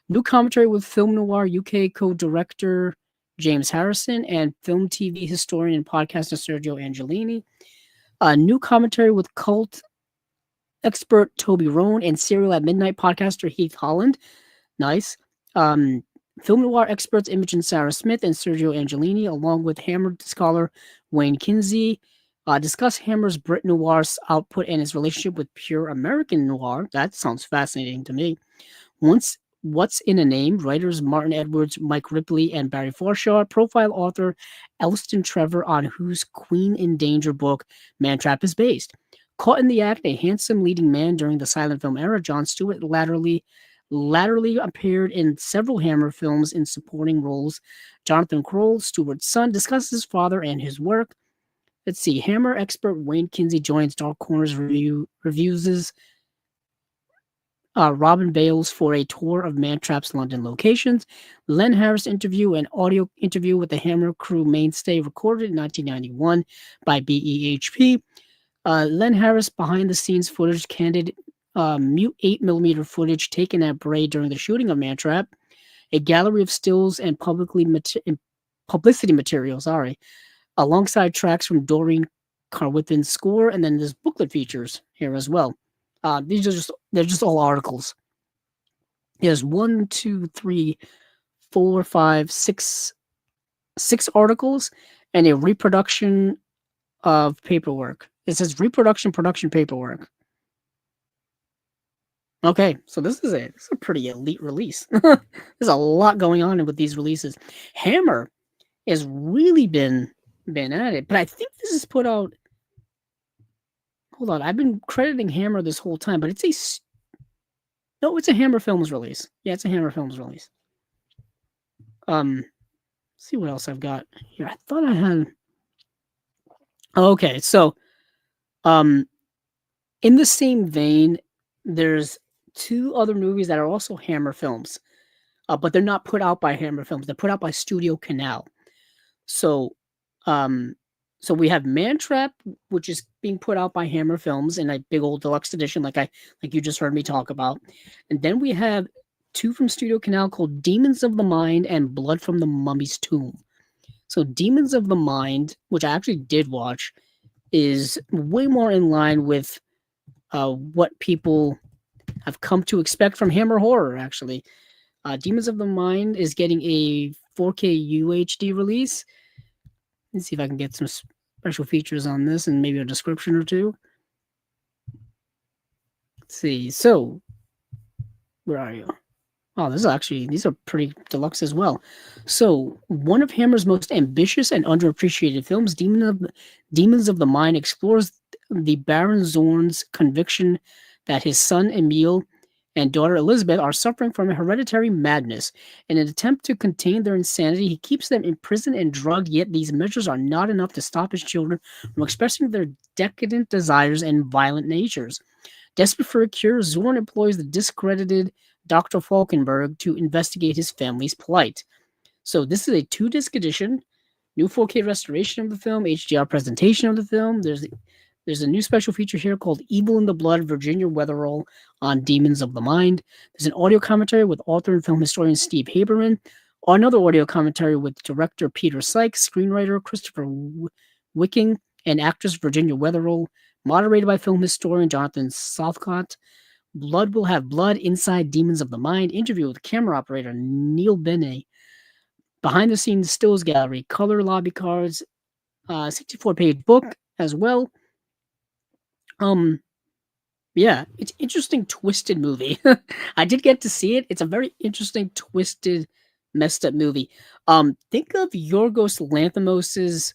New commentary with Film Noir UK co-director James Harrison and film TV historian and podcaster Sergio Angelini. New commentary with cult expert Toby Rohn and Serial at Midnight podcaster Heath Holland. Nice. Film Noir experts Imogen Sarah Smith and Sergio Angelini, along with Hammer scholar Wayne Kinsey, discuss Hammer's Brit Noir's output and his relationship with pure American noir. That sounds fascinating to me. What's in a Name? Writers Martin Edwards, Mike Ripley, and Barry Forshaw profile author Elston Trevor, on whose Queen in Danger book Mantrap is based. Caught in the act, a handsome leading man during the silent film era, Jon Stewart latterly appeared in several Hammer films in supporting roles. Jonathan Kroll, Stewart's son, discusses his father and his work. Let's see. Hammer expert Wayne Kinsey joins Dark Corners reviews Robin Bales for a tour of Mantrap's London locations. Len Harris interview, an audio interview with the Hammer crew mainstay recorded in 1991 by BEHP. Len Harris behind-the-scenes footage, candid mute 8mm footage taken at Bray during the shooting of Mantrap. A gallery of stills and publicity material, alongside tracks from Doreen Carwithin's score, and then there's booklet features here as well. They're just all articles. There's 1, 2, 3, 4, 5, 6 articles and a reproduction of paperwork. It says reproduction production paperwork. Okay, so this is a pretty elite release. There's a lot going on with these releases. Hammer has really been at it, but I think this is put out. hold on. I've been crediting Hammer this whole time, but it's a Hammer Films release. Yeah, it's a Hammer Films release. Let's see what else I've got here. I thought I had. Okay, so, in the same vein, there's two other movies that are also Hammer Films, but they're not put out by Hammer Films. They're put out by Studio Canal. So, um, so we have Mantrap, which is being put out by Hammer Films in a big old deluxe edition, like you just heard me talk about, and then we have two from Studio Canal called Demons of the Mind and Blood from the Mummy's Tomb. So, Demons of the Mind, which I actually did watch, is way more in line with what people have come to expect from Hammer horror. Actually, Demons of the Mind is getting a 4K UHD release. Let's see if I can get some special features on this and maybe a description or two. Let's see. So, where are you? Oh, these are pretty deluxe as well. So, one of Hammer's most ambitious and underappreciated films, Demons of the Mind, explores the Baron Zorn's conviction that his son Emil and daughter Elizabeth are suffering from a hereditary madness. In an attempt to contain their insanity, he keeps them imprisoned and drugged, yet these measures are not enough to stop his children from expressing their decadent desires and violent natures. Desperate for a cure, Zorn employs the discredited Dr. Falkenberg to investigate his family's plight. So this is a 2-disc edition, new 4K restoration of the film, HDR presentation of the film. There's a new special feature here called Evil in the Blood, Virginia Weatherall on Demons of the Mind. There's an audio commentary with author and film historian Steve Haberman, another audio commentary with director Peter Sykes, screenwriter Christopher Wicking, and actress Virginia Weatherall, moderated by film historian Jonathan Southcott. Blood Will Have Blood, Inside Demons of the Mind, interview with camera operator Neil Benet, behind the scenes stills gallery, color lobby cards, 64-page book as well. Yeah, it's interesting, twisted movie. I did get to see it. It's a very interesting, twisted, messed up movie. Think of Yorgos Lanthimos's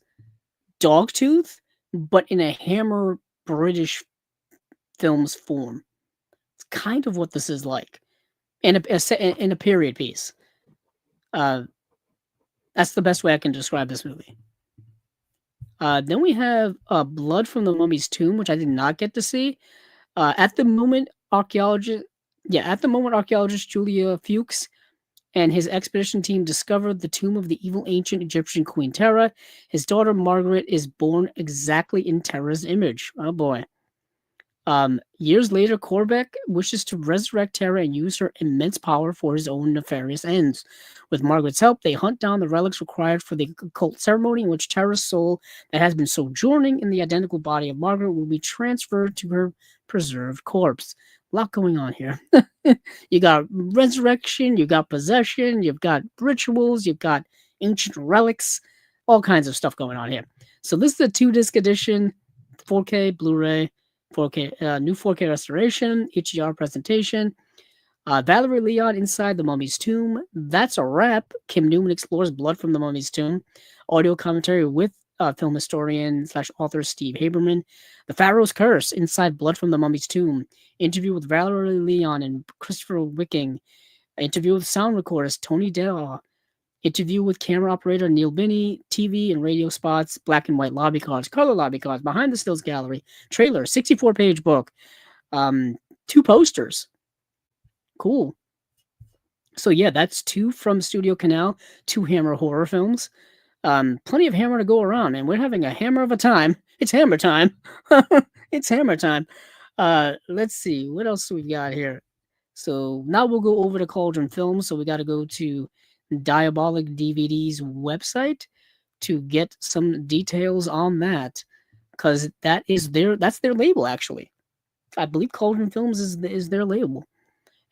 Dogtooth, but in a Hammer British films form. It's kind of what this is like, in a period piece. That's the best way I can describe this movie. Then we have Blood from the Mummy's Tomb, which I did not get to see. At the moment, archaeologist Julia Fuchs and his expedition team discovered the tomb of the evil ancient Egyptian Queen Terra. His daughter Margaret is born exactly in Terra's image. Oh boy. Years later, Korbeck wishes to resurrect Terra and use her immense power for his own nefarious ends. With Margaret's help, they hunt down the relics required for the occult ceremony in which Terra's soul that has been sojourning in the identical body of Margaret will be transferred to her preserved corpse. A lot going on here. You got resurrection, you got possession, you've got rituals, you've got ancient relics, all kinds of stuff going on here. So this is a 2-disc edition, 4K Blu-ray, 4K, new 4K restoration, HDR presentation. Valerie Leon Inside the Mummy's Tomb. That's a wrap. Kim Newman explores Blood from the Mummy's Tomb. Audio commentary with film historian / author Steve Haberman. The Pharaoh's Curse Inside Blood from the Mummy's Tomb. Interview with Valerie Leon and Christopher Wicking. Interview with sound recordist Tony Dell. Interview with camera operator Neil Binney, TV and radio spots, black and white lobby cards, color lobby cards, behind the stills gallery, trailer, 64-page book, 2 posters. Cool. So yeah, that's 2 from Studio Canal, 2 Hammer horror films. Plenty of Hammer to go around, and we're having a hammer of a time. It's Hammer time. It's Hammer time. Let's see, what else we've got here. So now we'll go over to Cauldron Films. So we got to go to Diabolic DVD's website to get some details on that, because that's their label. Actually, I believe Cauldron Films is their label.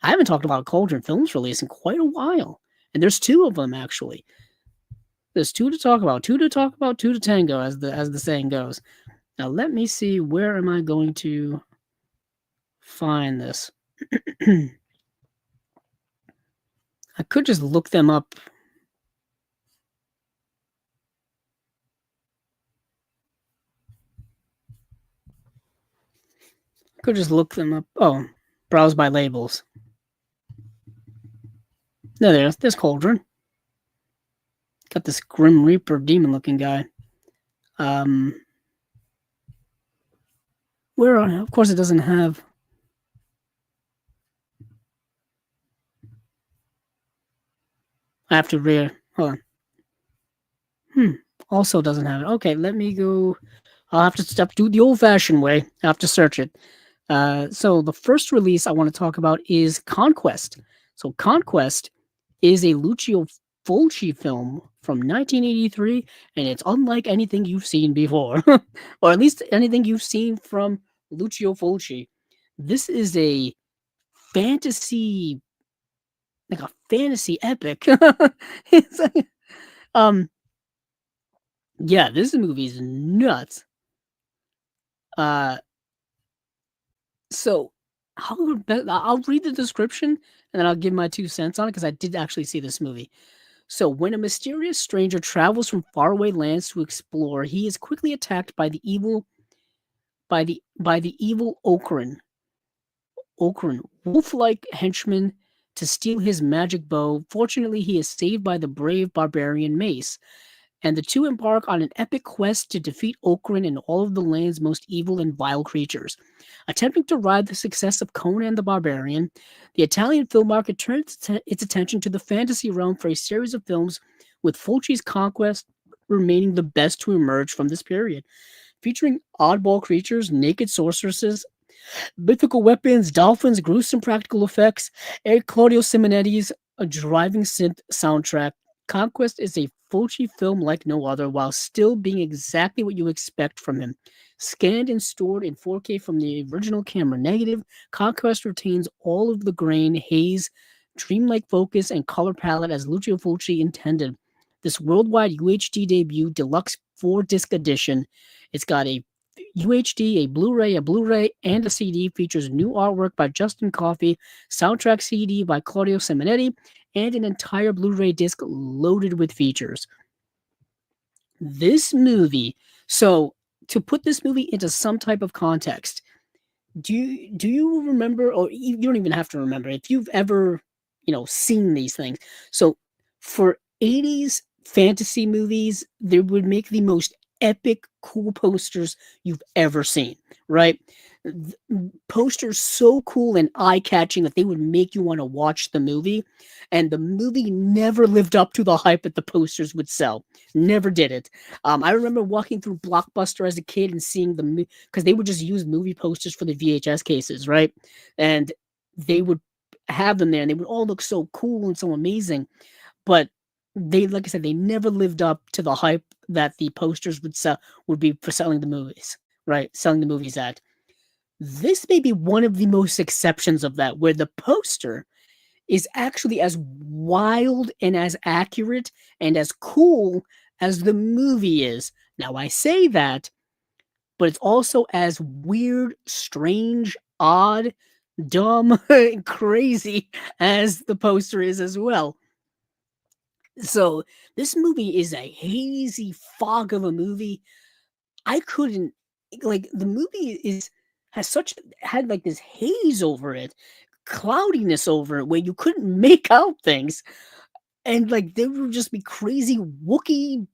I haven't talked about a Cauldron Films release in quite a while, and there's 2 of them actually. There's 2 to talk about, 2 to tango, as the saying goes. Now let me see, where am I going to find this? I could just look them up. Could just look them up. Oh, browse by labels. No, there's Cauldron. Got this Grim Reaper demon looking guy. Where of course it doesn't have. I have to hold on. Also doesn't have it. Okay, let me go. I'll have to do the old fashioned way. I have to search it. So the first release I want to talk about is Conquest. So Conquest is a Lucio Fulci film from 1983, and it's unlike anything you've seen before, or at least anything you've seen from Lucio Fulci. This is a fantasy, like a fantasy epic. It's like, yeah, this movie is nuts. So I'll read the description and then I'll give my 2 cents on it because I did actually see this movie. So when a mysterious stranger travels from faraway lands to explore, he is quickly attacked by the evil Okran, wolf-like henchman to steal his magic bow. Fortunately, he is saved by the brave barbarian Mace, and the two embark on an epic quest to defeat Okran and all of the land's most evil and vile creatures. Attempting to ride the success of Conan the Barbarian, the Italian film market turns its attention to the fantasy realm for a series of films, with Fulci's Conquest remaining the best to emerge from this period. Featuring oddball creatures, naked sorceresses, mythical weapons, dolphins, gruesome practical effects, Eric Claudio Simonetti's a driving synth soundtrack, Conquest is a Fulci film like no other, while still being exactly what you expect from him. Scanned and stored in 4K from the original camera negative, Conquest retains all of the grain, haze, dreamlike focus, and color palette as Lucio Fulci intended. This worldwide UHD debut deluxe 4-disc edition. It's got a UHD, a Blu-ray, and a CD. Features new artwork by Justin Coffey, soundtrack CD by Claudio Simonetti, and an entire Blu-ray disc loaded with features. This movie, so to put this movie into some type of context, do you remember, or you don't even have to remember, if you've ever, seen these things. So for 80s fantasy movies, they would make the most epic, cool posters you've ever seen, right? Posters so cool and eye-catching that they would make you want to watch the movie, and the movie never lived up to the hype that the posters would sell. Never did it. I remember walking through Blockbuster as a kid and seeing because they would just use movie posters for the VHS cases, right? And they would have them there, and they would all look so cool and so amazing, but they, like I said, they never lived up to the hype that the posters would be for selling the movies, right? Selling the movies at. This may be one of the most exceptions of that, where the poster is actually as wild and as accurate and as cool as the movie is. Now, I say that, but it's also as weird, strange, odd, dumb, and crazy as the poster is as well. So this movie is a hazy fog of a movie. I couldn't, like, the movie had like this haze over it, cloudiness over it, where you couldn't make out things, and like there would just be crazy Wookiee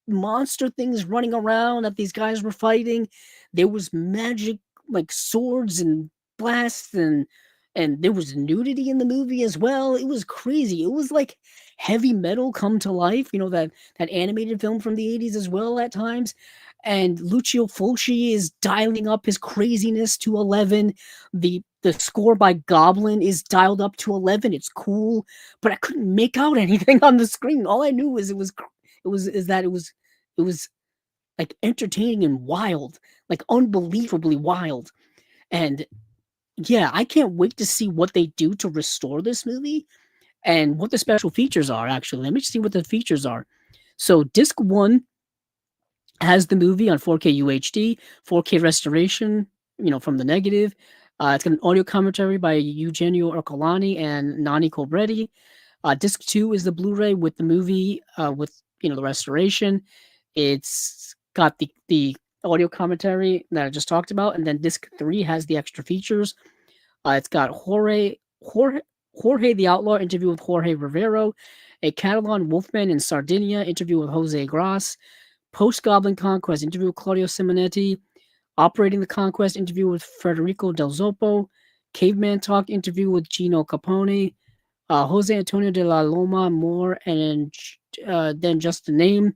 monster things running around that these guys were fighting. There was magic, like swords and blasts, and there was nudity in the movie as well. It was crazy. It was like heavy metal come to life, that animated film from the 80s as well at times. And Lucio Fulci is dialing up his craziness to 11. The score by Goblin is dialed up to 11. It's cool, but I couldn't make out anything on the screen. All I knew was it was like entertaining and wild, like unbelievably wild. And yeah, I can't wait to see what they do to restore this movie and what the special features are. Actually, let me see what the features are. So disc 1 has the movie on 4K UHD, 4K restoration, from the negative. It's got an audio commentary by Eugenio Ercolani and Nani Colbretti. Disc 2 is the Blu-ray with the movie, with the restoration. It's got the audio commentary that I just talked about, and then disc 3 has the extra features. It's got Jorge the Outlaw interview with Jorge Rivero, a Catalan Wolfman in Sardinia interview with Jose Gras, Post Goblin Conquest interview with Claudio Simonetti, Operating the Conquest interview with Federico Del Zoppo, Caveman Talk interview with Gino Capone, Jose Antonio de la Loma Moore, and then Just the Name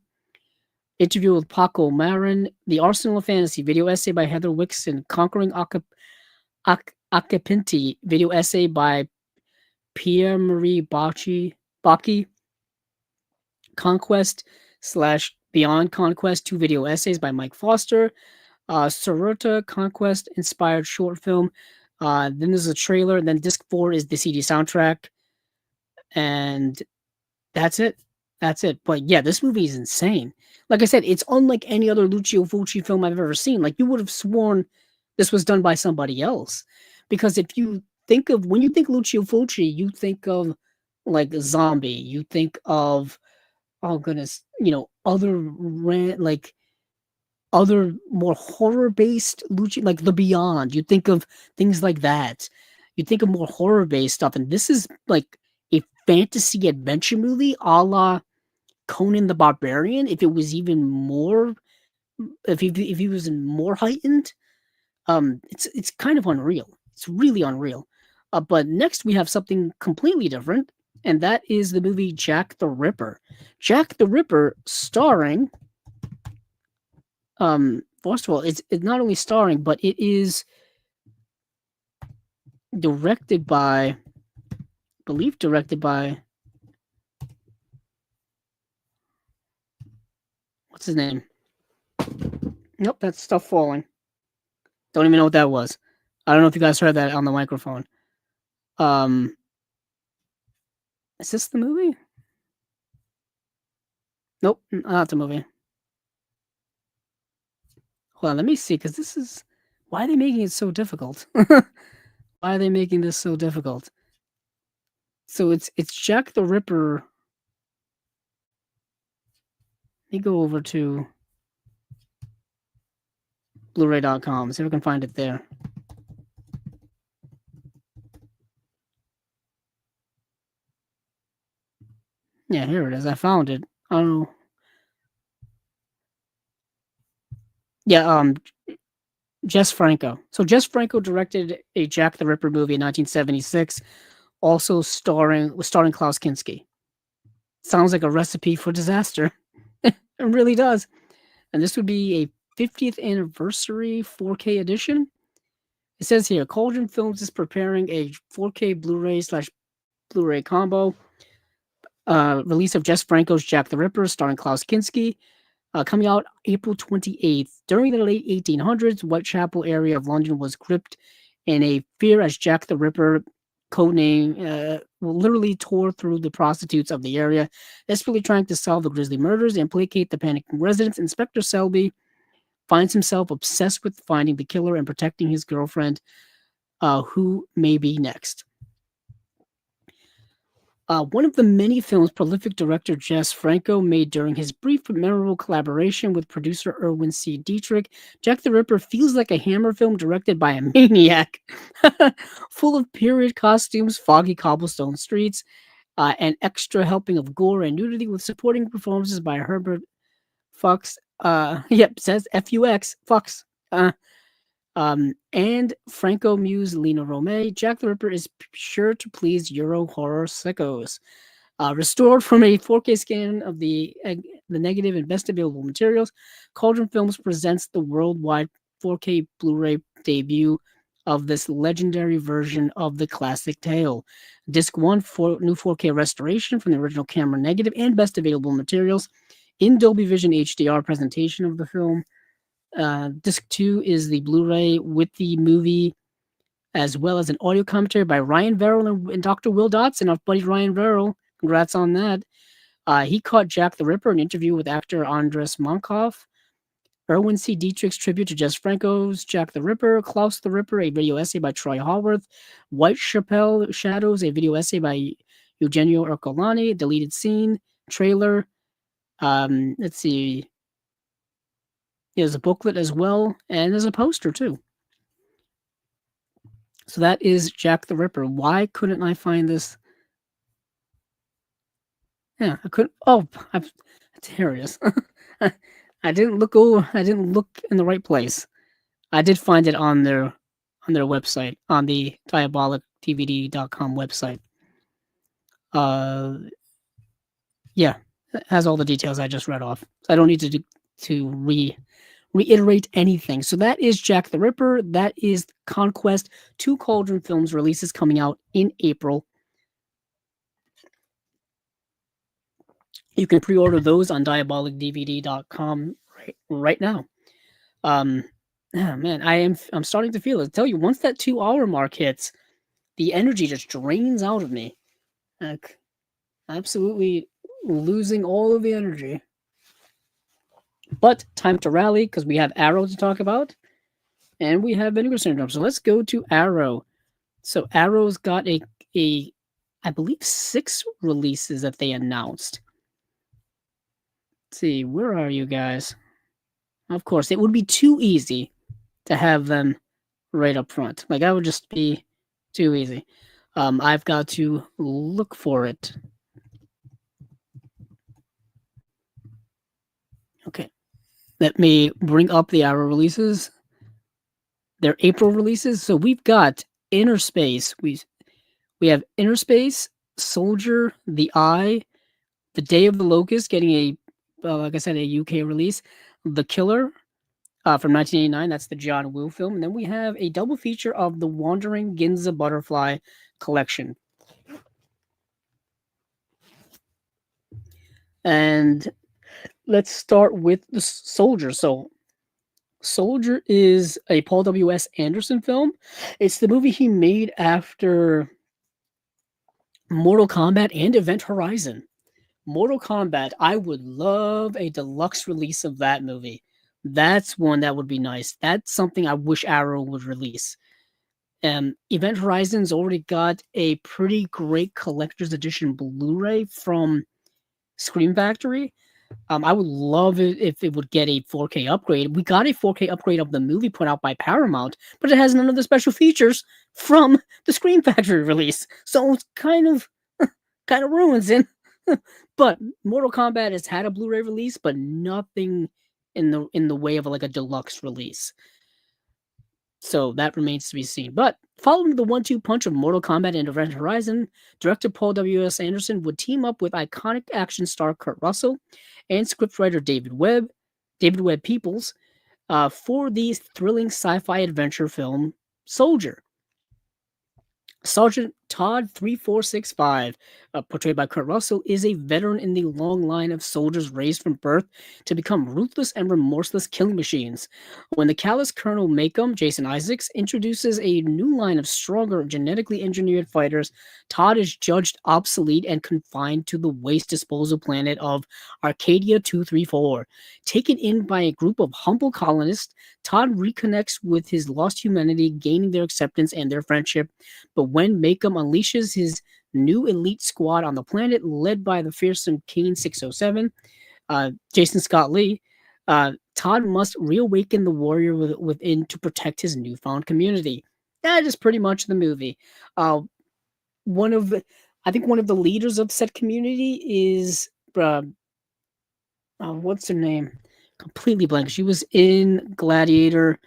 interview with Paco Marin, The Arsenal of Fantasy video essay by Heather Wixon, Conquering Acapinti video essay by Pierre Marie Bacchi, Conquest / Beyond Conquest 2 video essays by Mike Foster, Sorota Conquest inspired short film. Then there's a trailer, and then disc 4 is the CD soundtrack, and that's it. That's it. But yeah, this movie is insane. Like I said, it's unlike any other Lucio Fulci film I've ever seen. Like, you would have sworn this was done by somebody else, because if you think of when you think Lucio Fulci, you think of like Zombie, you think of, oh goodness, other more horror based Lucio, like The Beyond. You think of things like that. You think of more horror based stuff, and this is like a fantasy adventure movie a la Conan the Barbarian. If it was even more, if he was more heightened, it's kind of unreal. It's really unreal. But next we have something completely different, and that is the movie Jack the Ripper. Jack the Ripper, starring. First of all, it's not only starring, but it is directed by, what's his name? Nope, that's Stuff Falling. Don't even know what that was. I don't know if you guys heard that on the microphone. Is this the movie? Nope, not the movie. Hold on, let me see, because this is... Why are they making it so difficult? Why are they making this so difficult? So it's Jack the Ripper. Let me go over to Blu-ray.com, see if I can find it there. Yeah, here it is. I found it. I don't know. Yeah, Jess Franco. So Jess Franco directed a Jack the Ripper movie in 1976, also starring Klaus Kinski. Sounds like a recipe for disaster. It really does. And this would be a 50th anniversary 4K edition. It says here, Cauldron Films is preparing a 4K Blu-ray combo. Release of Jess Franco's Jack the Ripper, starring Klaus Kinski, coming out April 28th. During the late 1800s, Whitechapel area of London was gripped in a fear as Jack the Ripper, codename, literally tore through the prostitutes of the area, desperately trying to solve the grisly murders and placate the panicking residents. Inspector Selby finds himself obsessed with finding the killer and protecting his girlfriend, who may be next. One of the many films prolific director Jess Franco made during his brief but memorable collaboration with producer Erwin C. Dietrich, Jack the Ripper feels like a Hammer film directed by a maniac, full of period costumes, foggy cobblestone streets, an extra helping of gore and nudity, with supporting performances by Herbert Fuchs. Says F-U-X, Fuchs. And Franco muse Lena Romay. Jack the Ripper is sure to please Euro horror sickos. Restored from a 4K scan of the negative and best available materials, Cauldron Films presents the worldwide 4K Blu-ray debut of this legendary version of the classic tale. Disc 1, new 4K restoration from the original camera negative and best available materials in Dolby Vision HDR presentation of the film. Disc 2 is the Blu-ray with the movie, as well as an audio commentary by Ryan Verrill and Dr. Will Dotson, our buddy Ryan Verrill. Congrats on that. He caught Jack the Ripper, an interview with actor Andres Monkoff. Erwin C. Dietrich's tribute to Jess Franco's Jack the Ripper. Klaus the Ripper, a video essay by Troy Haworth. Whitechapel Shadows, a video essay by Eugenio Ercolani. Deleted scene, trailer. Let's see. There's a booklet as well, and there's a poster too. So that is Jack the Ripper. Why couldn't I find this? Yeah, I couldn't. Oh, here it is. I didn't look over. I didn't look in the right place. I did find it on their website, on the diabolicdvd.com website. Yeah, it has all the details I just read off. I don't need to reiterate anything. So that is Jack the Ripper. That is Conquest. 2 Cauldron films releases coming out in April. You can pre-order those on diabolicdvd.com right now. Oh man, I'm starting to feel it. I tell you, once that 2-hour mark hits, the energy just drains out of me. Like, absolutely losing all of the energy. But time to rally, because we have Arrow to talk about, and we have Vinegar Syndrome. So let's go to Arrow. So Arrow's got a I believe 6 releases that they announced. Let's see, where are you guys? Of course, it would be too easy to have them right up front. Like, that would just be too easy. I've got to look for it. Okay. Let me bring up the Arrow releases. They're April releases. So we've got Innerspace. We have Innerspace, Soldier, The Eye, The Day of the Locust, getting a, like I said, a UK release. The Killer from 1989. That's the John Woo film. And then we have a double feature of the Wandering Ginza Butterfly Collection. And let's start with the Soldier. So Soldier is a Paul W.S. Anderson film. It's the movie he made after Mortal Kombat and Event Horizon. Mortal Kombat, I would love a deluxe release of that movie. That's one that would be nice. That's something I wish Arrow would release. Event Horizon's already got a pretty great collector's edition Blu-ray from Scream Factory. I would love it if it would get a 4K upgrade. We got a 4K upgrade of the movie put out by Paramount, but it has none of the special features from the Scream Factory release. So it's kind of ruins it. But Mortal Kombat has had a Blu-ray release, but nothing in the way of like a deluxe release. So that remains to be seen. But following the 1-2 punch of Mortal Kombat and Event Horizon, director Paul W.S. Anderson would team up with iconic action star Kurt Russell and scriptwriter David Webb Peoples, for the thrilling sci-fi adventure film Soldier. Sergeant Todd 3465, portrayed by Kurt Russell, is a veteran in the long line of soldiers raised from birth to become ruthless and remorseless killing machines. When the callous Colonel Macomb, Jason Isaacs, introduces a new line of stronger, genetically engineered fighters, Todd is judged obsolete and confined to the waste disposal planet of Arcadia 234. Taken in by a group of humble colonists, Todd reconnects with his lost humanity, gaining their acceptance and their friendship. But when Macomb unleashes his new elite squad on the planet, led by the fearsome Kane 607, Jason Scott Lee, Todd must reawaken the warrior within to protect his newfound community. That is pretty much the movie. I think one of the leaders of said community is, what's her name? Completely blank. She was in Gladiator.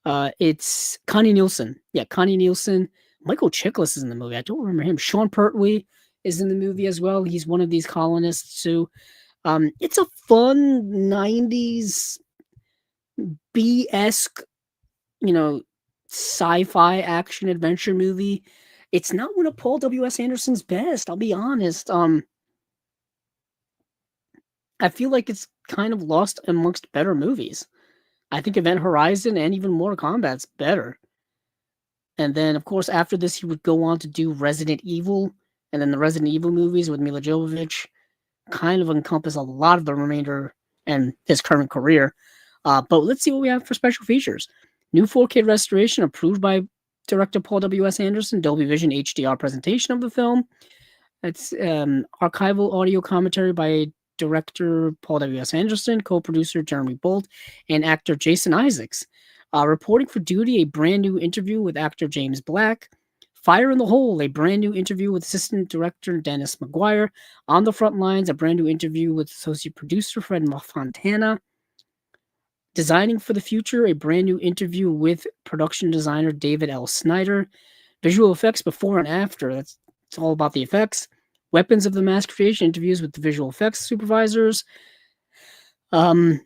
It's Connie Nielsen. Yeah, Connie Nielsen. Michael Chiklis is in the movie. I don't remember him. Sean Pertwee is in the movie as well. He's one of these colonists too. It's a fun 90s B-esque, sci-fi action adventure movie. It's not one of Paul W.S. Anderson's best, I'll be honest. I feel like it's kind of lost amongst better movies. I think Event Horizon and even Mortal Kombat's better. And then, of course, after this, he would go on to do Resident Evil, and then the Resident Evil movies with Mila Jovovich kind of encompass a lot of the remainder and his current career. But let's see what we have for special features. New 4K restoration approved by director Paul W.S. Anderson, Dolby Vision HDR presentation of the film. It's archival audio commentary by director Paul W.S. Anderson, co-producer Jeremy Bolt, and actor Jason Isaacs. Reporting for duty, a brand new interview with actor James Black. Fire in the Hole, a brand new interview with assistant director Dennis McGuire. On the Front Lines, a brand new interview with associate producer Fred Fontana. Designing for the Future, a brand new interview with production designer David L. Snyder. Visual effects before and after, it's all about the effects. Weapons of the Mass Creation, interviews with the visual effects supervisors. A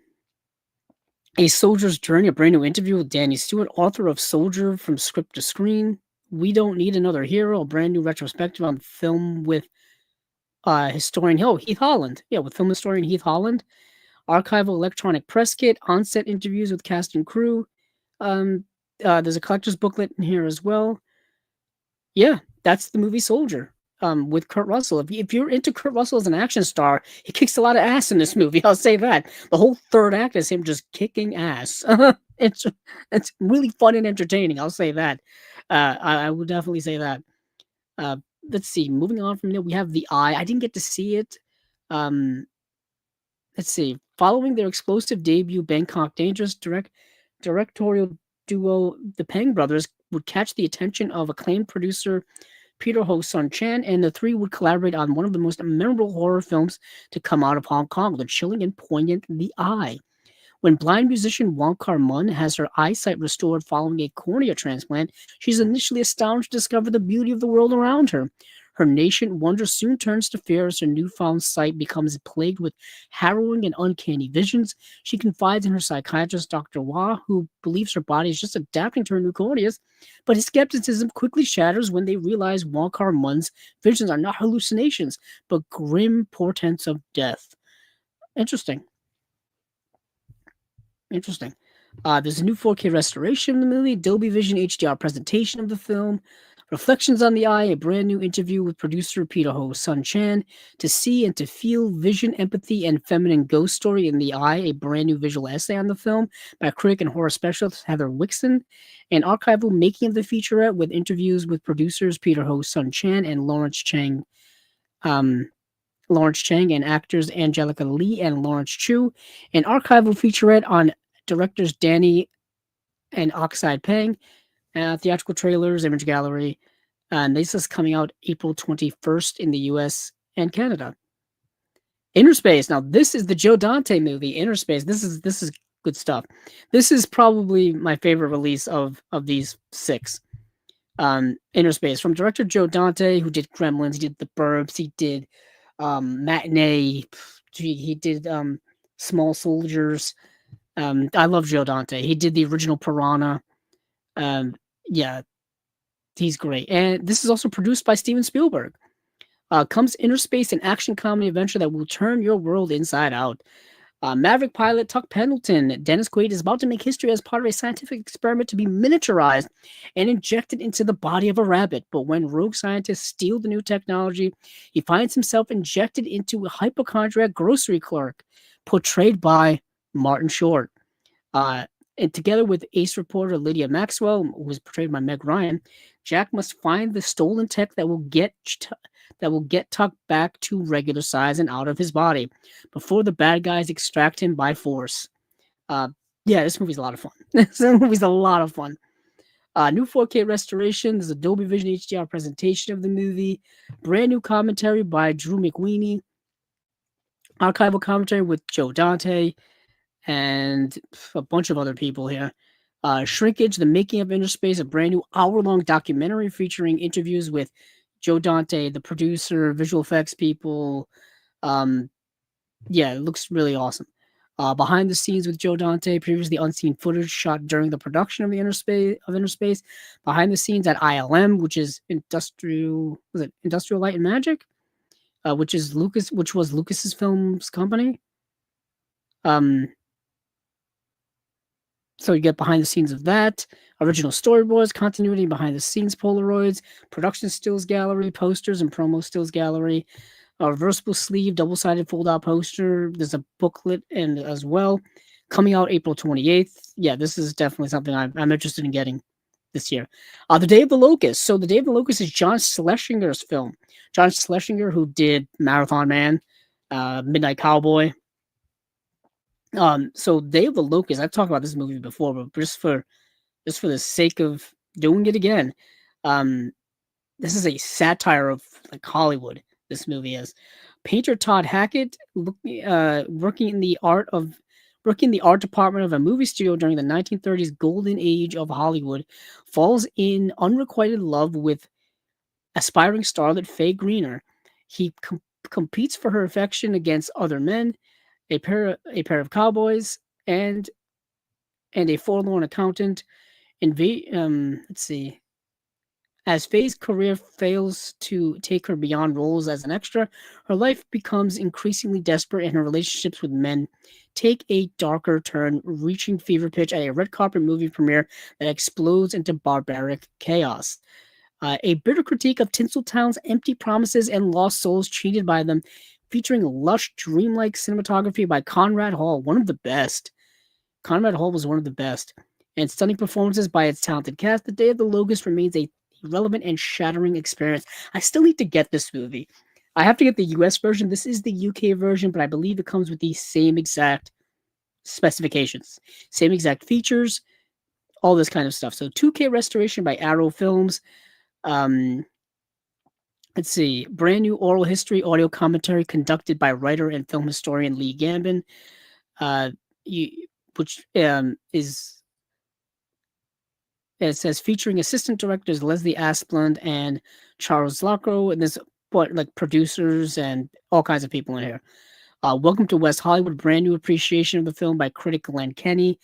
Soldier's Journey, a brand new interview with Danny Stewart, author of Soldier from Script to Screen. We Don't Need Another Hero, a brand new retrospective on film with historian Heath Holland. Yeah, with film historian Heath Holland. Archival electronic press kit, on-set interviews with cast and crew. There's a collector's booklet in here as well. Yeah, that's the movie Soldier. With Kurt Russell. If you're into Kurt Russell as an action star, he kicks a lot of ass in this movie. I'll say that. The whole third act is him just kicking ass. It's really fun and entertaining. I'll say that. I would definitely say that. Let's see. Moving on from there, we have The Eye. I didn't get to see it. Let's see. Following their explosive debut, Bangkok Dangerous, directorial duo The Peng Brothers would catch the attention of acclaimed producer Peter Ho Sun Chan, and the three would collaborate on one of the most memorable horror films to come out of Hong Kong, the chilling and poignant The Eye. When blind musician Wong Kar-mun has her eyesight restored following a cornea transplant, she's initially astounded to discover the beauty of the world around her. Her nascent wonder soon turns to fear as her newfound sight becomes plagued with harrowing and uncanny visions. She confides in her psychiatrist, Dr. Wah, who believes her body is just adapting to her new corneas, but his skepticism quickly shatters when they realize Wong Kar-mun's visions are not hallucinations, but grim portents of death. Interesting. There's a new 4K restoration of the movie, Dolby Vision HDR presentation of the film, Reflections on the Eye, a brand new interview with producer Peter Ho Sun Chan, to see and to feel vision, empathy, and feminine ghost story in The Eye, a brand new visual essay on the film by critic and horror specialist Heather Wixon, and archival making of the featurette with interviews with producers Peter Ho Sun Chan and Lawrence Chang, and actors Angelica Lee and Lawrence Chu, an archival featurette on directors Danny and Oxide Peng, theatrical trailers, image gallery, and this is coming out April 21st in the US and Canada. Innerspace. Now, this is the Joe Dante movie, Innerspace. This is good stuff. This is probably my favorite release of these six. Innerspace, from director Joe Dante, who did Gremlins, he did The Burbs, he did Matinee, he did Small Soldiers. I love Joe Dante. He did the original Piranha. Yeah, he's great. And this is also produced by Steven Spielberg. Comes Innerspace, an action comedy adventure that will turn your world inside out. Maverick pilot Tuck Pendleton, Dennis Quaid, is about to make history as part of a scientific experiment to be miniaturized and injected into the body of a rabbit. But when rogue scientists steal the new technology, he finds himself injected into a hypochondriac grocery clerk, portrayed by Martin Short. And together with ace reporter Lydia Maxwell, who was portrayed by Meg Ryan, Jack must find the stolen tech that will get Tuck back to regular size and out of his body before the bad guys extract him by force. Yeah, this movie's a lot of fun. This movie's a lot of fun. New 4K restoration. There's a Dolby Vision HDR presentation of the movie. Brand new commentary by Drew McWeeny. Archival commentary with Joe Dante and a bunch of other people here. Shrinkage, the making of Innerspace, a brand new hour-long documentary featuring interviews with Joe Dante, the producer, visual effects people. Yeah, it looks really awesome. Behind the scenes with Joe Dante, previously unseen footage shot during the production of Innerspace. Behind the scenes at ILM, which is Industrial Light and Magic, which was Lucas's films company. So you get behind the scenes of that, original storyboards, continuity behind the scenes Polaroids, production stills gallery, posters and promo stills gallery, a reversible sleeve, double-sided fold-out poster. There's a booklet and as well, coming out April 28th. Yeah, this is definitely something I'm interested in getting this year. The Day of the Locust. So The Day of the Locust is John Schlesinger's film. John Schlesinger, who did Marathon Man, Midnight Cowboy. So Day of the Locust, I've talked about this movie before, but just for the sake of doing it again, um, this is a satire of like Hollywood. This movie is. Painter Todd Hackett, working in the art department of a movie studio during the 1930s golden age of Hollywood, falls in unrequited love with aspiring starlet Faye Greener. He competes for her affection against other men, a pair of cowboys, and a forlorn accountant. Let's see. As Faye's career fails to take her beyond roles as an extra, her life becomes increasingly desperate and her relationships with men take a darker turn, reaching fever pitch at a red carpet movie premiere that explodes into barbaric chaos. A bitter critique of Tinseltown's empty promises and lost souls cheated by them, featuring lush, dreamlike cinematography by Conrad Hall, one of the best. Conrad Hall was one of the best. And stunning performances by its talented cast, The Day of the Locust remains a relevant and shattering experience. I still need to get this movie. I have to get the US version. This is the UK version, but I believe it comes with the same exact specifications, same exact features, all this kind of stuff. So 2K restoration by Arrow Films. Um, let's see, brand new oral history audio commentary conducted by writer and film historian Lee Gambin, uh, you, which is it says featuring assistant directors Leslie Asplund and Charles Lacroix, and there's what like producers and all kinds of people in here. Welcome to West Hollywood, brand new appreciation of the film by critic Glenn Kenny.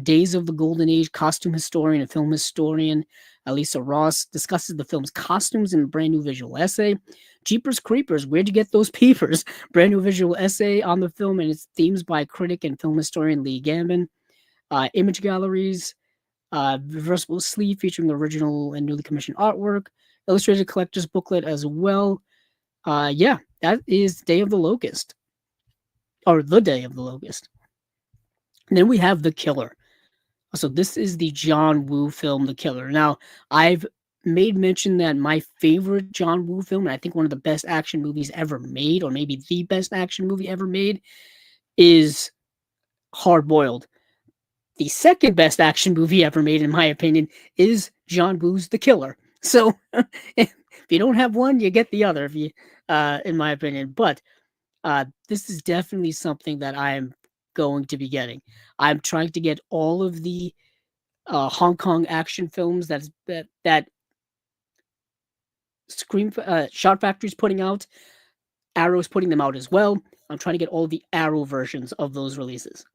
Days of the Golden Age costume historian and film historian Elisa Ross discusses the film's costumes in a brand new visual essay. Jeepers Creepers, where'd you get those peepers? Brand new visual essay on the film and its themes by critic and film historian Lee Gambin. Image galleries, reversible sleeve featuring original and newly commissioned artwork, illustrated collector's booklet as well. Yeah, that is Day of the Locust, or The Day of the Locust. And then we have The Killer. So this is the John Woo film, The Killer. Now, I've made mention that my favorite John Woo film, and I think one of the best action movies ever made, or maybe the best action movie ever made, is Hard Boiled. The second best action movie ever made, in my opinion, is John Woo's The Killer. So if you don't have one, you get the other, if you, in my opinion. But this is definitely something that I'm going to be getting. I'm trying to get all of the Hong Kong action films that Shot Factory's putting out. Arrow's putting them out as well. I'm trying to get all the Arrow versions of those releases.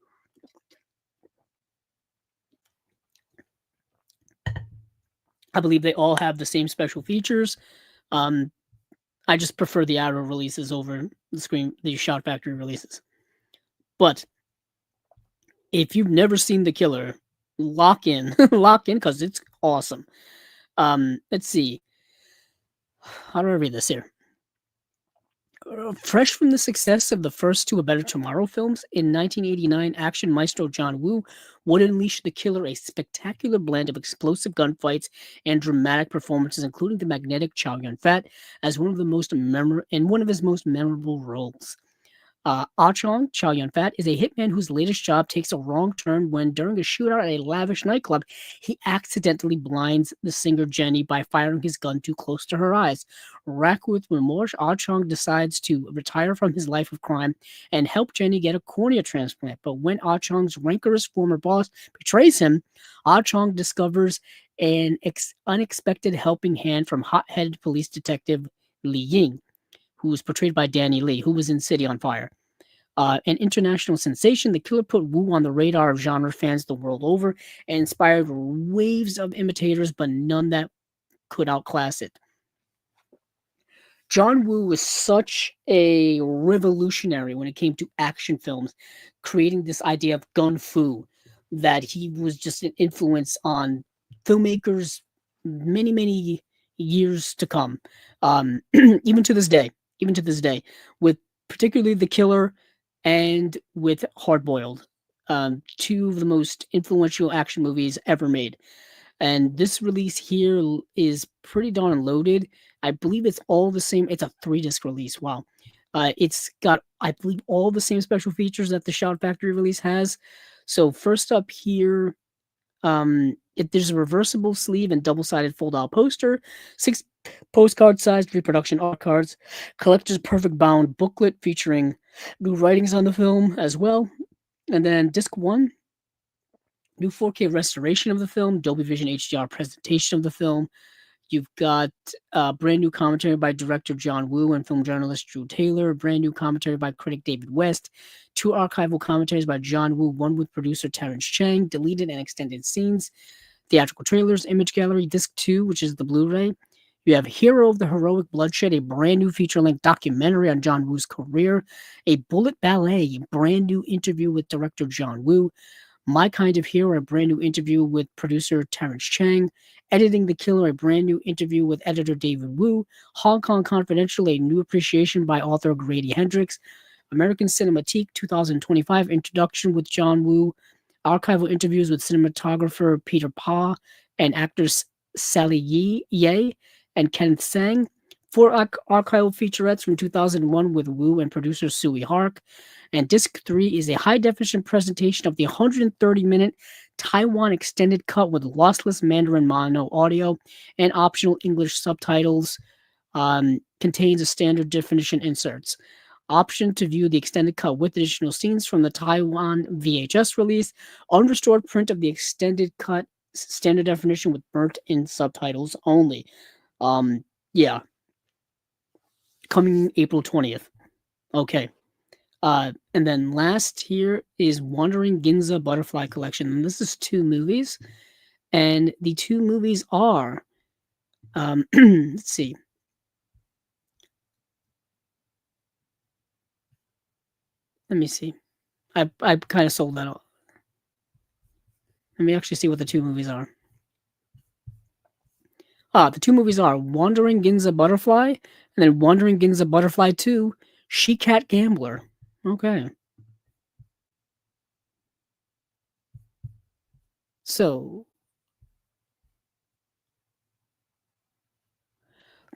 I believe they all have the same special features. I just prefer the Arrow releases over the Shot Factory releases. But if you've never seen The Killer, lock in, because it's awesome. Let's see. How do I read this here? Fresh from the success of the first two A Better Tomorrow films, in 1989, action maestro John Woo would unleash The Killer, a spectacular blend of explosive gunfights and dramatic performances, including the magnetic Chow Yun-fat as one of his most memorable roles. Ah-Chong, Chow Yun-fat, is a hitman whose latest job takes a wrong turn when, during a shootout at a lavish nightclub, he accidentally blinds the singer Jenny by firing his gun too close to her eyes. Racked with remorse, Ah-Chong decides to retire from his life of crime and help Jenny get a cornea transplant. But when Ah-Chong's rancorous former boss betrays him, Ah-Chong discovers an unexpected helping hand from hot-headed police detective Li Ying, who was portrayed by Danny Lee, who was in City on Fire. An international sensation, The Killer put Woo on the radar of genre fans the world over and inspired waves of imitators, but none that could outclass it. John Woo was such a revolutionary when it came to action films, creating this idea of gun fu, that he was just an influence on filmmakers many, many years to come. Even to this day, with particularly The Killer and with Hard Boiled, two of the most influential action movies ever made. And this release here is pretty darn loaded. I believe it's all the same. It's a 3-disc release. Wow. It's got, I believe, all the same special features that the Shout Factory release has. So first up here, there's a reversible sleeve and double-sided fold-out poster, 6 postcard-sized reproduction art cards, collector's perfect bound booklet featuring new writings on the film as well, and then disc 1, new 4K restoration of the film, Dolby Vision HDR presentation of the film. You've got brand new commentary by director John Woo and film journalist Drew Taylor, brand new commentary by critic David West, 2 archival commentaries by John Woo, one with producer Terrence Chang, deleted and extended scenes, theatrical trailers, image gallery, disc 2, which is the Blu-ray. You have Hero of the Heroic Bloodshed, a brand new feature-length documentary on John Woo's career, a Bullet Ballet, a brand new interview with director John Woo, My Kind of Hero, a brand new interview with producer Terrence Chang, Editing the Killer, a brand new interview with editor David Wu, Hong Kong Confidential, a new appreciation by author Grady Hendrix, American Cinematique 2025 introduction with John Woo, archival interviews with cinematographer Peter Pa and actors Sally Ye and Kenneth Sang, 4 archival featurettes from 2001 with Wu and producer Sui Hark, and disc 3 is a high-definition presentation of the 130-minute Taiwan extended cut with lossless Mandarin mono audio and optional English subtitles. Contains a standard definition inserts. Option to view the extended cut with additional scenes from the Taiwan VHS release. Unrestored print of the extended cut standard definition with burnt-in subtitles only. Yeah. Coming April 20th. Okay. And then last here is Wandering Ginza Butterfly Collection. And this is 2 movies. And the 2 movies are, let's see. Let me see. I kind of sold that out. Let me actually see what the 2 movies are. The 2 movies are Wandering Ginza Butterfly and then Wandering Ginza Butterfly 2, She Cat Gambler. Okay. So,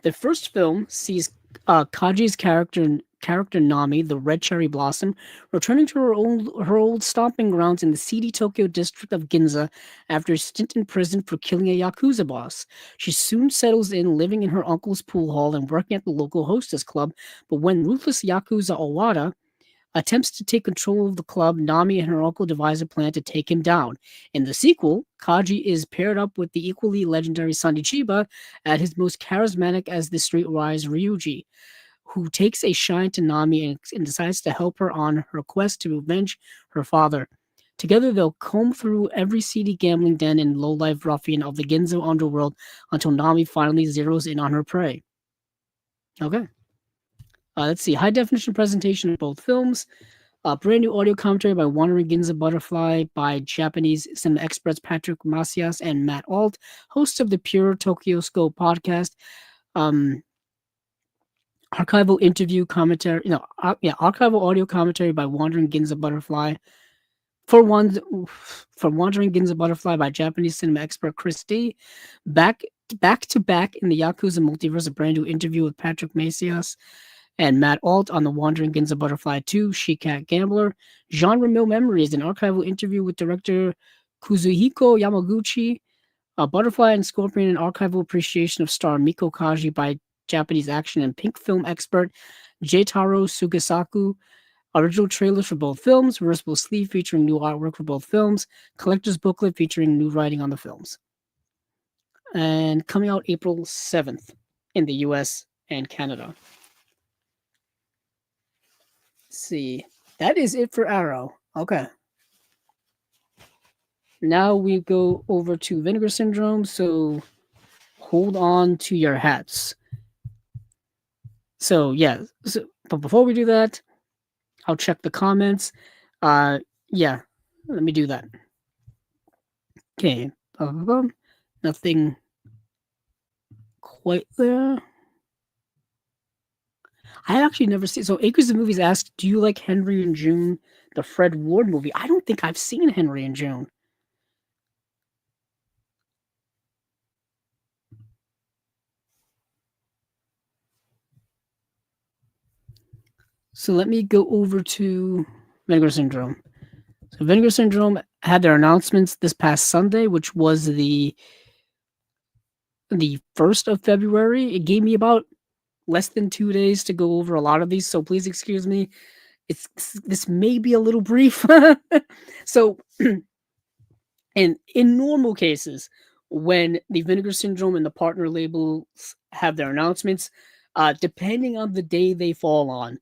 the first film sees Kaji's character Nami, the Red Cherry Blossom, returning to her old stomping grounds in the seedy Tokyo district of Ginza after a stint in prison for killing a Yakuza boss. She soon settles in, living in her uncle's pool hall and working at the local hostess club, but when ruthless Yakuza Owada attempts to take control of the club, Nami and her uncle devise a plan to take him down. In the sequel, Kaji is paired up with the equally legendary Sonny Chiba at his most charismatic as the streetwise Ryuji, who takes a shine to Nami and decides to help her on her quest to avenge her father. Together, they'll comb through every seedy gambling den and low-life ruffian of the Ginza underworld until Nami finally zeroes in on her prey. Okay. Let's see. High definition presentation of both films. Brand new audio commentary by Wandering Ginza Butterfly by Japanese cinema experts Patrick Macias and Matt Alt, hosts of the Pure Tokyo Scope podcast. Archival interview commentary, archival audio commentary by Wandering Ginza Butterfly. For Wandering Ginza Butterfly by Japanese cinema expert Chris D. Back to back in the Yakuza multiverse, a brand new interview with Patrick Macias and Matt Alt on the Wandering Ginza Butterfly 2, She Cat Gambler. Genre Mill Memories, an archival interview with director Kuzuhiko Yamaguchi. Butterfly and Scorpion, an archival appreciation of star Miko Kaji by Japanese action and pink film expert Jtaro Sugasaku. Original trailers for both films, reversible sleeve featuring new artwork for both films, collector's booklet featuring new writing on the films. And coming out April 7th in the US and Canada. Let's see. That is it for Arrow. Okay. Now we go over to Vinegar Syndrome, so hold on to your hats. So, yeah. But before we do that, I'll check the comments. Yeah. Let me do that. Okay. Nothing quite there. I had actually never seen. So Acres of Movies asked, "Do you like Henry and June, the Fred Ward movie?" I don't think I've seen Henry and June. So let me go over to Vinegar Syndrome. So Vinegar Syndrome had their announcements this past Sunday, which was the 1st of February. It gave me about less than 2 days to go over a lot of these, so please excuse me. This may be a little brief. So, and in normal cases, when the Vinegar Syndrome and the partner labels have their announcements, depending on the day they fall on,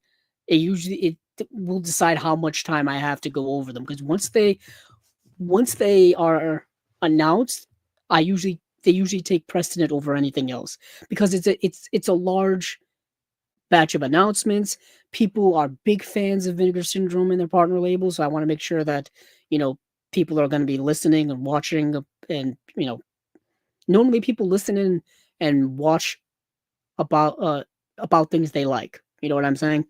it will decide how much time I have to go over them. Because once they are announced, they usually take precedent over anything else because it's a large batch of announcements. People are big fans of Vinegar Syndrome and their partner labels, so I want to make sure that you know people are going to be listening and watching, and normally people listen in and watch about things they like. You know what I'm saying?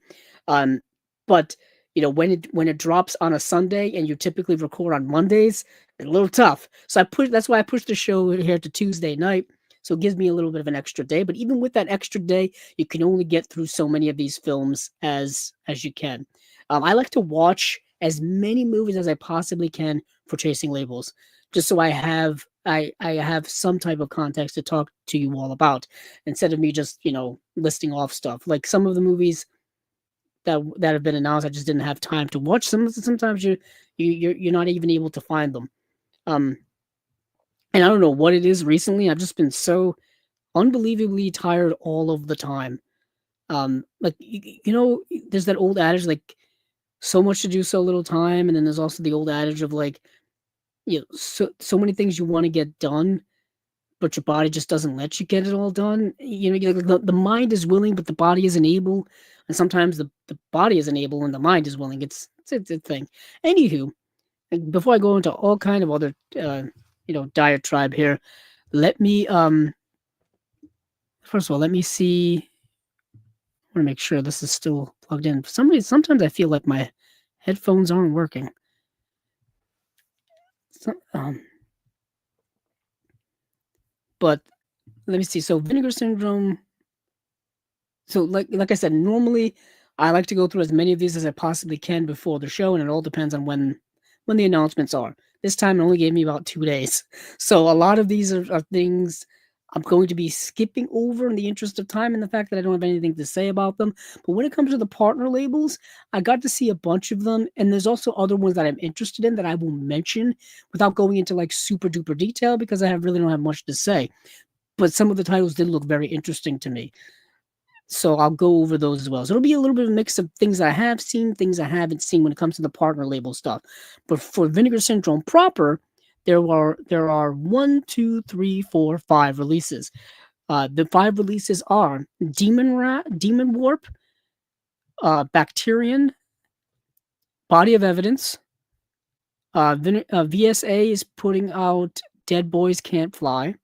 Um, but when it drops on a Sunday and you typically record on Mondays, it's a little tough. So that's why I pushed the show here to Tuesday night. So it gives me a little bit of an extra day. But even with that extra day, you can only get through so many of these films as you can. I like to watch as many movies as I possibly can for Chasing Labels, just so I have some type of context to talk to you all about instead of me just listing off stuff. Like some of the movies that have been announced, I just didn't have time to watch. Sometimes you're not even able to find them. Um, and I don't know what it is recently. I've just been so unbelievably tired all of the time. Like there's that old adage like so much to do, so little time, and then there's also the old adage of like so many things you want to get done, but your body just doesn't let you get it all done. The mind is willing, but the body isn't able. And sometimes the body isn't able and the mind is willing. It's a thing. Anywho, before I go into all kind of other, diatribe here, let me, first of all, let me see. I want to make sure this is still plugged in. For some reason, sometimes I feel like my headphones aren't working. So, but let me see. So Vinegar Syndrome. So like I said, normally I like to go through as many of these as I possibly can before the show, and it all depends on when the announcements are. This time it only gave me about 2 days. So a lot of these are things I'm going to be skipping over in the interest of time and the fact that I don't have anything to say about them. But when it comes to the partner labels, I got to see a bunch of them, and there's also other ones that I'm interested in that I will mention without going into like super duper detail because really don't have much to say. But some of the titles did look very interesting to me. So I'll go over those as well. So it'll be a little bit of a mix of things I have seen, things I haven't seen when it comes to the partner label stuff. But for Vinegar Syndrome proper, there are 1, 2, 3, 4, 5 releases. The 5 releases are Demon Warp, Bacterian, Body of Evidence. VSA is putting out Dead Boys Can't Fly.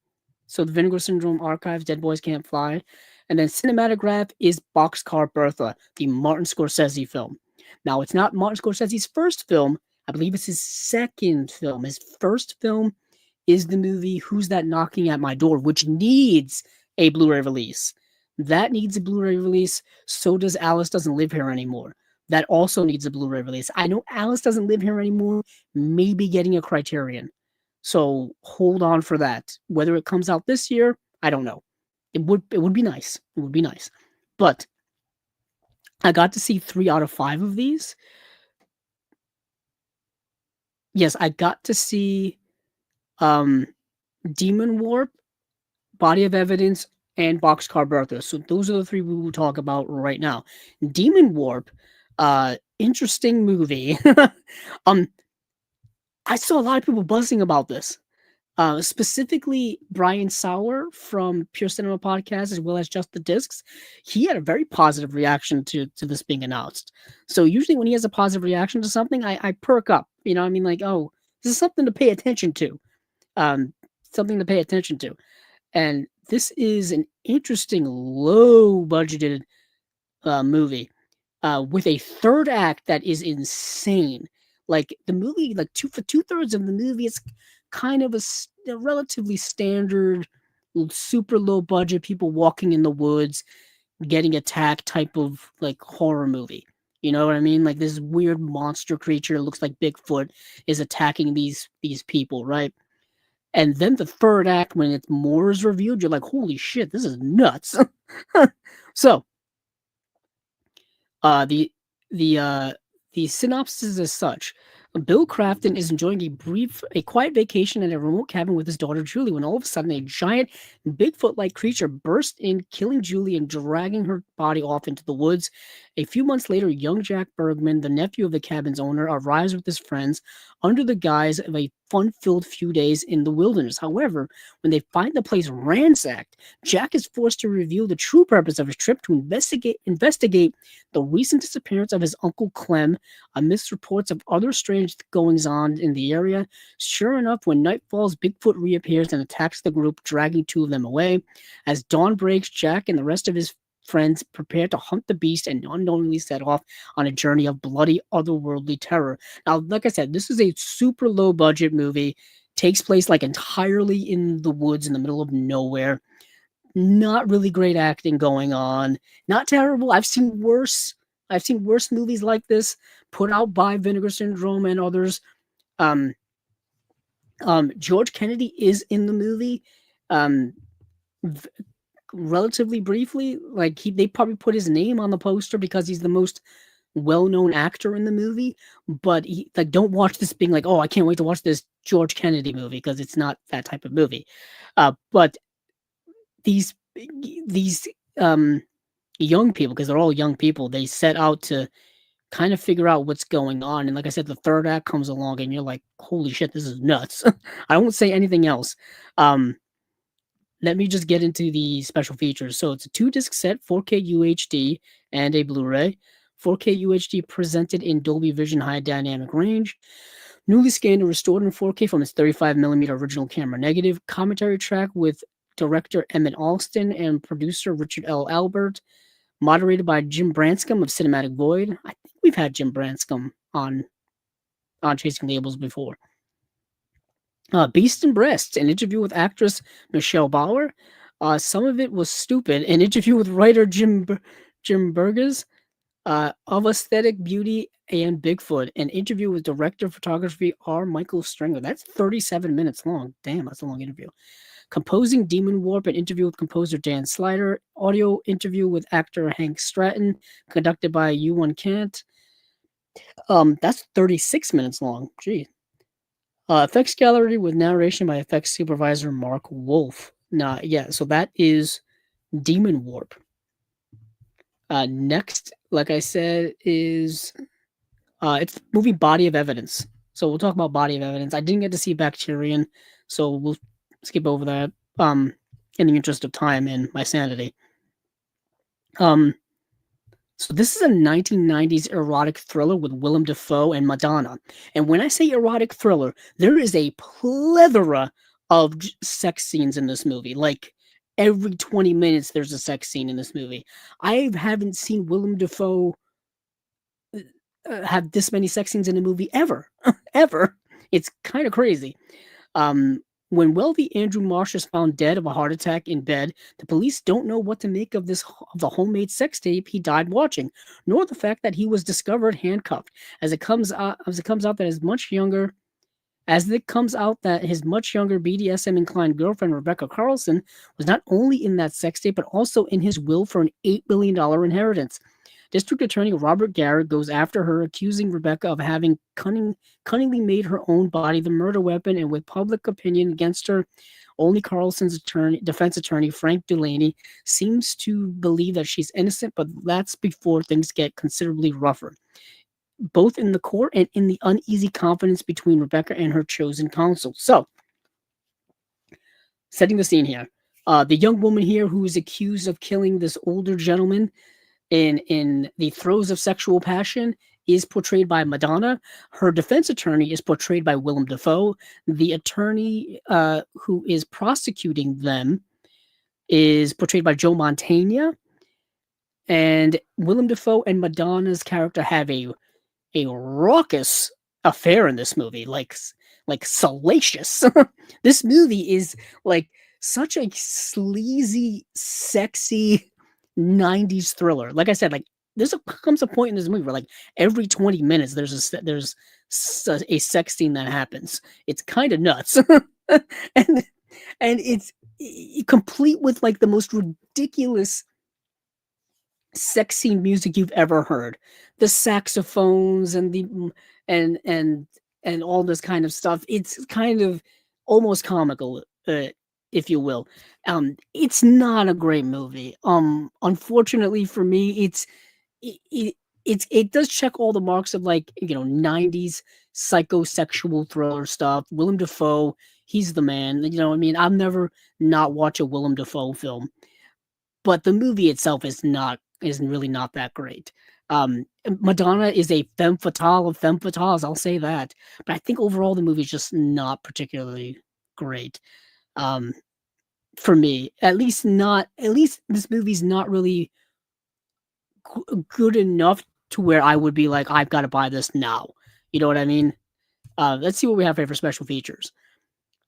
So the Vinegar Syndrome Archives, Dead Boys Can't Fly. And then Cinématographe is Boxcar Bertha, the Martin Scorsese film. Now, it's not Martin Scorsese's first film. I believe it's his second film. His first film is the movie Who's That Knocking at My Door, which needs a Blu-ray release. That needs a Blu-ray release. So does Alice Doesn't Live Here Anymore. That also needs a Blu-ray release. I know Alice Doesn't Live Here Anymore may be getting a Criterion. So hold on for that. Whether it comes out this year, I don't know. It would be nice. It would be nice. But I got to see 3 out of 5 of these. Yes, I got to see Demon Warp, Body of Evidence, and Boxcar Bertha. So those are the 3 we will talk about right now. Demon Warp, interesting movie. I saw a lot of people buzzing about this. Specifically Brian Sauer from Pure Cinema Podcast, as well as Just the Discs. He had a very positive reaction to this being announced. So usually when he has a positive reaction to something, I perk up. You know what I mean? Like, oh, this is something to pay attention to. Something to pay attention to. And this is an interesting, low-budgeted movie with a third act that is insane. Like the movie, like for 2/3 of the movie, it's kind of a relatively standard, super low budget, people walking in the woods, getting attacked type of like horror movie. You know what I mean? Like this weird monster creature looks like Bigfoot is attacking these people, right? And then the third act, when it's more is revealed, you're like, holy shit, this is nuts. So, uh, the the uh, the synopsis is such: Bill Crafton is enjoying a quiet vacation in a remote cabin with his daughter Julie, when all of a sudden a giant Bigfoot-like creature bursts in, killing Julie and dragging her body off into the woods. A few months later, young Jack Bergman, the nephew of the cabin's owner, arrives with his friends under the guise of a fun-filled few days in the wilderness. However, when they find the place ransacked, Jack is forced to reveal the true purpose of his trip to investigate the recent disappearance of his uncle Clem amidst reports of other strange goings on in the area. Sure enough, when night falls, Bigfoot reappears and attacks the group, dragging two of them away. As dawn breaks, Jack and the rest of his friends prepare to hunt the beast and unknowingly set off on a journey of bloody, otherworldly terror. Now, like I said, this is a super low budget movie. Takes place like entirely in the woods in the middle of nowhere. Not really great acting going on. Not terrible. I've seen worse. I've seen worse movies like this put out by Vinegar Syndrome and others. Um, George Kennedy is in the movie. V- Relatively briefly, like they probably put his name on the poster because he's the most well-known actor in the movie, but don't watch this being like, oh, I can't wait to watch this George Kennedy movie, because it's not that type of movie. But these young people, because they're all young people, they set out to kind of figure out what's going on. And like I said, the third act comes along and you're like, holy shit, this is nuts. I won't say anything else. Let me just get into the special features. So it's a 2-disc set, 4K UHD, and a Blu-ray. 4K UHD presented in Dolby Vision high dynamic range. Newly scanned and restored in 4K from its 35mm original camera negative. Commentary track with director Emmett Alston and producer Richard L. Albert. Moderated by Jim Branscombe of Cinematic Void. I think we've had Jim Branscombe on Chasing Labels before. Beast and Breasts, an interview with actress Michelle Bauer. Some of it was stupid. An interview with writer Jim Burgess of Aesthetic Beauty and Bigfoot. An interview with director of photography R. Michael Stringer. That's 37 minutes long. Damn, that's a long interview. Composing Demon Warp, an interview with composer Dan Slider. Audio interview with actor Hank Stratton, conducted by Yuan Kant. That's 36 minutes long. Gee. Effects gallery with narration by effects supervisor Mark Wolf. So that is Demon Warp. Next, like I said, is it's movie Body of Evidence. So we'll talk about Body of Evidence. I didn't get to see Bacterian, so we'll skip over that in the interest of time and my sanity. So this is a 1990s erotic thriller with Willem Dafoe and Madonna. And when I say erotic thriller, there is a plethora of sex scenes in this movie. Like every 20 minutes, there's a sex scene in this movie. I haven't seen Willem Dafoe have this many sex scenes in a movie ever. Ever. It's kind of crazy. When wealthy Andrew Marsh is found dead of a heart attack in bed, the police don't know what to make of the homemade sex tape he died watching, nor the fact that he was discovered handcuffed. As it comes out that his much younger BDSM inclined girlfriend Rebecca Carlson was not only in that sex tape but also in his will for an $8 billion inheritance. District Attorney Robert Garrett goes after her, accusing Rebecca of having cunningly made her own body the murder weapon, and with public opinion against her, only Carlson's defense attorney, Frank Delaney, seems to believe that she's innocent, but that's before things get considerably rougher, both in the court and in the uneasy confidence between Rebecca and her chosen counsel. So, setting the scene here. The young woman here who is accused of killing this older gentleman in the throes of sexual passion is portrayed by Madonna. Her defense attorney is portrayed by Willem Dafoe. The attorney who is prosecuting them is portrayed by Joe Mantegna. And Willem Dafoe and Madonna's character have a raucous affair in this movie, like salacious. This movie is like such a sleazy, sexy 90s thriller. Like I said, like comes a point in this movie where like every 20 minutes there's a sex scene that happens. It's kind of nuts. and it's complete with like the most ridiculous sex scene music you've ever heard. The saxophones and and and and all this kind of stuff. It's kind of almost comical, if you will. It's not a great movie. Unfortunately for me, it, it does check all the marks of like 90s psychosexual thriller stuff. Willem Dafoe, he's the man. You know, what I mean, I've never not watch a Willem Dafoe film, but the movie itself is really not that great. Madonna is a femme fatale of femme fatales, I'll say that. But I think overall the movie is just not particularly great. For me, at least this movie's not really good enough to where I would be like, I've got to buy this now. You know what I mean? Let's see what we have here for special features.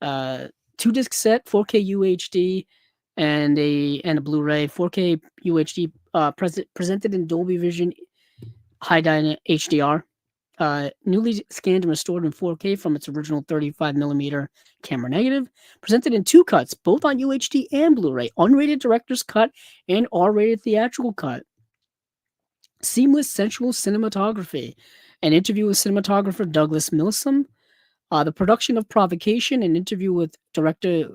2-disc set, 4K UHD, and a Blu-ray, 4K UHD, presented in Dolby Vision High Dynamic HDR, newly scanned and restored in 4K from its original 35mm camera negative, presented in 2 cuts, both on UHD and Blu-ray, unrated director's cut and R-rated theatrical cut. Seamless sensual cinematography, an interview with cinematographer Douglas Milsom, the production of Provocation, an interview with director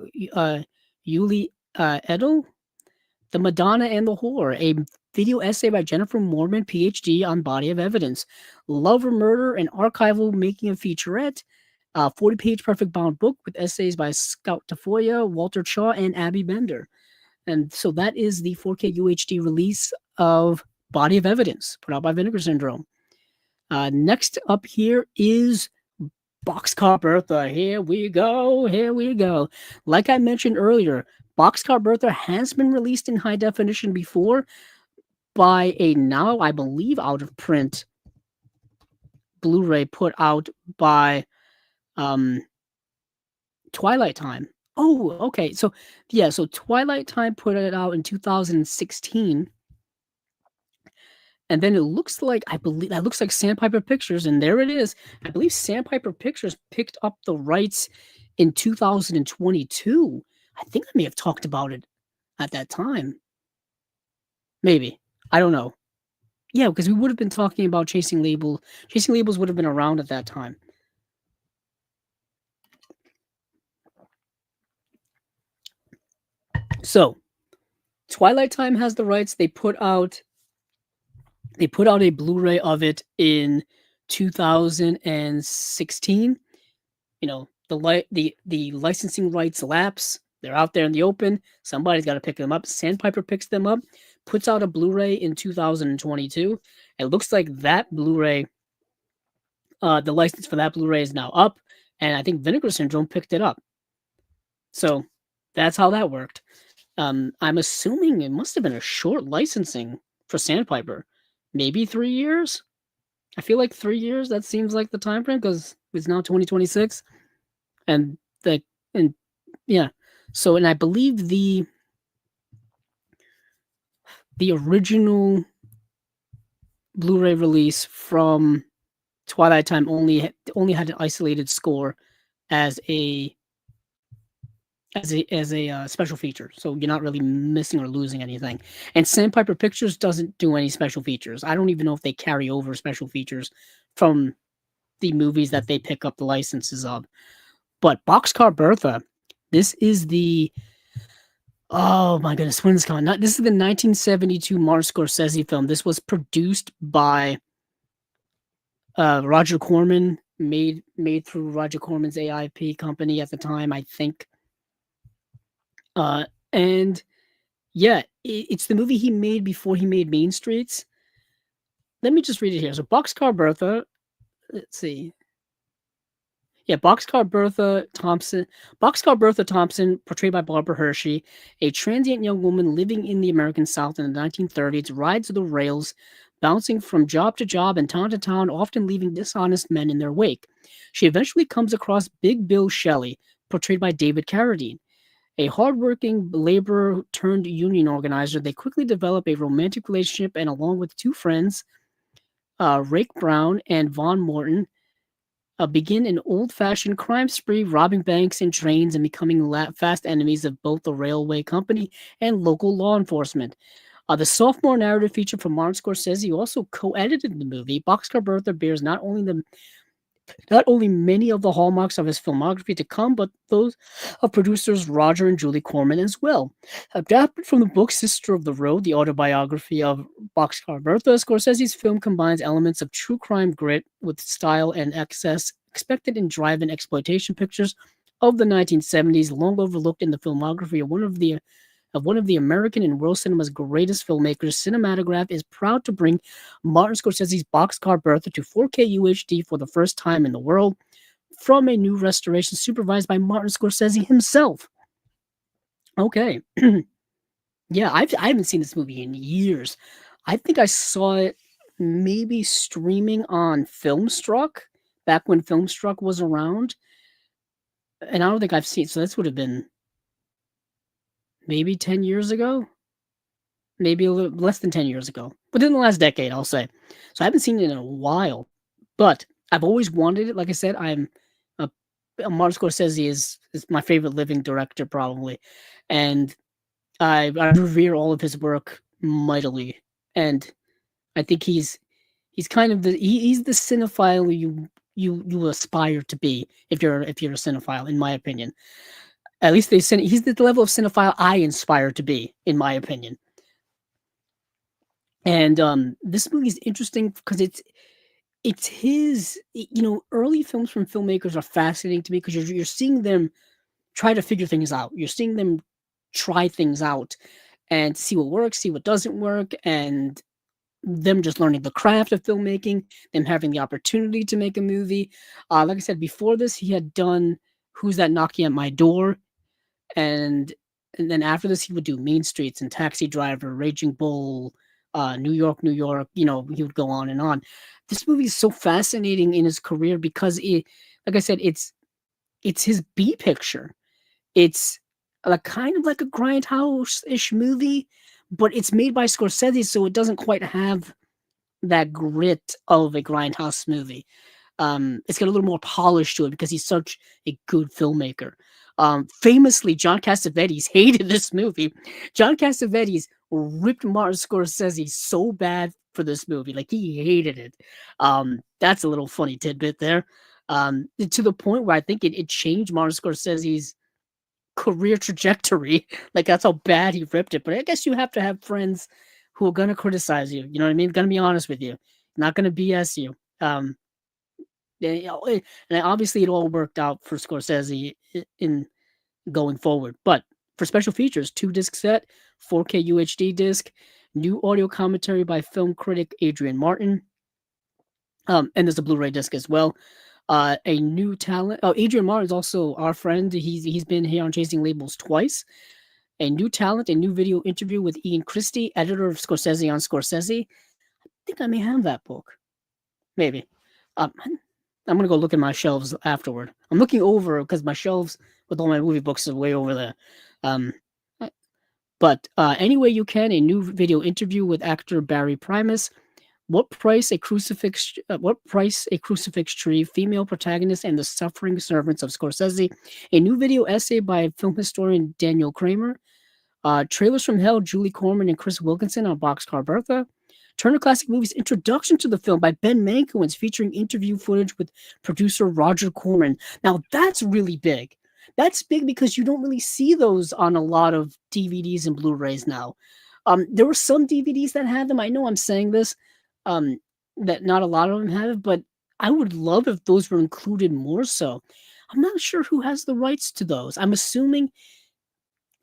Yuli Edel, The Madonna and the Whore, a video essay by Jennifer Mormon, PhD, on Body of Evidence, Love or Murder, an archival making a featurette, 40-page perfect bound book with essays by Scout Tafoya, Walter Chaw, and Abby Bender. And so that is the 4K UHD release of Body of Evidence, put out by Vinegar Syndrome. Next up here is Boxcar Bertha. Here we go. Like I mentioned earlier, Boxcar Bertha has been released in high definition before by a now, I believe, out of print Blu-ray put out by Twilight Time. Oh, okay. So Twilight Time put it out in 2016. And then it looks like, I believe, that looks like Sandpiper Pictures, and there it is. I believe Sandpiper Pictures picked up the rights in 2022. I think I may have talked about it at that time. Maybe. I don't know. Yeah, because we would have been talking about Chasing Labels. Chasing Labels would have been around at that time. So, Twilight Time has the rights. They put out a Blu-ray of it in 2016. You know, the licensing rights lapse. They're out there in the open. Somebody's got to pick them up. Sandpiper picks them up, puts out a Blu-ray in 2022. It looks like that Blu-ray, the license for that Blu-ray is now up, and I think Vinegar Syndrome picked it up. So that's how that worked. I'm assuming it must have been a short licensing for Sandpiper. Maybe 3 years? I feel like 3 years. That seems like the time frame because it's now 2026. And yeah. So, and I believe the original Blu-ray release from Twilight Time only had an isolated score as a special feature, so you're not really missing or losing anything. And Sandpiper Pictures doesn't do any special features. I don't even know if they carry over special features from the movies that they pick up the licenses of. But Boxcar Bertha, this is the, oh my goodness, when is this coming? This is the 1972 Martin Scorsese film. This was produced by Roger Corman, made through Roger Corman's AIP company at the time, I think. And yeah, it's the movie he made before he made Mean Streets. Let me just read it here. So Boxcar Bertha, let's see. Yeah, Boxcar Bertha Thompson, portrayed by Barbara Hershey, a transient young woman living in the American South in the 1930s, rides the rails, bouncing from job to job and town to town, often leaving dishonest men in their wake. She eventually comes across Big Bill Shelley, portrayed by David Carradine, A hardworking laborer turned union organizer, they quickly develop a romantic relationship, and along with two friends, Rake Brown and Von Morton, begin an old-fashioned crime spree, robbing banks and trains and becoming fast enemies of both the railway company and local law enforcement. The sophomore narrative feature from Martin Scorsese also co-edited the movie. Boxcar Bertha bears not only many of the hallmarks of his filmography to come, but those of producers Roger and Julie Corman as well. Adapted from the book Sister of the Road, the autobiography of Boxcar Bertha, Scorsese's film combines elements of true crime grit with style and excess expected in drive-in exploitation pictures of the 1970s, long overlooked in the filmography of one of the American and world cinema's greatest filmmakers. Cinématographe is proud to bring Martin Scorsese's Boxcar Bertha to 4K UHD for the first time in the world from a new restoration supervised by Martin Scorsese himself. Okay. Yeah, I haven't seen this movie in years. I think I saw it maybe streaming on Filmstruck back when Filmstruck was around. And I don't think I've seen, so this would have been maybe 10 years ago, maybe a little less than 10 years ago, within the last decade, I'll say. So I haven't seen it in a while, but I've always wanted it. Like I said, I'm Martin Scorsese is my favorite living director, probably, and I revere all of his work mightily, and I think he's kind of he's the cinephile you aspire to be if you're a cinephile, in my opinion. At least he's the level of cinephile I inspire to be, in my opinion. And this movie is interesting because it's his, early films from filmmakers are fascinating to me because you're seeing them try to figure things out. You're seeing them try things out and see what works, see what doesn't work, and them just learning the craft of filmmaking, them having the opportunity to make a movie. Like I said, before this, he had done Who's That Knocking at My Door? And then after this, he would do Mean Streets and Taxi Driver, Raging Bull, New York, New York. He would go on and on. This movie is so fascinating in his career because like I said, it's his B picture. It's kind of like a grindhouse-ish movie, but it's made by Scorsese, so it doesn't quite have that grit of a grindhouse movie. It's got a little more polish to it because he's such a good filmmaker. Famously, John Cassavetes hated this movie. John Cassavetes ripped Martin Scorsese so bad for this movie. Like, he hated it. That's a little funny tidbit there. To the point where I think it changed Martin Scorsese's career trajectory. Like, that's how bad he ripped it. But I guess you have to have friends who are going to criticize you. You know what I mean? Going to be honest with you. Not going to BS you. And obviously it all worked out for Scorsese in going forward. But for special features, 2-disc set, 4K UHD disc, new audio commentary by film critic Adrian Martin, and there's a Blu-ray disc as well. A new talent. Oh, Adrian Martin is also our friend. He's been here on Chasing Labels twice. A new talent, a new video interview with Ian Christie, editor of Scorsese on Scorsese. I think I may have that book. Maybe. I'm going to go look at my shelves afterward. I'm looking over because my shelves with all my movie books are way over there. But anyway you can, a new video interview with actor Barry Primus. What price a crucifix tree, female protagonist and the suffering servants of Scorsese. A new video essay by film historian Daniel Kramer. Trailers from Hell, Julie Corman and Chris Wilkinson on Boxcar Bertha. Turner Classic Movies introduction to the film by Ben Mankiewicz, featuring interview footage with producer Roger Corman. Now, that's really big. That's big because you don't really see those on a lot of DVDs and Blu-rays now. There were some DVDs that had them. I know I'm saying this, that not a lot of them have it, but I would love if those were included more so. I'm not sure who has the rights to those. I'm assuming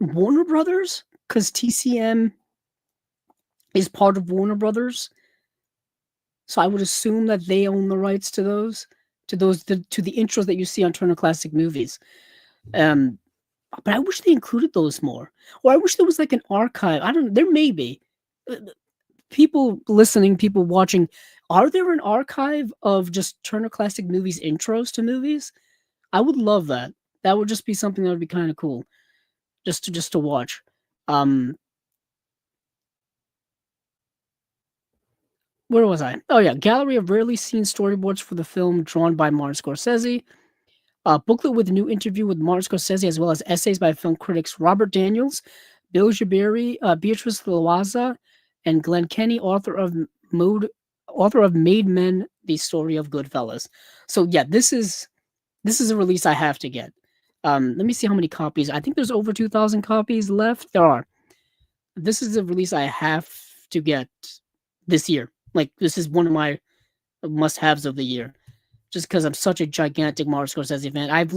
Warner Brothers, because TCM is part of Warner Brothers. So I would assume that they own the rights to those, to the intros that you see on Turner Classic Movies. But I wish they included those more. Or I wish there was like an archive. I don't know. There may be. People listening, people watching, are there an archive of just Turner Classic Movies intros to movies? I would love that. That would just be something that would be kind of cool. just to watch. Um, where was I? Oh yeah, gallery of rarely seen storyboards for the film drawn by Martin Scorsese. Booklet with a new interview with Martin Scorsese, as well as essays by film critics Robert Daniels, Bill Jabari, Beatrice Loaza, and Glenn Kenny, author of Made Men: The Story of Goodfellas. So yeah, this is a release I have to get. Let me see how many copies. I think there's over 2,000 copies left. There are. This is a release I have to get this year. Like this is one of my must-haves of the year, just because I'm such a gigantic Martin Scorsese fan. I've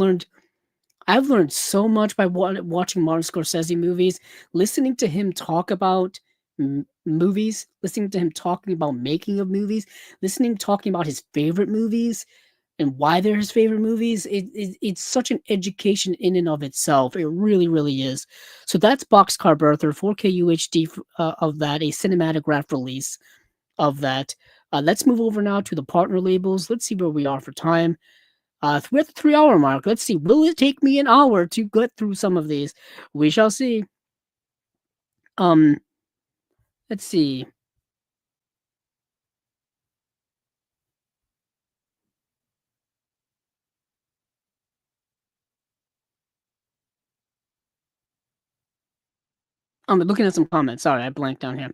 learned so much by watching Martin Scorsese movies, listening to him talk about movies, listening to him talking about making of movies, talking about his favorite movies and why they're his favorite movies. It's such an education in and of itself. It really, really is. So that's Boxcar Bertha, 4K UHD of that, a cinematograph release of that. Let's move over now to the partner labels. Let's see where we are for time. We're at the 3 hour mark. Let's see. Will it take me an hour to get through some of these? We shall see. Let's see. I'm looking at some comments. Sorry, I blanked down here.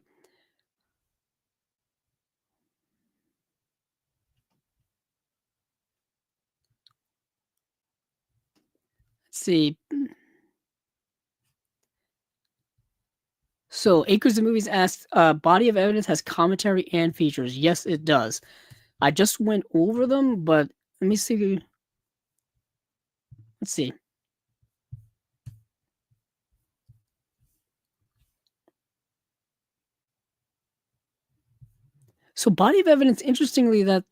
Let's see. So, Acres of Movies asked, Body of Evidence has commentary and features. Yes, it does. I just went over them, but let me see. Let's see. So, Body of Evidence, interestingly, that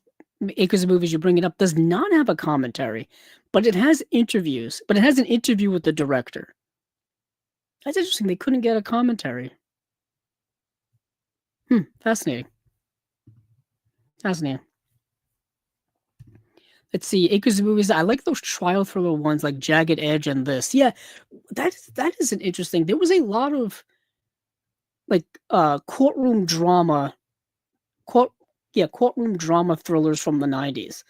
Acres of Movies you bring it up does not have a commentary, but it has interviews. But it has an interview with the director. That's interesting. They couldn't get a commentary. Fascinating. Fascinating. Let's see. Acres of Movies. I like those trial thriller ones like Jagged Edge and this. Yeah, that is an interesting. There was a lot of like courtroom drama, courtroom drama thrillers from the 90s.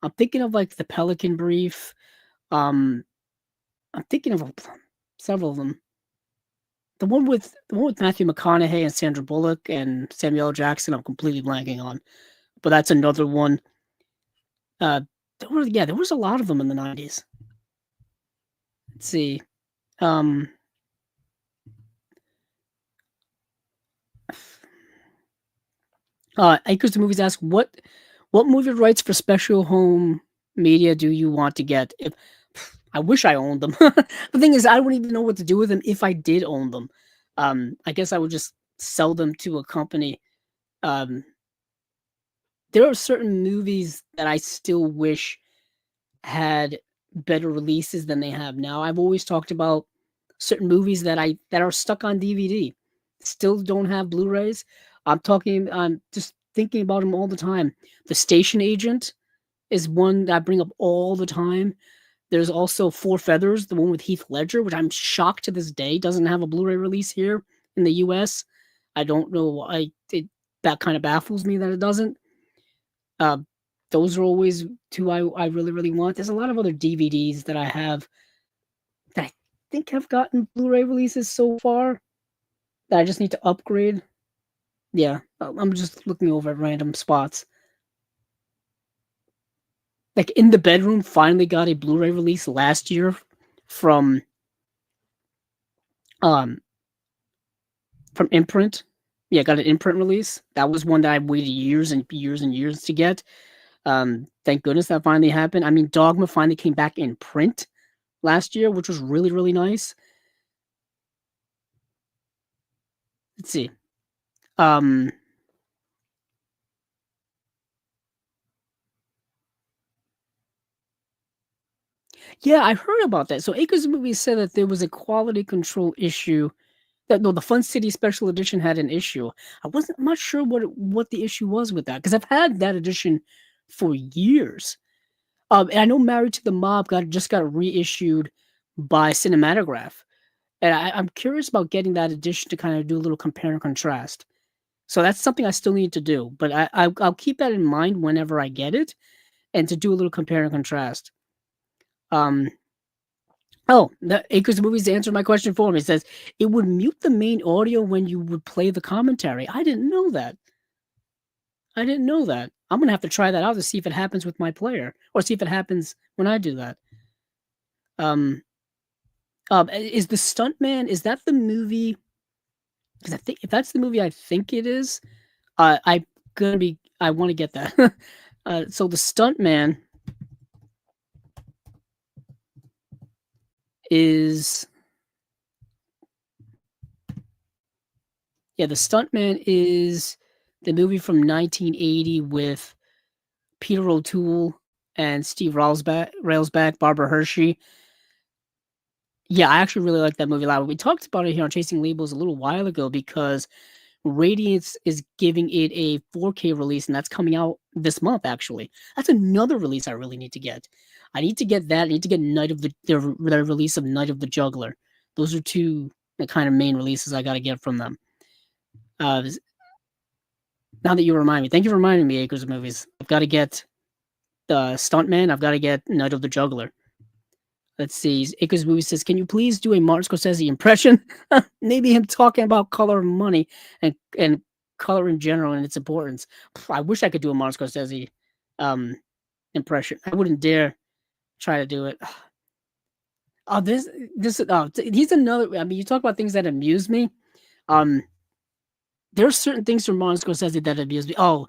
I'm thinking of like The Pelican Brief. Um, I'm thinking of several of them. The one with Matthew McConaughey and Sandra Bullock and Samuel L. Jackson, I'm completely blanking on, but that's another one. There was a lot of them in the 90s. Let's see. Acres of Movies ask, what movie rights for special home media do you want to get? If I wish I owned them. The thing is, I wouldn't even know what to do with them if I did own them. I guess I would just sell them to a company. There are certain movies that I still wish had better releases than they have now. I've always talked about certain movies that are stuck on DVD, still don't have Blu-rays. I'm just thinking about them all the time. The Station Agent is one that I bring up all the time. There's also Four Feathers, the one with Heath Ledger, which I'm shocked to this day doesn't have a Blu-ray release here in the US. I don't know why. That kind of baffles me that it doesn't. Those are always two I really, really want. There's a lot of other DVDs that I have that I think have gotten Blu-ray releases so far that I just need to upgrade. Yeah, I'm just looking over at random spots. Like In the Bedroom finally got a Blu-ray release last year from um from Imprint. Yeah, got an Imprint release. That was one that I waited years and years and years to get. Thank goodness that finally happened. I mean, Dogma finally came back in print last year, which was really, really nice. Let's see. Yeah, I heard about that. So Acres of Movies said that there was a quality control issue. That no, the Fun City Special Edition had an issue. I'm not sure what the issue was with that because I've had that edition for years. And I know Married to the Mob just got reissued by Cinematograph, And I'm curious about getting that edition to kind of do a little compare and contrast. So that's something I still need to do, but I'll keep that in mind whenever I get it, and to do a little compare and contrast. Um, oh, the Acres of Movies answered my question for me. It says it would mute the main audio when you would play the commentary. I didn't know that. I didn't know that. I'm gonna have to try that out to see if it happens with my player, or see if it happens when I do that. Um, is the Stuntman? Is that the movie? Because I think if that's the movie, I think it is. I gonna be. I want to get that. So the Stuntman is. Yeah, the Stuntman is the movie from 1980 with Peter O'Toole and Steve Railsback, Barbara Hershey. Yeah, I actually really like that movie a lot. We talked about it here on Chasing Labels a little while ago because Radiance is giving it a 4K release, and that's coming out this month, actually. That's another release I really need to get. I need to get that. I need to get the release of Night of the Juggler. Those are two the kind of main releases I got to get from them. Now that you remind me, thank you for reminding me, Acres of Movies. I've got to get the Stuntman. I've got to get Night of the Juggler. Let's see. Acres of Movies says, "Can you please do a Martin Scorsese impression? Maybe him talking about color and money and color in general and its importance." I wish I could do a Martin Scorsese impression. I wouldn't dare try to do it. Oh, he's another. I mean, you talk about things that amuse me. There are certain things from Martin Scorsese that amuse me. Oh,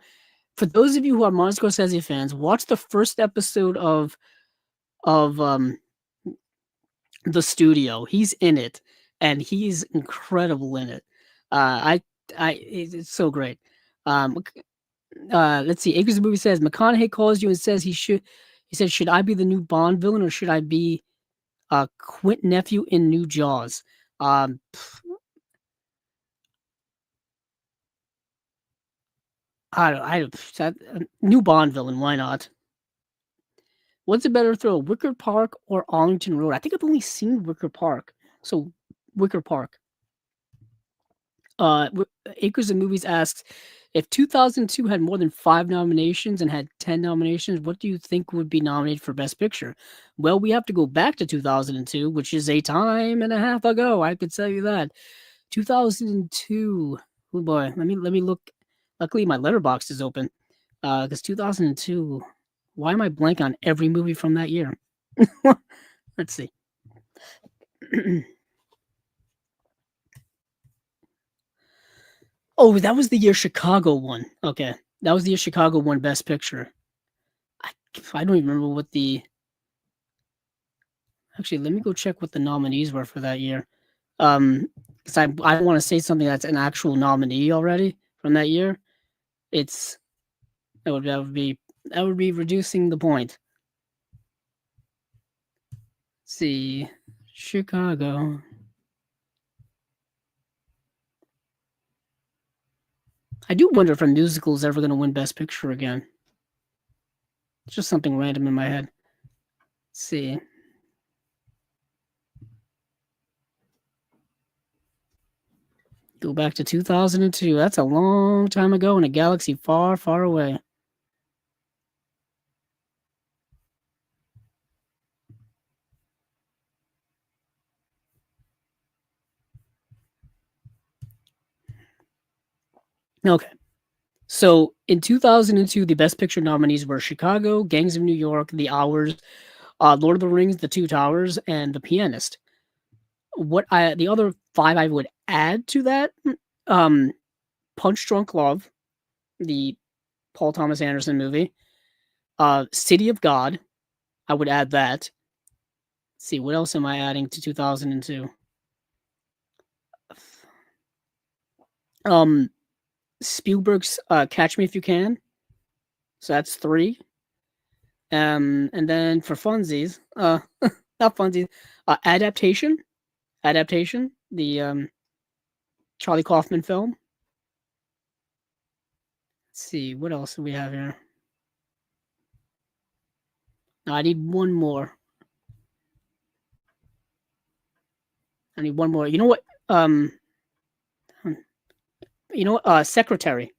for those of you who are Martin Scorsese fans, watch the first episode of The Studio. He's in it, and he's incredible in it. It's so great. Let's see. Acres of Movie says McConaughey calls you and says he said, "Should I be the new Bond villain or should I be Quint nephew in New Jaws?" Um, that new Bond villain. Why not? What's a better throw, Wicker Park or Arlington Road? I think I've only seen Wicker Park, so Wicker Park. Acres of Movies asks, if 2002 had more than 5 nominations and had 10 nominations, what do you think would be nominated for Best Picture? Well, we have to go back to 2002, which is a time and a half ago. I could tell you that. 2002. Oh boy, let me look. Luckily, my letterbox is open. Because 2002. Why am I blank on every movie from that year? Let's see. Oh, that was the year Chicago won. Okay. That was the year Chicago won Best Picture. I don't even remember what the. Actually, let me go check what the nominees were for that year. Because I want to say something that's an actual nominee already from that year. It's that would be reducing the point. Let's see, Chicago. I do wonder if a musical is ever going to win Best Picture again. It's just something random in my head. Let's see. Go back to 2002. That's a long time ago in a galaxy far, far away. Okay. So in 2002, the Best Picture nominees were Chicago, Gangs of New York, The Hours, Lord of the Rings, The Two Towers, and The Pianist. The other 5 I would add to that, Punch Drunk Love, the Paul Thomas Anderson movie, City of God, I would add that. Let's see, what else am I adding to 2002? Spielberg's Catch Me If You Can. So that's 3. And then for funsies, not funsies, Adaptation, the Charlie Kaufman film. Let's see, what else do we have here? No, I need one more. I need one more. You know what? Secretary.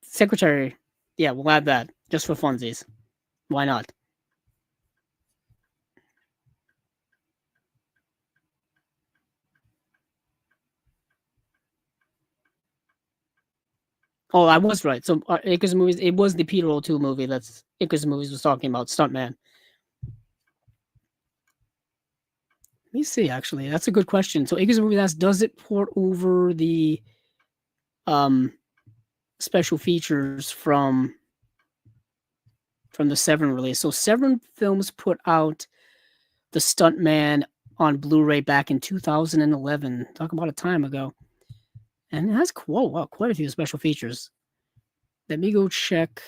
Secretary. Yeah, we'll add that just for funsies. Why not? Oh, I was right. So Icarus movies. It was the Peter O'Toole movie. That's Icarus movies was talking about Stuntman. Let me see. Actually, that's a good question. So Icarus movie. Does it port over the um special features from the Severin release? So Severin Films put out the Stuntman on Blu-ray back in 2011. Talk about a time ago, and it has quite a few special features. Let me go check.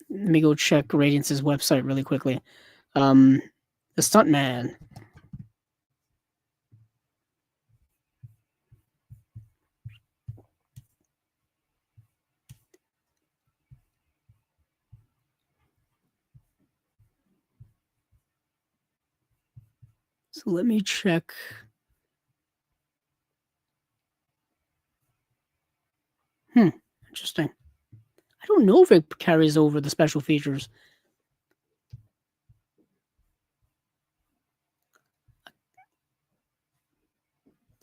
Let me go check Radiance's website really quickly. The Stuntman. So let me check. Interesting. I don't know if it carries over the special features.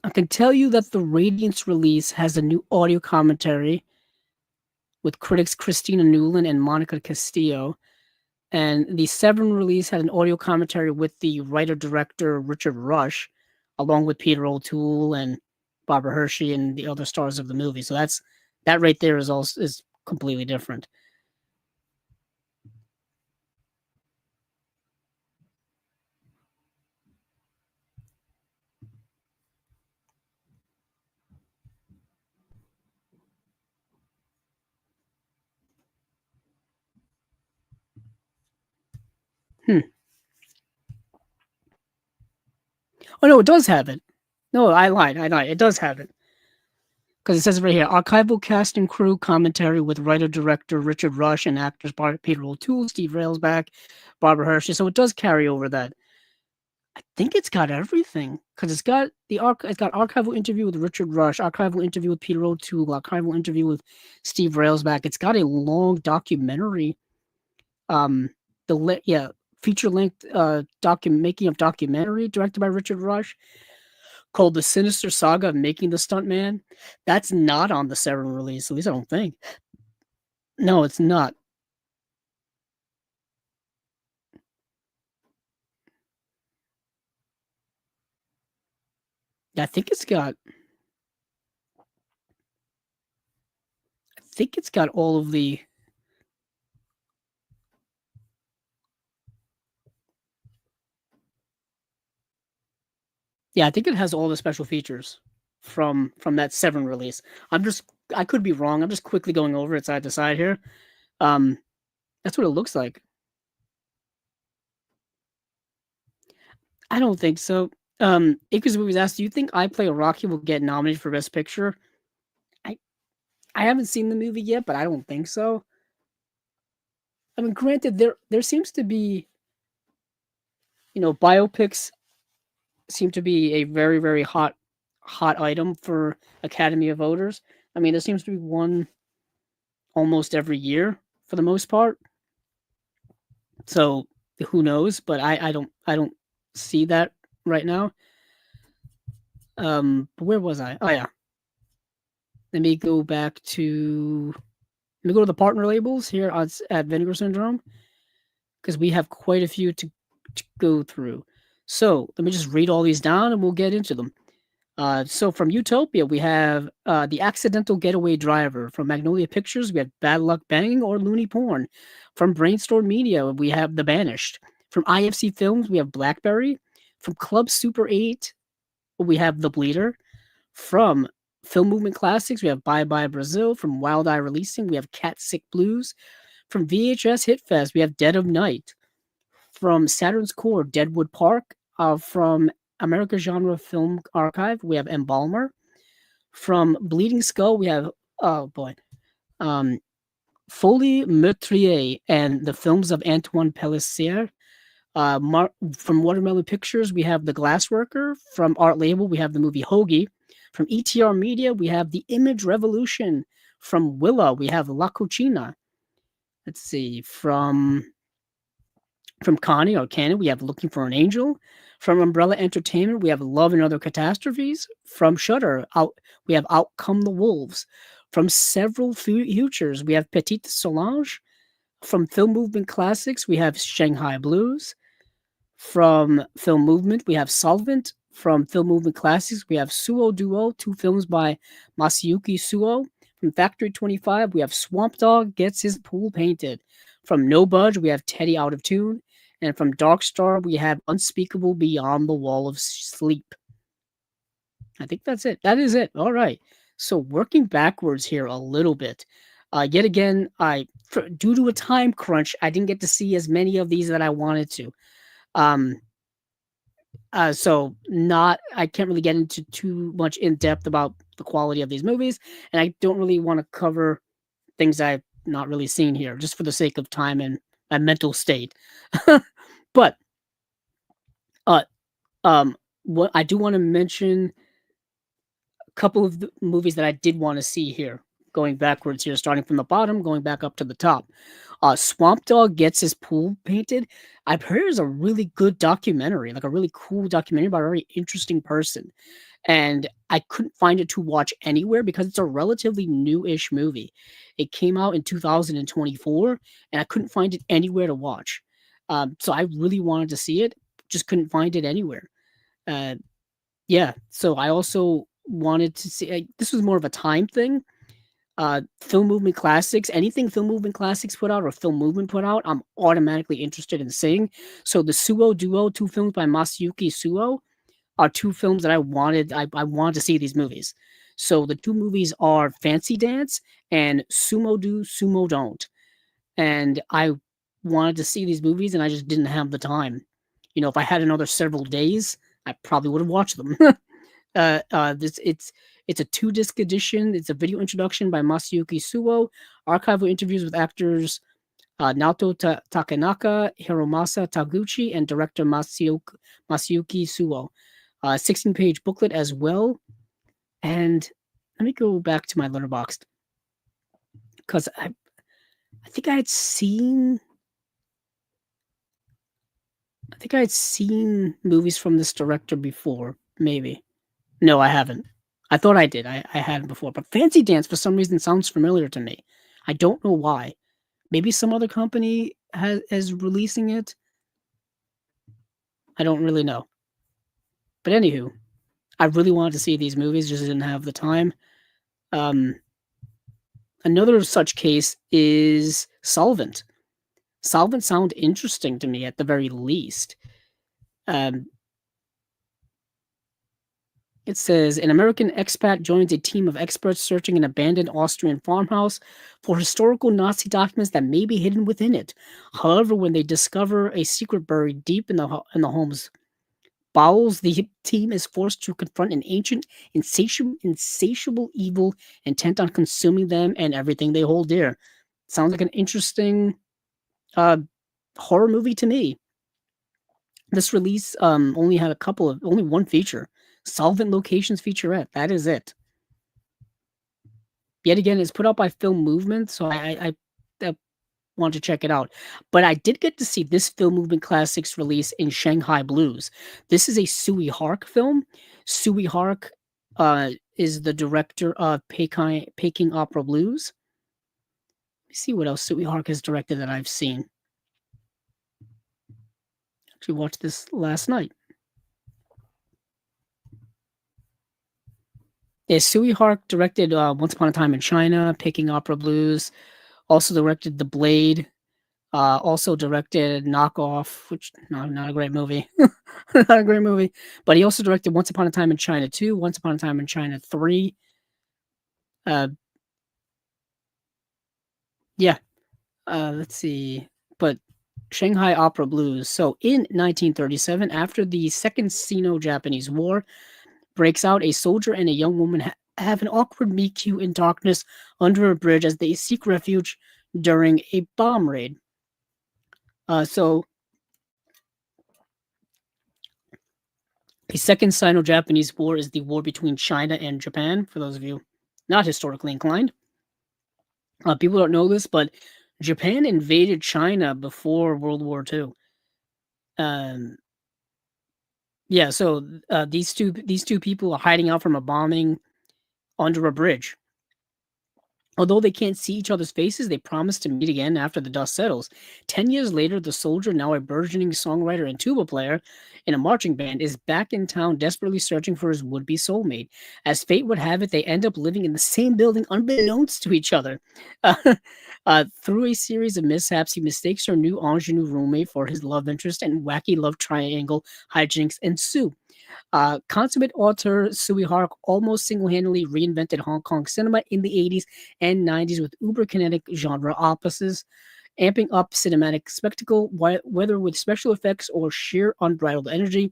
I can tell you that the Radiance release has a new audio commentary with critics Christina Newland and Monica Castillo. And the Severin release had an audio commentary with the writer-director Richard Rush, along with Peter O'Toole and Barbara Hershey and the other stars of the movie. So that right there is completely different. Oh no, it does have it. No, I lied. It does have it. Because it says right here, archival cast and crew commentary with writer-director Richard Rush and actors Peter O'Toole, Steve Railsback, Barbara Hershey. So it does carry over that. I think it's got everything because it's got archival interview with Richard Rush, archival interview with Peter O'Toole, archival interview with Steve Railsback. It's got a long documentary, feature length making of documentary directed by Richard Rush called The Sinister Saga of Making the Stuntman. That's not on the Severin release, at least I don't think. No, it's not. I think it's got all of the I think it has all the special features from that Severin release. I could be wrong. I'm just quickly going over it side to side here. That's what it looks like. I don't think so. Icarus Movies asked, "Do you think I Play a Rocky will get nominated for Best Picture?" I haven't seen the movie yet, but I don't think so. I mean, granted, there seems to be, biopics seem to be a very, very hot item for Academy of voters. I mean, there seems to be one almost every year for the most part. So who knows? But I don't see that right now. But where was I? Oh yeah. Let me go to the partner labels here at Vinegar Syndrome because we have quite a few to go through. So let me just read all these down and we'll get into them. So from Utopia, we have The Accidental Getaway Driver. From Magnolia Pictures, we have Bad Luck Banging or Loony Porn. From Brainstorm Media, we have The Banished. From IFC Films, we have Blackberry. From Club Super 8, we have The Bleeder. From Film Movement Classics, we have Bye Bye Brazil. From Wild Eye Releasing, we have Cat Sick Blues. From VHS Hitfest, we have Dead of Night. From Saturn's Core, Deadwood Park. From America Genre Film Archive, we have Embalmer. From Bleeding Skull, we have, oh boy, Folie Meurtrier and the films of Antoine Pellissier. From Watermelon Pictures, we have The Glassworker. From Art Label, we have the movie Hoagie. From ETR Media, we have The Image Revolution. From Willa, we have La Cucina. Let's see. From Connie or Canon, we have Looking for an Angel. From Umbrella Entertainment, we have Love and Other Catastrophes. From Shudder, we have Out Come the Wolves. From several futures, we have Petite Solange. From Film Movement Classics, we have Shanghai Blues. From Film Movement, we have Solvent. From Film Movement Classics, we have Suo Duo, 2 films by Masayuki Suo. From Factory 25, we have Swamp Dog Gets His Pool Painted. From No Budge, we have Teddy Out of Tune. And from Dark Star, we have Unspeakable Beyond the Wall of Sleep. I think that's it. That is it. All right. So working backwards here a little bit. Yet again, due to a time crunch, I didn't get to see as many of these that I wanted to. So I can't really get into too much in depth about the quality of these movies, and I don't really want to cover things I've not really seen here, just for the sake of time and my mental state. But what I do want to mention a couple of the movies that I did want to see here, going backwards here, starting from the bottom, going back up to the top. Swamp Dog Gets His Pool Painted. I've heard is a really good documentary, like a really cool documentary about a very interesting person. And I couldn't find it to watch anywhere because it's a relatively new-ish movie. It came out in 2024, and I couldn't find it anywhere to watch. So I really wanted to see it, just couldn't find it anywhere. Yeah, so I also wanted to see, this was more of a time thing. Film Movement Classics, anything Film Movement Classics put out or Film Movement put out, I'm automatically interested in seeing. So the Suo Duo, 2 films by Masayuki Suo, are 2 films that I wanted to see these movies. So the 2 movies are Fancy Dance and Sumo Do, Sumo Don't. And I wanted to see these movies and I just didn't have the time. You know, if I had another several days, I probably would have watched them. It's a 2-disc edition. It's a video introduction by Masayuki Suo, archival interviews with actors Naoto Takenaka, Hiromasa Taguchi, and director Masayuki Suo. 16-page booklet as well. And let me go back to my Letterboxd, because I think I had seen movies from this director before, maybe. No, I haven't. I thought I did. I hadn't before. But Fancy Dance, for some reason, sounds familiar to me. I don't know why. Maybe some other company is releasing it. I don't really know. But anywho, I really wanted to see these movies, just didn't have the time. Another such case is Solvent. Solvent sound interesting to me at the very least. It says, an American expat joins a team of experts searching an abandoned Austrian farmhouse for historical Nazi documents that may be hidden within it. However, when they discover a secret buried deep in the home's bowels, the team is forced to confront an ancient, insatiable evil intent on consuming them and everything they hold dear. Sounds like an interesting horror movie to me. This release only had only one feature. Solvent Locations featurette. That is it. Yet again, it's put out by Film Movement, so I want to check it out. But I did get to see this Film Movement Classics release in Shanghai Blues. This is a Sui Hark film. Sui Hark is the director of Peking Opera Blues. Let me see what else Sui Hark has directed that I've seen. Actually watched this last night. Yeah, Sui Hark directed Once Upon a Time in China, Peking Opera Blues, also directed The Blade, also directed Knockoff, which not a great movie. Not a great movie. But he also directed Once Upon a Time in China 2, Once Upon a Time in China 3. Let's see. But Shanghai Opera Blues. So in 1937, after the Second Sino-Japanese War breaks out, a soldier and a young woman have an awkward meet-cute in darkness under a bridge as they seek refuge during a bomb raid. So the Second Sino-Japanese War is the war between China and Japan, for those of you not historically inclined. People don't know this, but Japan invaded China before World War II. Um, yeah, so these two people are hiding out from a bombing under a bridge. Although they can't see each other's faces, they promise to meet again after the dust settles. 10 years later, the soldier, now a burgeoning songwriter and tuba player in a marching band, is back in town desperately searching for his would be soulmate. As fate would have it, they end up living in the same building unbeknownst to each other. Through a series of mishaps, he mistakes her new ingenue roommate for his love interest, and wacky love triangle hijinks ensue. Consummate author Sui Hark almost single-handedly reinvented Hong Kong cinema in the 80s and 90s with uber-kinetic genre opuses, amping up cinematic spectacle, whether with special effects or sheer unbridled energy.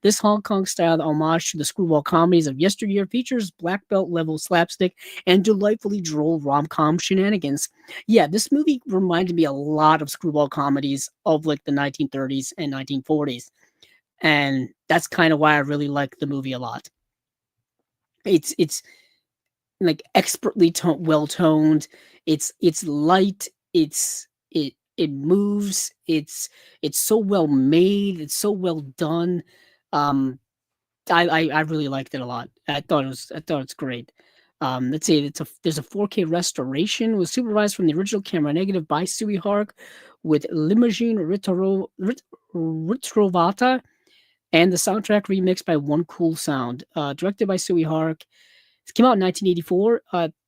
This Hong Kong-styled homage to the screwball comedies of yesteryear features black belt level slapstick and delightfully droll rom-com shenanigans. Yeah, this movie reminded me a lot of screwball comedies of like the 1930s and 1940s. And that's kind of why I really like the movie a lot. It's like expertly well toned. It's light. It moves. It's so well made. It's so well done. Um, I really liked it a lot. I thought it's great. Let's see, there's a 4K restoration. It was supervised from the original camera negative by Sui Hark with Limousin Ritrovata and the soundtrack remixed by One Cool Sound. Directed by Sui Hark. It came out in 1984.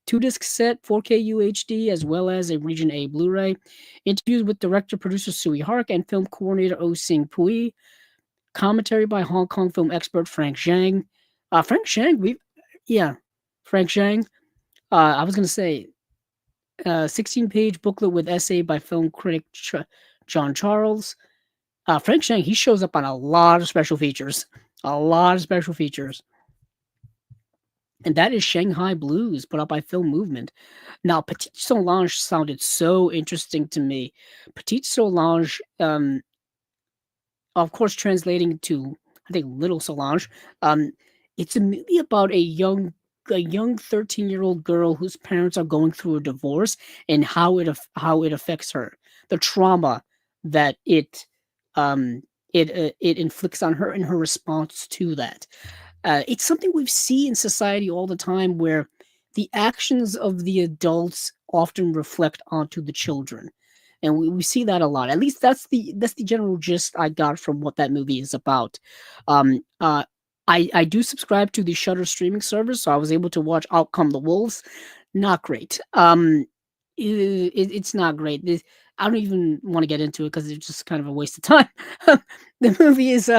Two-disc set, 4K UHD, as well as a Region A Blu-ray. Interviews with director-producer Sui Hark and film coordinator Oh Sing Pui. Commentary by Hong Kong film expert Frank Zhang. Frank Zhang, Frank Zhang. I was going to say, 16-page booklet with essay by film critic John Charles. Frank Zhang, he shows up on a lot of special features. A lot of special features. And that is Shanghai Blues, put out by Film Movement. Now, Petite Solange sounded so interesting to me. Petite Solange, of course, translating to, I think, Little Solange. It's a movie about a young 13-year-old girl whose parents are going through a divorce and how it affects her, the trauma that it inflicts on her and her response to that. It's something we see in society all the time, where the actions of the adults often reflect onto the children, and we see that a lot. At least that's the general gist I got from what that movie is about. Um, uh, I do subscribe to the Shudder streaming service, so I was able to watch Out Come the Wolves. Not great. It's not great. I don't even want to get into it because it's just kind of a waste of time. The movie is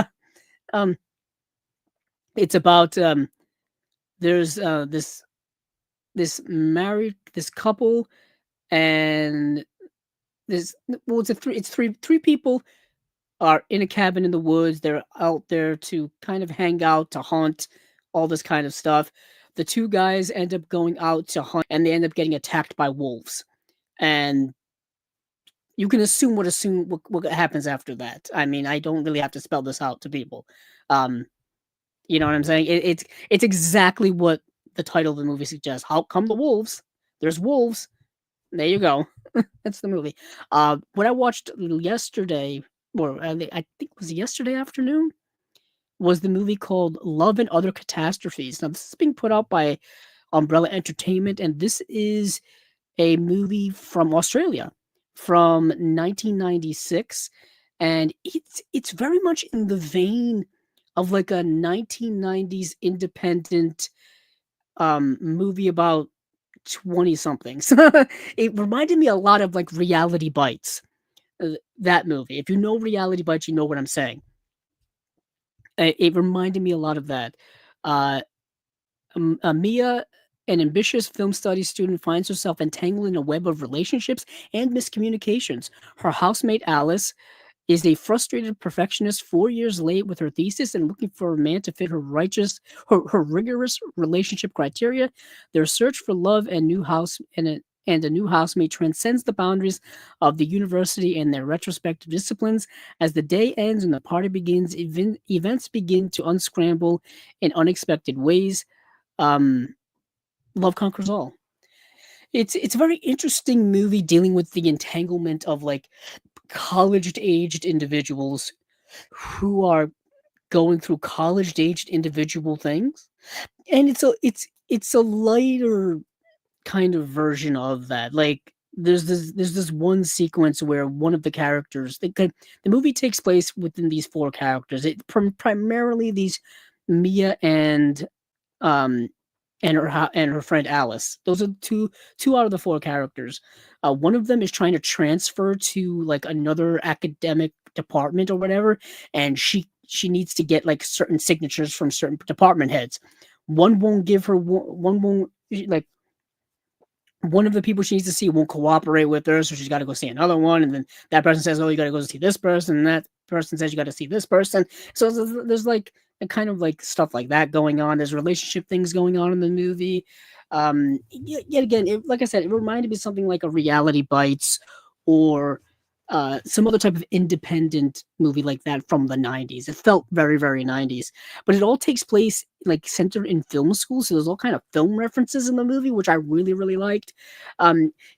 it's about there's this couple, and it's three people are in a cabin in the woods. They're out there to kind of hang out, to hunt, all this kind of stuff. The two guys end up going out to hunt, and they end up getting attacked by wolves. And you can assume what happens after that. I mean, I don't really have to spell this out to people. You know what I'm saying? It's exactly what the title of the movie suggests. How come the wolves? There's wolves. There you go. That's the movie. What I watched yesterday, or I think it was yesterday afternoon, was the movie called Love and Other Catastrophes. Now, this is being put out by Umbrella Entertainment, and this is a movie from Australia from 1996, and it's very much in the vein of like a 1990s independent movie about 20 somethings. It reminded me a lot of like Reality Bites. That movie. If you know Reality Bites, you know what I'm saying. It reminded me a lot of that. Mia, an ambitious film studies student, finds herself entangled in a web of relationships and miscommunications. Her housemate Alice is a frustrated perfectionist 4 years late with her thesis and looking for a man to fit her rigorous relationship criteria. Their search for love and new house and and a new housemate transcends the boundaries of the university and their retrospective disciplines. As the day ends and the party begins, events begin to unscramble in unexpected ways. Um, Love conquers all. It's a very interesting movie dealing with the entanglement of like college-aged individuals who are going through college-aged individual things, and it's a lighter kind of version of that. Like there's this one sequence where one of the characters the movie takes place within these four characters. Primarily these Mia um and her friend Alice. Those are two out of the four characters. One of them is trying to transfer to like another academic department or whatever, and she needs to get like certain signatures from certain department heads. One won't give her one won't like one of the people she needs to see won't cooperate with her, so she's got to go see another one. And then that person says, "Oh, you got to go see this person," and that person says, "You got to see this person." So there's like a kind of like stuff like that going on. There's relationship things going on in the movie. Yet again, like I said, it reminded me of something like a Reality Bites or some other type of independent movie like that from the 90s. It felt very, very 90s. But it all takes place like centered in film school. So there's all kind of film references in the movie, which I really, really liked.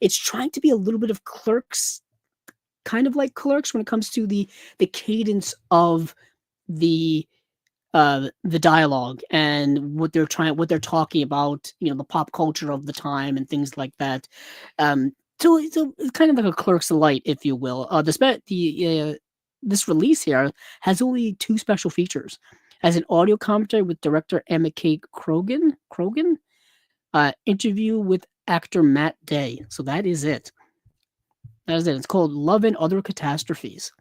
It's trying to be a little bit of Clerks, kind of like Clerks when it comes to the cadence of the dialogue and what they're talking about, the pop culture of the time and things like that. So it's kind of like a Clerks light, if you will. This release here has only two special features, as an audio commentary with director Emma K. Krogan, interview with actor Matt Day. So that is it. That is it. It's called Love and Other Catastrophes.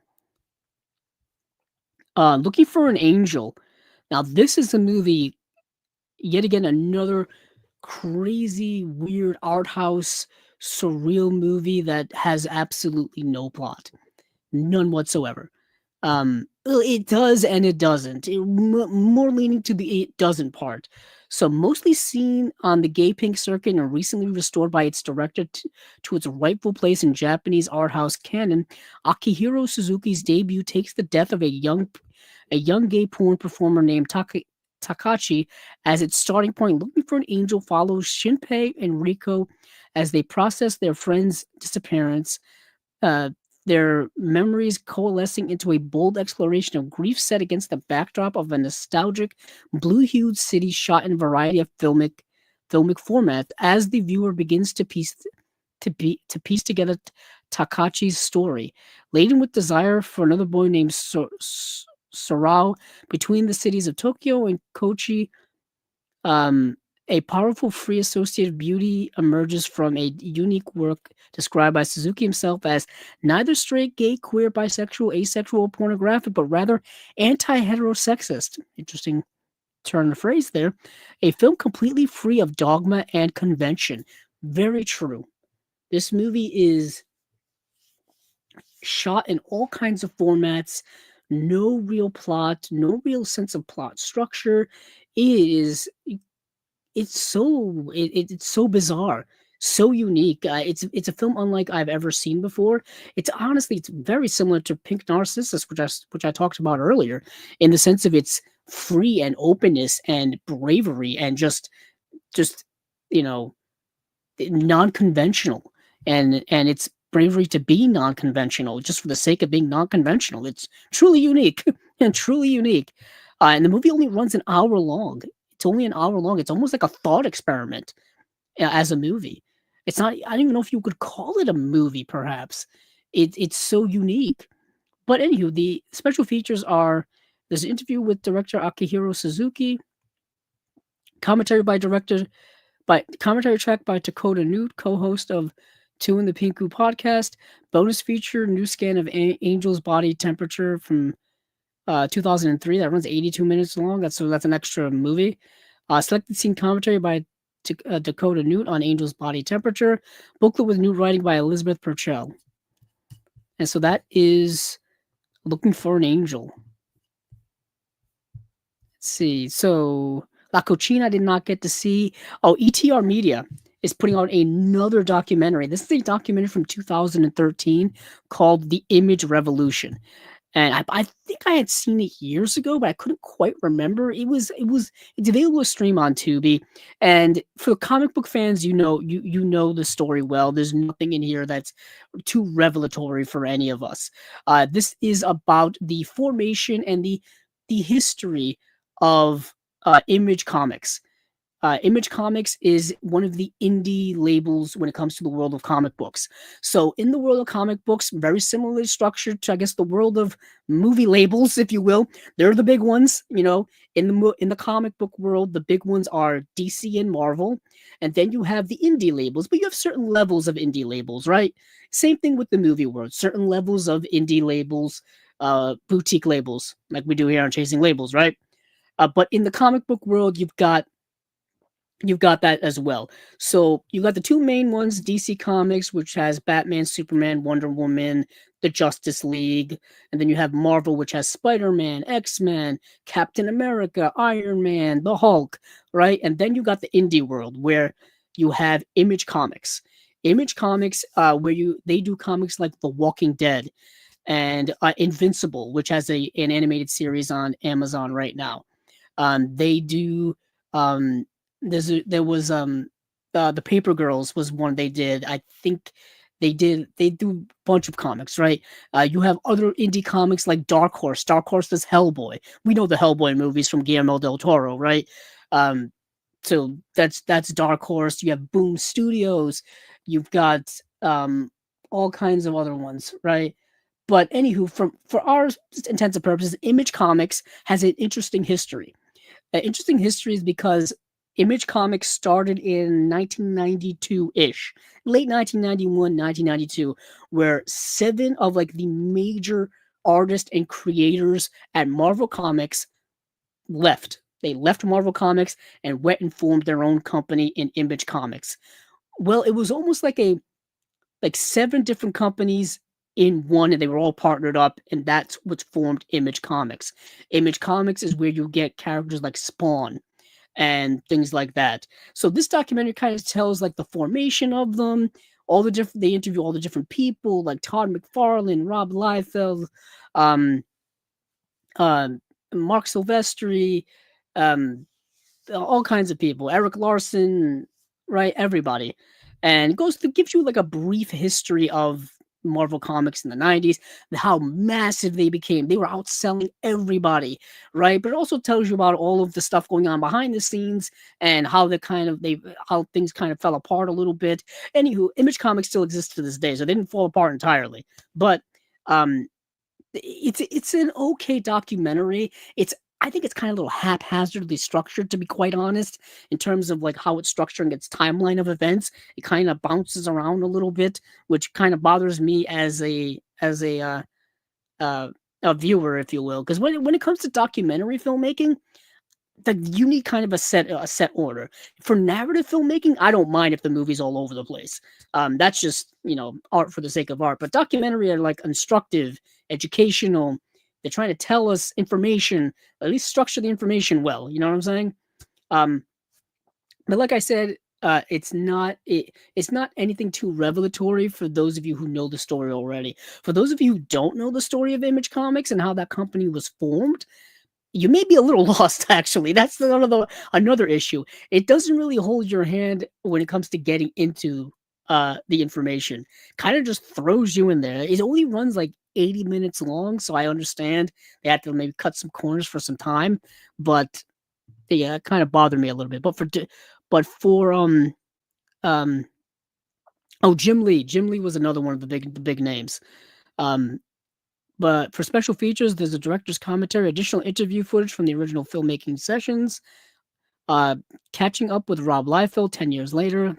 Looking for an Angel. Now, this is a movie, yet again, another crazy, weird art house, surreal movie that has absolutely no plot. None whatsoever. Well, it does and it doesn't. More leaning to the it doesn't part. So mostly seen on the gay pink circuit and recently restored by its director to its rightful place in Japanese art house canon, Akihiro Suzuki's debut takes the death of a young gay porn performer named Takachi as its starting point. Looking for an Angel follows Shinpei and Riko as they process their friend's disappearance, uh, their memories coalescing into a bold exploration of grief set against the backdrop of a nostalgic, blue-hued city shot in a variety of filmic format. As the viewer begins to piece together Takachi's story, laden with desire for another boy named Sorao between the cities of Tokyo and Kochi, a powerful free associative beauty emerges from a unique work described by Suzuki himself as neither straight, gay, queer, bisexual, asexual, or pornographic, but rather anti-heterosexist. Interesting turn of phrase there. A film completely free of dogma and convention. Very true. This movie is shot in all kinds of formats, no real plot, no real sense of plot structure. It's so bizarre, so unique. It's a film unlike I've ever seen before. It's very similar to Pink Narcissus, which I talked about earlier, in the sense of its free and openness and bravery and just you know non-conventional, and it's bravery to be non-conventional just for the sake of being non-conventional. It's truly unique and truly unique. And the movie only runs an hour long. It's only an hour long. It's almost like a thought experiment as a movie. It's not. I don't even know if you could call it a movie. Perhaps it's so unique. But anywho, the special features are: there's an interview with director Akihiro Suzuki, commentary commentary track by Dakota Newt, co-host of Two in the Pinku podcast. Bonus feature, new scan of Angel's body temperature from 2003. That runs 82 minutes long. That's an extra movie. Selected scene commentary by Dakota Newt on Angel's body temperature. Booklet with new writing by Elizabeth Purcell. And so that is Looking for an Angel. Let's see. So La Cochina I did not get to see. Oh, ETR Media. is putting out another documentary. This is a documentary from 2013 called The Image Revolution. And I think I had seen it years ago, but I couldn't quite remember. It's available to stream on Tubi. And for comic book fans, you know the story well. There's nothing in here that's too revelatory for any of us. This is about the formation and the history of Image Comics. Image Comics is one of the indie labels when it comes to the world of comic books. So, in the world of comic books, very similarly structured to, I guess, the world of movie labels, if you will. They're the big ones, in the comic book world. The big ones are DC and Marvel, and then you have the indie labels. But you have certain levels of indie labels, right? Same thing with the movie world. Certain levels of indie labels, boutique labels, like we do here on Chasing Labels, right? But in the comic book world, you've got that as well. So you got the two main ones, DC Comics, which has Batman, Superman, Wonder Woman, the Justice League, and then you have Marvel, which has Spider-Man, X-Men, Captain America, Iron Man, the Hulk, right? And then you got the indie world where you have Image Comics. Image Comics, where they do comics like The Walking Dead and Invincible, which has an animated series on Amazon right now. They do there was the Paper Girls was one they did. I think they do a bunch of comics, right? You have other indie comics like Dark Horse. Dark Horse does Hellboy. We know the Hellboy movies from Guillermo del Toro, right? So that's Dark Horse. You have Boom Studios. You've got all kinds of other ones, right? But anywho, for our intents and purposes, Image Comics has an interesting history. Interesting history is because Image Comics started in 1992-ish, late 1991, 1992, where 7 of like the major artists and creators at Marvel Comics left. They left Marvel Comics and went and formed their own company in Image Comics. Well, it was almost like 7 different companies in one, and they were all partnered up, and that's what's formed Image Comics. Image Comics is where you get characters like Spawn and things like that. So this documentary kind of tells like the formation of them, they interview all the different people like Todd McFarlane, Rob Liefeld, um, Mark Silvestri, all kinds of people, Eric Larson, right? Everybody. And gives you like a brief history of Marvel Comics in the 90s, how massive they became. They were outselling everybody, right? But it also tells you about all of the stuff going on behind the scenes and how how things kind of fell apart a little bit. Anywho, Image Comics still exists to this day, so they didn't fall apart entirely. But it's an okay documentary. I think it's kind of a little haphazardly structured, to be quite honest, in terms of like how it's structuring its timeline of events. It kind of bounces around a little bit, which kind of bothers me as a viewer, if you will, because when it comes to documentary filmmaking, you need kind of a set order. For narrative filmmaking, I don't mind if the movie's all over the place. That's just art for the sake of art. But documentary are like instructive, educational. They're trying to tell us information, at least structure the information well. You know what I'm saying? But like I said, it's not anything too revelatory for those of you who know the story already. For those of you who don't know the story of Image Comics and how that company was formed, you may be a little lost, actually. That's another issue. It doesn't really hold your hand when it comes to getting into the information. Kind of just throws you in there. It only runs like 80 minutes long, so I understand they had to maybe cut some corners for some time, but yeah, it kind of bothered me a little bit. But for Jim Lee was another one of the big names. But for special features, there's a director's commentary, additional interview footage from the original filmmaking sessions, catching up with Rob Liefeld 10 years later,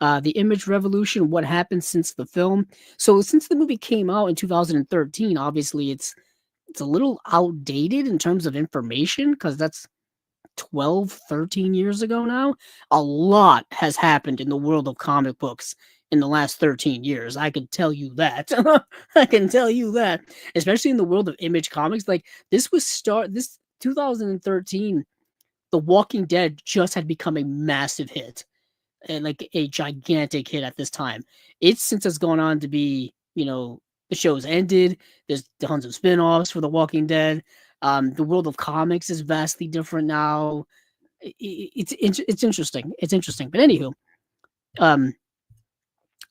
the Image Revolution, what happened since the film. So since the movie came out in 2013, obviously it's a little outdated in terms of information because that's 12, 13 years ago now. A lot has happened in the world of comic books in the last 13 years. I can tell you that. I can tell you that. Especially in the world of Image Comics. Like this 2013, The Walking Dead just had become a massive hit. like a gigantic hit at this time. It's since it's gone on to be, the show's ended. There's tons of spin-offs for The Walking Dead. The world of comics is vastly different now. It's interesting. It's interesting. But anywho, um,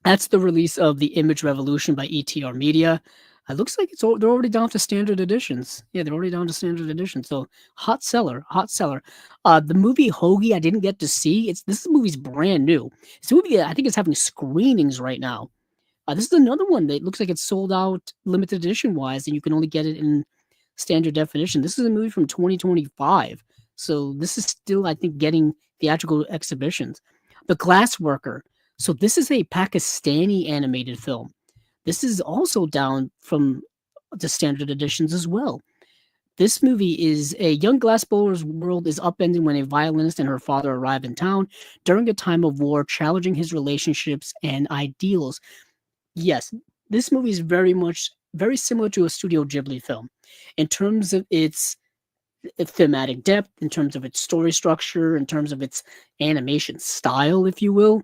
that's the release of The Image Revolution by ETR Media. It looks like they're already down to standard editions. Yeah, they're already down to standard editions. So hot seller, hot seller. The movie Hoagie I didn't get to see. This movie's brand new. This movie I think is having screenings right now. This is another one that looks like it's sold out limited edition wise, and you can only get it in standard definition. This is a movie from 2025, so this is still, I think, getting theatrical exhibitions. The Glassworker. So this is a Pakistani animated film. This is also down from the standard editions as well. This movie is a young glassblower's world is upended when a violinist and her father arrive in town during a time of war, challenging his relationships and ideals. Yes, this movie is very similar to a Studio Ghibli film in terms of its thematic depth, in terms of its story structure, in terms of its animation style, if you will.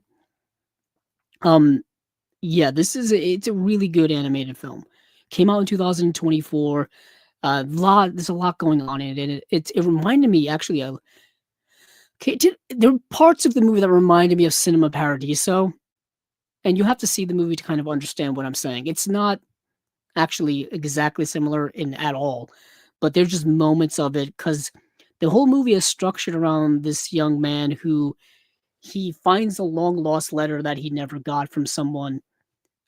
Yeah, it's a really good animated film. Came out in 2024. There's a lot going on in it. It reminded me actually of. Okay, there were parts of the movie that reminded me of Cinema Paradiso, and you have to see the movie to kind of understand what I'm saying. It's not actually exactly similar in at all, but there's just moments of it because the whole movie is structured around this young man who he finds a long lost letter that he never got from someone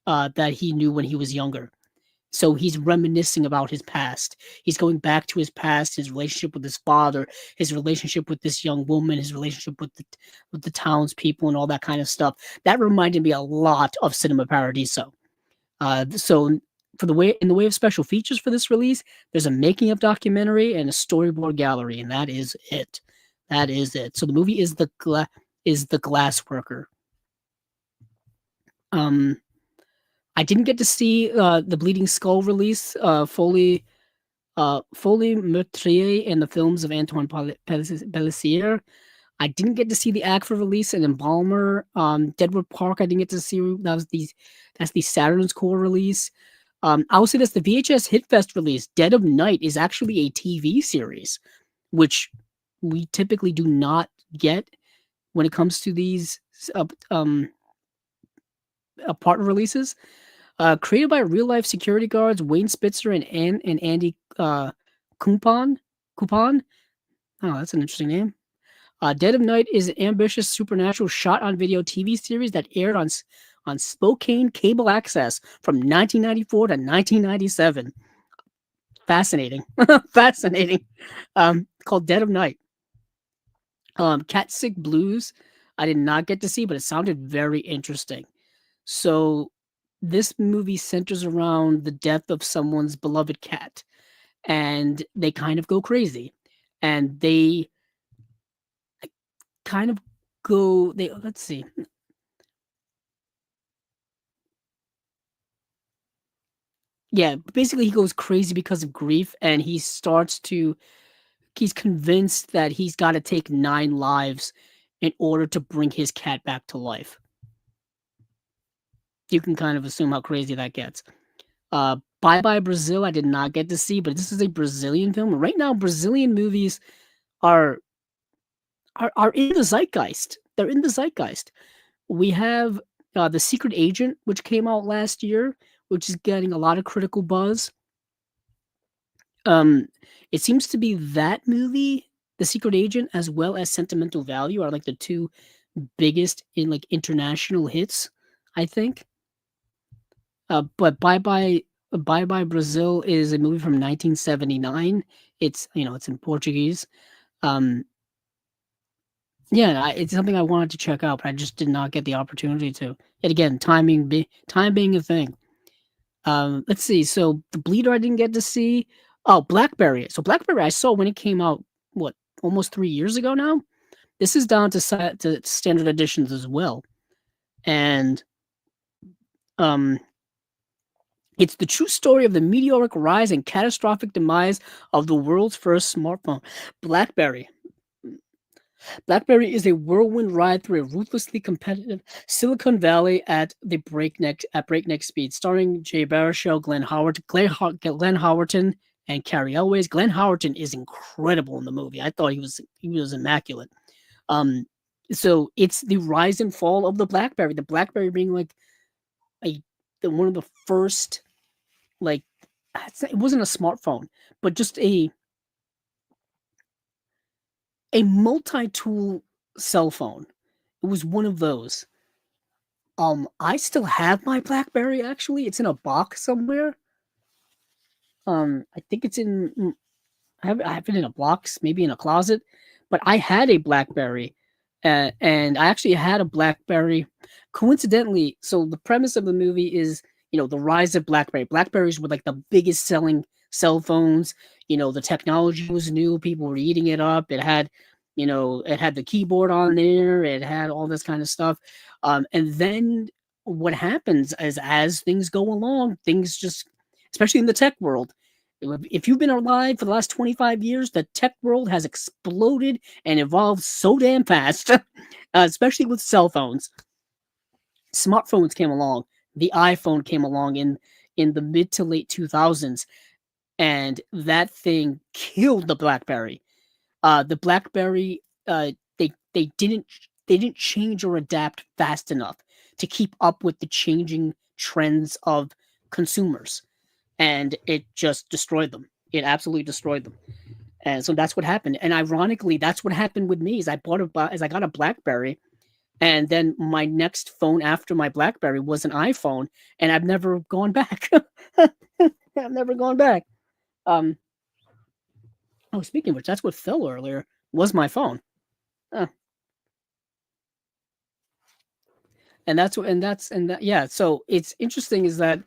that he knew when he was younger. So he's reminiscing about his past. He's going back to his past, his relationship with his father, his relationship with this young woman, his relationship with the townspeople, and all that kind of stuff. That reminded me a lot of Cinema Paradiso. So in the way of special features for this release, there's a making of documentary and a storyboard gallery, and that is it. That is it. So the movie is the Glassworker. I didn't get to see the Bleeding Skull release, Folie Meurtrier and the films of Antoine Pellissier. I didn't get to see the ACFA release and Embalmer. Deadwood Park, I didn't get to see. That's the Saturn's Core release. I will say this: the VHS Hitfest release, Dead of Night, is actually a TV series, which we typically do not get when it comes to these partner releases. Created by real life security guards Wayne Spitzer and Andy Coupon. Oh, that's an interesting name. Dead of Night is an ambitious supernatural shot on video TV series that aired on Spokane Cable Access from 1994 to 1997. Fascinating. Fascinating. Called Dead of Night. Cat Sick Blues, I did not get to see, but it sounded very interesting. So this movie centers around the death of someone's beloved cat, and they kind of go crazy, and they kind of go. Let's see. Yeah, basically he goes crazy because of grief, and he's convinced that he's got to take 9 lives in order to bring his cat back to life. You can kind of assume how crazy that gets. Bye Bye Brazil, I did not get to see, but this is a Brazilian film. Right now, Brazilian movies are in the zeitgeist. They're in the zeitgeist. We have The Secret Agent, which came out last year, which is getting a lot of critical buzz. It seems to be that movie, The Secret Agent, as well as Sentimental Value, are like the two biggest in like international hits, I think. But Bye Bye Brazil is a movie from 1979. It's it's in Portuguese. Yeah, it's something I wanted to check out, but I just did not get the opportunity to. And again, time being a thing. Let's see. So the Bleeder I didn't get to see. Oh, Blackberry. So Blackberry I saw when it came out. What, almost 3 years ago now? This is down to standard editions as well, and it's the true story of the meteoric rise and catastrophic demise of the world's first smartphone, BlackBerry. BlackBerry is a whirlwind ride through a ruthlessly competitive Silicon Valley at breakneck speed, starring Jay Baruchel, Glenn Howerton, and Carrie Elways. Glenn Howerton is incredible in the movie. I thought he was immaculate. Um, so it's the rise and fall of the BlackBerry. The BlackBerry being like a one of the first, like, it wasn't a smartphone, but just a multi-tool cell phone. It was one of those. I still have my BlackBerry, actually. It's in a box somewhere. I think it's I have it in a box, maybe in a closet, but I had a BlackBerry, and I actually had a BlackBerry. Coincidentally, so the premise of the movie is, the rise of BlackBerry. Blackberries were like the biggest selling cell phones. The technology was new. People were eating it up. It had the keyboard on there. It had all this kind of stuff. And then what happens is, as things go along, things just, especially in the tech world, if you've been alive for the last 25 years, the tech world has exploded and evolved so damn fast, especially with cell phones. Smartphones came along. The iPhone came along in the mid to late 2000s, and that thing killed the BlackBerry. The BlackBerry, they didn't change or adapt fast enough to keep up with the changing trends of consumers, and it just destroyed them. It absolutely destroyed them. And so that's what happened. And ironically, that's what happened with me. Is I got a BlackBerry, and then my next phone after my BlackBerry was an iPhone, and I've never gone back. I've never gone back. Um, oh, speaking of which, that's what fell earlier was my phone. Uh, and that's what, and that, yeah. So it's interesting is that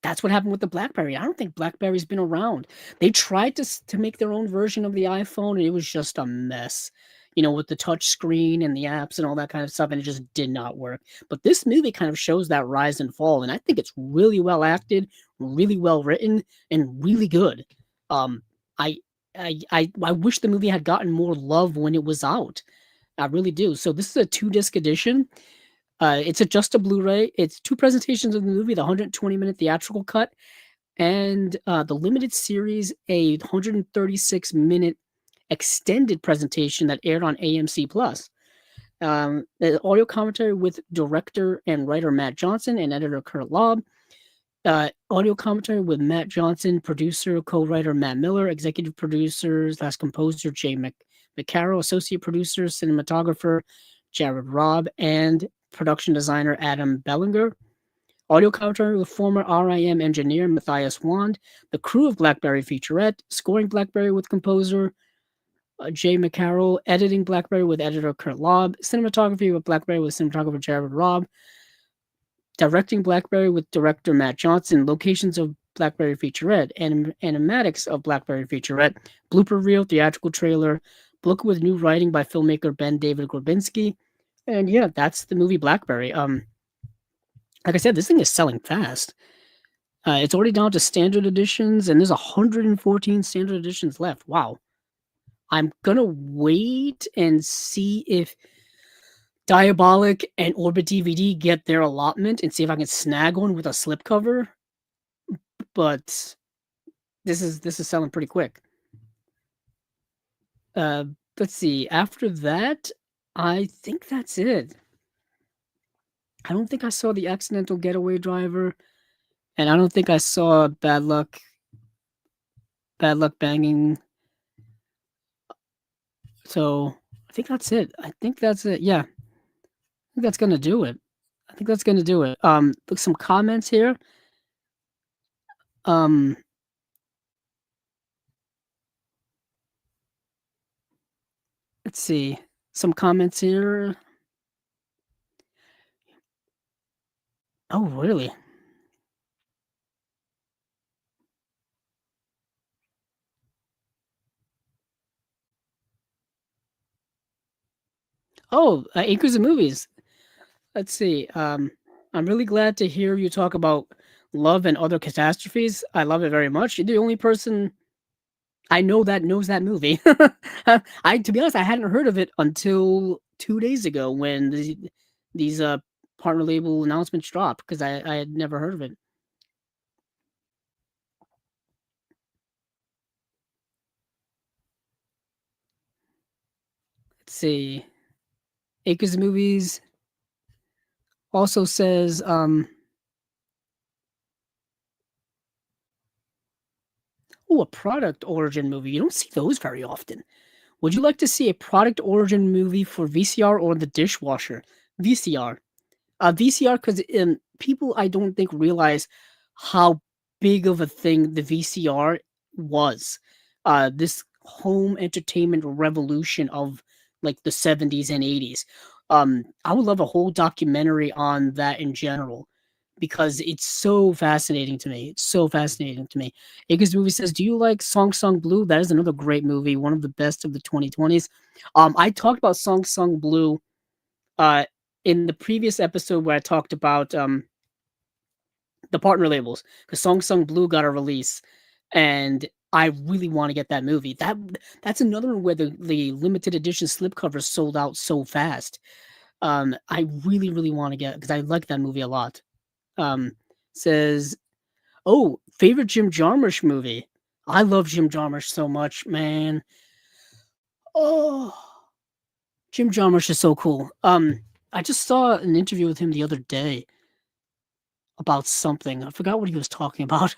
that's what happened with the BlackBerry. I don't think BlackBerry's been around. They tried to make their own version of the iPhone, and it was just a mess. With the touch screen and the apps and all that kind of stuff, and it just did not work. But this movie kind of shows that rise and fall, and I think it's really well acted, really well written, and really good. Um, I I wish the movie had gotten more love when it was out. I really do. So this is a 2-disc edition. It's just a Blu-ray. It's two presentations of the movie: the 120-minute theatrical cut and the limited series, a 136-minute extended presentation that aired on AMC Plus. The audio commentary with director and writer Matt Johnson and editor Kurt Laub. Audio commentary with Matt Johnson, producer, co-writer Matt Miller, executive producer / composer Jay McCarroll, associate producer, cinematographer Jared Robb, and production designer Adam Bellinger. Audio commentary with former RIM engineer Matthias Wand, the crew of Blackberry Featurette, scoring Blackberry with composer Jay McCarroll, editing Blackberry with editor Kurt Laub, cinematography with Blackberry with cinematographer Jared Robb, directing Blackberry with director Matt Johnson, locations of Blackberry Featurette, animatics of Blackberry Featurette, blooper reel, theatrical trailer, book with new writing by filmmaker Ben David Grabinski. And yeah, that's the movie Blackberry. Like I said, this thing is selling fast. It's already down to standard editions, and there's 114 standard editions left. Wow. I'm gonna wait and see if Diabolik and Orbit DVD get their allotment and see if I can snag one with a slipcover. But this is selling pretty quick. Let's see. After that, I think that's it. I don't think I saw The Accidental Getaway Driver, and I don't think I saw Bad Luck Banging. So I think that's it. Yeah, I think that's gonna do it. Look, some comments here. Um, let's see. Some comments here. Oh, really? Oh, Acres of Movies. Let's see. I'm really glad to hear you talk about love and other catastrophes. I love it very much. You're the only person. I know that knows that movie. To be honest, I hadn't heard of it until 2 days ago when these partner label announcements dropped because I had never heard of it. Let's see. Acres Movies also says a product origin movie. You don't see those very often. Would you like to see a product origin movie for VCR or the dishwasher? VCR. VCR, because people I don't think realize how big of a thing the VCR was. This home entertainment revolution of like the 70s and 80s. I would love a whole documentary on that in general because it's so fascinating to me. It's so fascinating to me. Iggy's movie says, "Do you like Song Song Blue?" That is another great movie, one of the best of the 2020s. I talked about Song Song Blue uh, in the previous episode where I talked about the partner labels because Song Song Blue got a release, and I really want to get that movie. That's another one where the limited edition slipcovers sold out so fast. I really really want to get because I like that movie a lot. Says, oh, favorite Jim Jarmusch movie. I love Jim Jarmusch so much, man. Oh, Jim Jarmusch is so cool. I just saw an interview with him the other day about something. I forgot what he was talking about.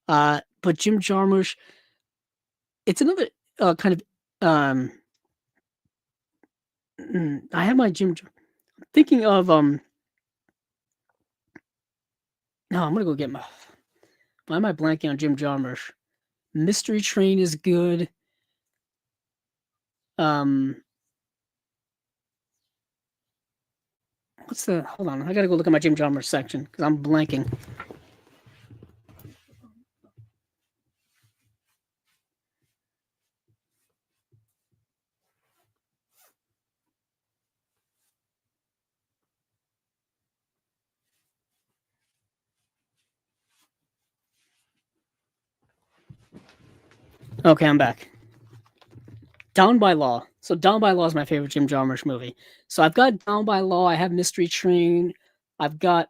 But Jim Jarmusch, it's another kind of I have my thinking of no, I'm gonna go get my why am I blanking on Jim Jarmusch? Mystery Train is good. Um what's the hold on, I gotta go look at my Jim Jarmusch section because I'm blanking. Okay, I'm back. Down by Law. So Down by Law is my favorite Jim Jarmusch movie. So I've got Down by Law, I have Mystery Train, I've got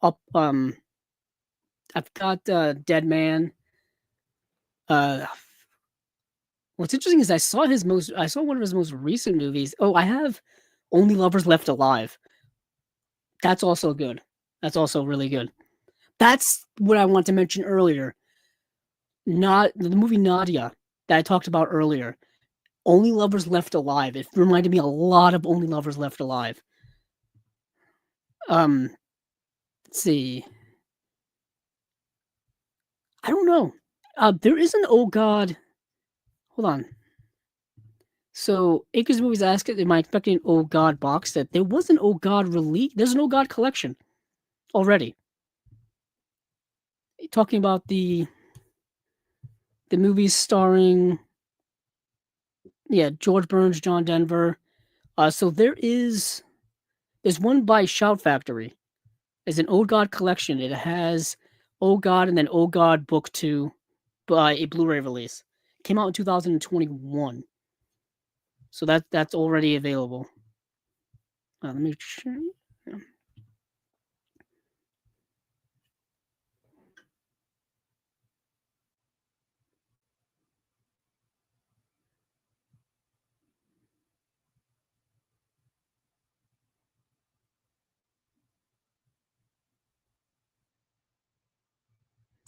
Dead Man. Uh what's interesting is I saw one of his most recent movies. Oh, I have Only Lovers Left Alive. That's also good. That's also really good. That's what I want to mention earlier. Not the movie Nadja that I talked about earlier. Only Lovers Left Alive. It reminded me a lot of Only Lovers Left Alive. Let's see. I don't know. There is an Oh God. Hold on. So Acres Movies asked, "Am I expecting an Oh God box set?" There was an Oh God release. There's an Oh God collection already. Talking about the movies starring George Burns, John Denver. So there's one by Shout Factory. It's an Oh God collection. It has Oh God and then Oh God Book 2 by a Blu-ray release. Came out in 2021. So that's already available. Let me check.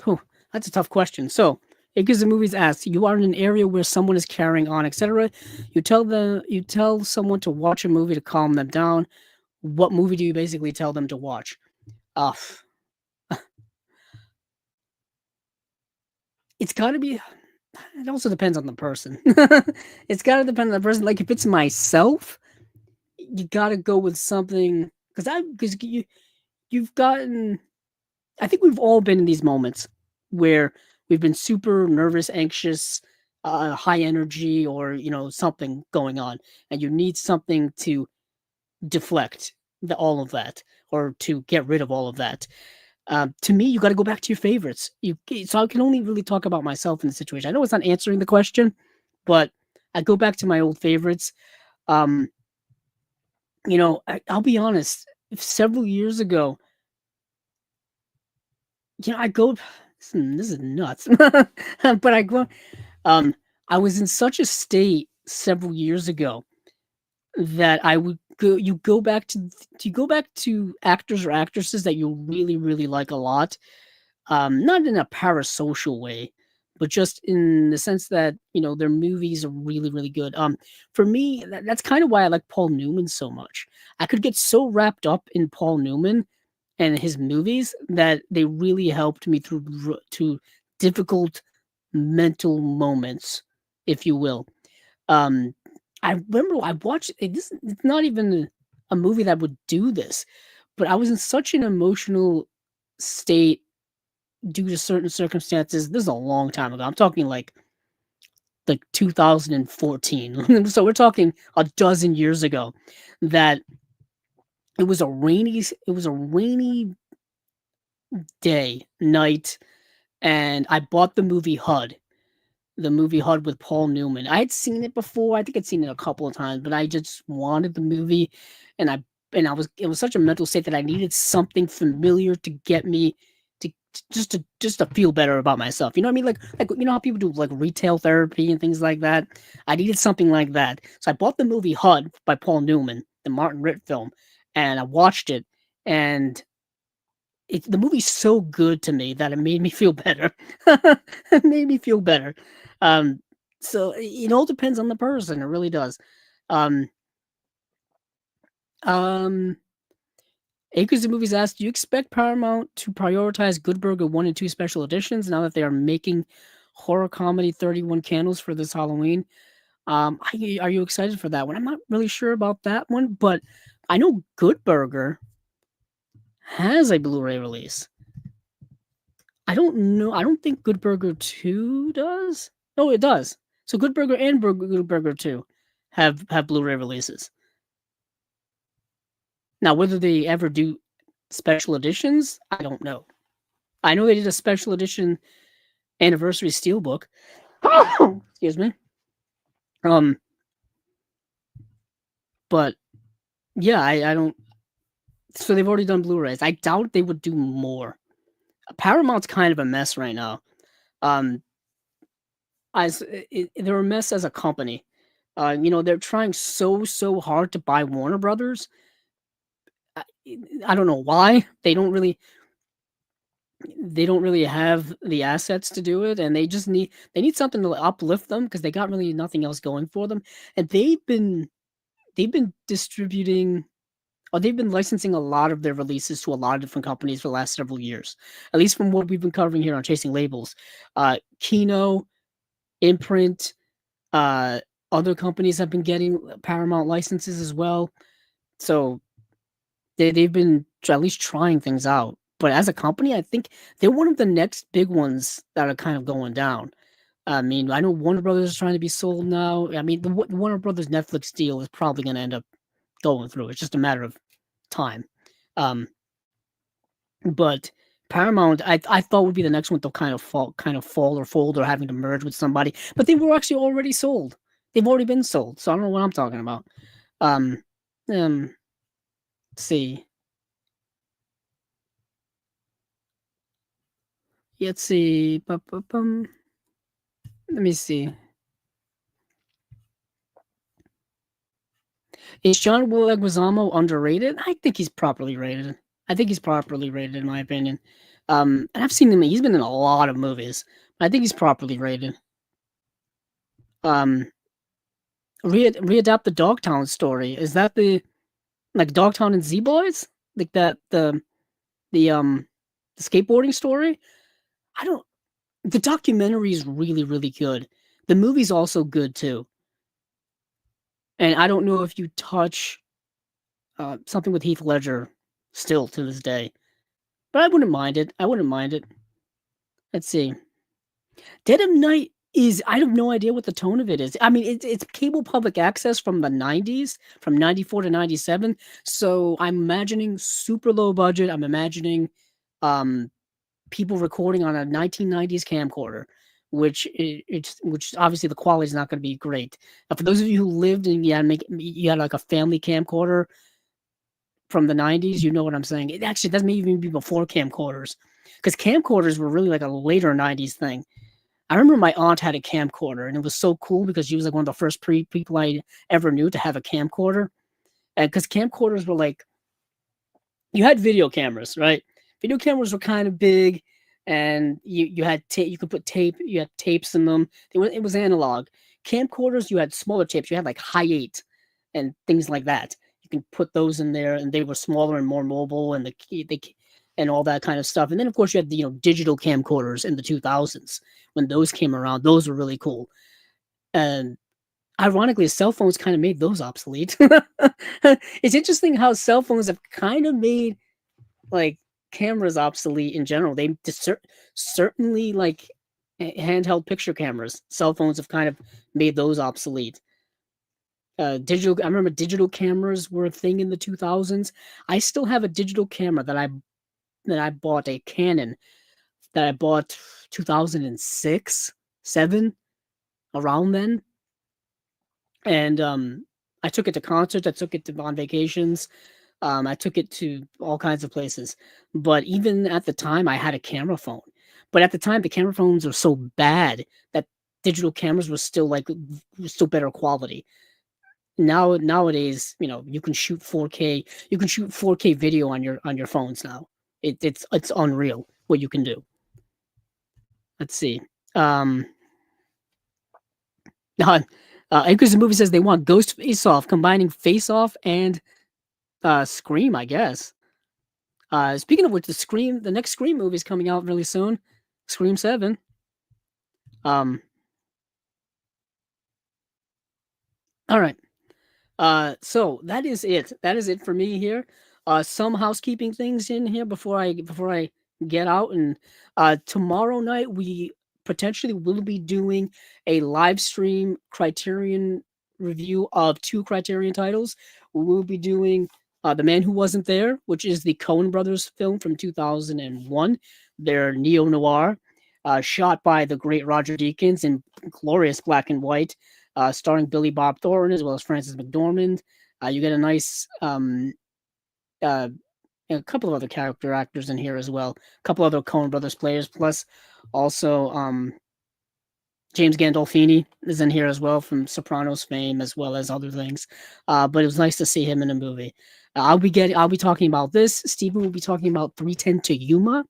Oh, that's a tough question. So it gives the movies ask, you are in an area where someone is carrying on, etc. You tell someone to watch a movie to calm them down. What movie do you basically tell them to watch? Uh, it's gotta be it also depends on the person. It's gotta depend on the person. Like if it's myself, you gotta go with something because you've gotten I think we've all been in these moments where we've been super nervous, anxious, high energy, or something going on, and you need something to deflect all of that, or to get rid of all of that. To me, you got to go back to your favorites. So I can only really talk about myself in the situation. I know it's not answering the question, but I go back to my old favorites. Um, I'll be honest. Several years ago, I go. This is nuts, but I go. Um, I was in such a state several years ago that I would go. You go back to actors or actresses that you really really like a lot. Not in a parasocial way, but just in the sense that their movies are really really good. For me, that's kind of why I like Paul Newman so much. I could get so wrapped up in Paul Newman and his movies that they really helped me through to difficult mental moments, if you will. Um, I remember I watched this. It's not even a movie that would do this, but I was in such an emotional state due to certain circumstances. This is a long time ago. I'm talking like 2014. So we're talking a dozen years ago. That it was a rainy night, and I bought the movie HUD. The movie HUD with Paul Newman. I had seen it before. I think I'd seen it a couple of times, but I just wanted the movie, and I was it was such a mental state that I needed something familiar to get me to feel better about myself. You know what I mean? Like how people do like retail therapy and things like that. I needed something like that. So I bought the movie HUD by Paul Newman, the Martin Ritt film, and I watched it, and the movie's so good to me that it made me feel better. It made me feel better. Um, so it all depends on the person. It really does. Um, um, Acres of Movies asked, do you expect Paramount to prioritize Good Burger 1 and 2 special editions now that they are making horror comedy 31 Candles for this Halloween? Are you excited for that one? I'm not really sure about that one, but I know Good Burger has a Blu-ray release. I don't know. I don't think Good Burger 2 does. No, it does. So Good Burger and Good Burger 2 have Blu-ray releases. Now, whether they ever do special editions, I don't know. I know they did a special edition anniversary steelbook. Excuse me. Um, but yeah, I don't. So they've already done Blu-rays. I doubt they would do more. Paramount's kind of a mess right now. Um, they're a mess as a company. They're trying so hard to buy Warner Brothers. I, I don't know why they don't really have the assets to do it, and they need something to uplift them because they got really nothing else going for them, and they've been distributing. Or they've been licensing a lot of their releases to a lot of different companies for the last several years, at least from what we've been covering here on Chasing Labels. Kino, Imprint, uh, other companies have been getting Paramount licenses as well. So they've been at least trying things out. But as a company, I think they're one of the next big ones that are kind of going down. I mean, I know Warner Brothers is trying to be sold now. I mean, the Warner Brothers Netflix deal is probably going to end up going through. It's just a matter of time. Um, but Paramount, I thought would be the next one to kind of fall or fold or having to merge with somebody. But they were actually already sold. They've already been sold. So I don't know what I'm talking about. Um, um, let's see. Let's see. Let me see. Is John Leguizamo underrated? I think he's properly rated. I think he's properly rated, in my opinion. And I've seen him. He's been in a lot of movies. I think he's properly rated. Um, readapt the Dogtown story. Is that like Dogtown and Z Boys? Like that the the skateboarding story? I don't. The documentary is really really good. The movie's also good too. And I don't know if you touch something with Heath Ledger still to this day, but I wouldn't mind it. I wouldn't mind it. Let's see. Dead of Night is I have no idea what the tone of it is. I mean, it's cable public access from the 90s, from 94 to 97. So I'm imagining super low budget. I'm imagining um people recording on a 1990s camcorder which obviously the quality is not going to be great. For those of you who lived and you had like a family camcorder from the 90s, you know what I'm saying. It actually doesn't even be before camcorders, because camcorders were really like a later 90s thing. I remember my aunt had a camcorder, and it was so cool because she was like one of the first people I ever knew to have a camcorder. And because camcorders were like, you had video cameras, right? Video cameras were kind of big, and you had tape. You could put tape. You had tapes in them. It was analog. Camcorders, you had smaller tapes. You had like high 8 and things like that. You can put those in there, and they were smaller and more mobile, and and all that kind of stuff. And then of course you had the digital camcorders in the 2000s when those came around. Those were really cool. And ironically, cell phones kind of made those obsolete. It's interesting how cell phones have kind of made like cameras obsolete in general. They certainly like handheld picture cameras. Cell phones have kind of made those obsolete. I remember digital cameras were a thing in the 2000s. I still have a digital camera that I bought, a Canon that I bought 2006, 7, around then. And I took it to concerts. I took it on vacations. I took it to all kinds of places. But even at the time, I had a camera phone. But at the time, the camera phones were so bad that digital cameras were still better quality. Nowadays, you can shoot 4K. You can shoot 4K video on your phones now. It's unreal what you can do. Let's see. Anchors the movie says they want Ghost Face Off, combining Face Off and Scream, I guess. Speaking of which, the next Scream movie is coming out really soon. Scream 7. All right. So that is it. That is it for me here. Some housekeeping things in here before I get out. And tomorrow night we potentially will be doing a live stream Criterion review of 2 Criterion titles. We will be doing The Man Who Wasn't There, which is the Coen brothers film from 2001. Their neo-noir, shot by the great Roger Deakins in glorious black and white, starring Billy Bob Thornton as well as Frances McDormand. You get a nice a couple of other character actors in here as well. A couple other Coen brothers players, plus also James Gandolfini is in here as well from Sopranos fame, as well as other things. But it was nice to see him in a movie. I'll be talking about this. Stephen will be talking about 3:10 to Yuma,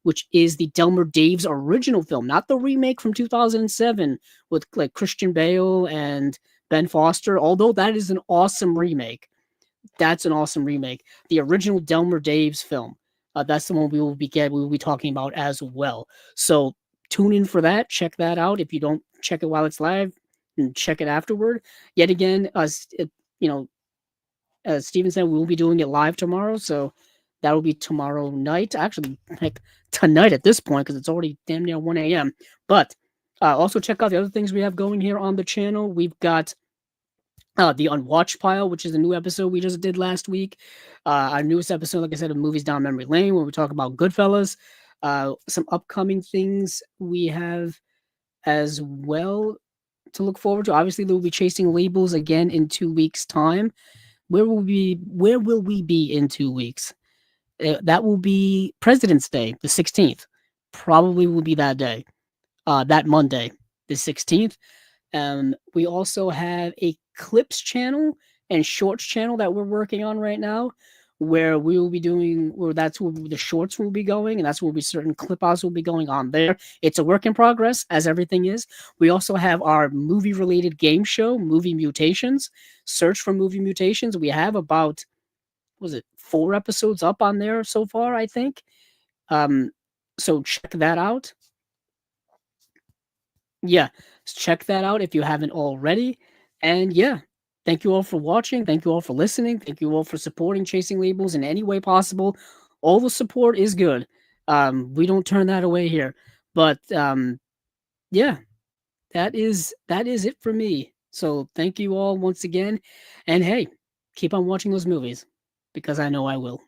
which is the Delmer Daves original film, not the remake from 2007 with like Christian Bale and Ben Foster. Although that is an awesome remake. That's an awesome remake. The original Delmer Daves film. That's the one we will be talking about as well. So tune in for that. Check that out. If you don't check it while it's live, and check it afterward. Yet again, as Steven said, we will be doing it live tomorrow. So that will be tomorrow night. Actually, like tonight at this point, because it's already damn near 1 a.m. But also check out the other things we have going here on the channel. We've got the Unwatched Pile, which is a new episode we just did last week. Our newest episode, like I said, of Movies Down Memory Lane, where we talk about Goodfellas. Some upcoming things we have as well to look forward to. Obviously, we'll be chasing labels again in 2 weeks' time. Where will we be in 2 weeks? That will be President's Day, the 16th. Probably will be that day, that Monday, the 16th. We also have a clips channel and shorts channel that we're working on right now, where we will be doing, that's where the shorts will be going, and that's where certain clip outs will be going on there. It's a work in progress, as everything is. We also have our movie related game show, Movie Mutations. Search for Movie Mutations. We have about, 4 episodes up on there so far, I think. So check that out. Yeah, check that out if you haven't already. And yeah, thank you all for watching. Thank you all for listening. Thank you all for supporting Chasing Labels in any way possible. All the support is good. We don't turn that away here. But yeah, that is it for me. So thank you all once again. And hey, keep on watching those movies, because I know I will.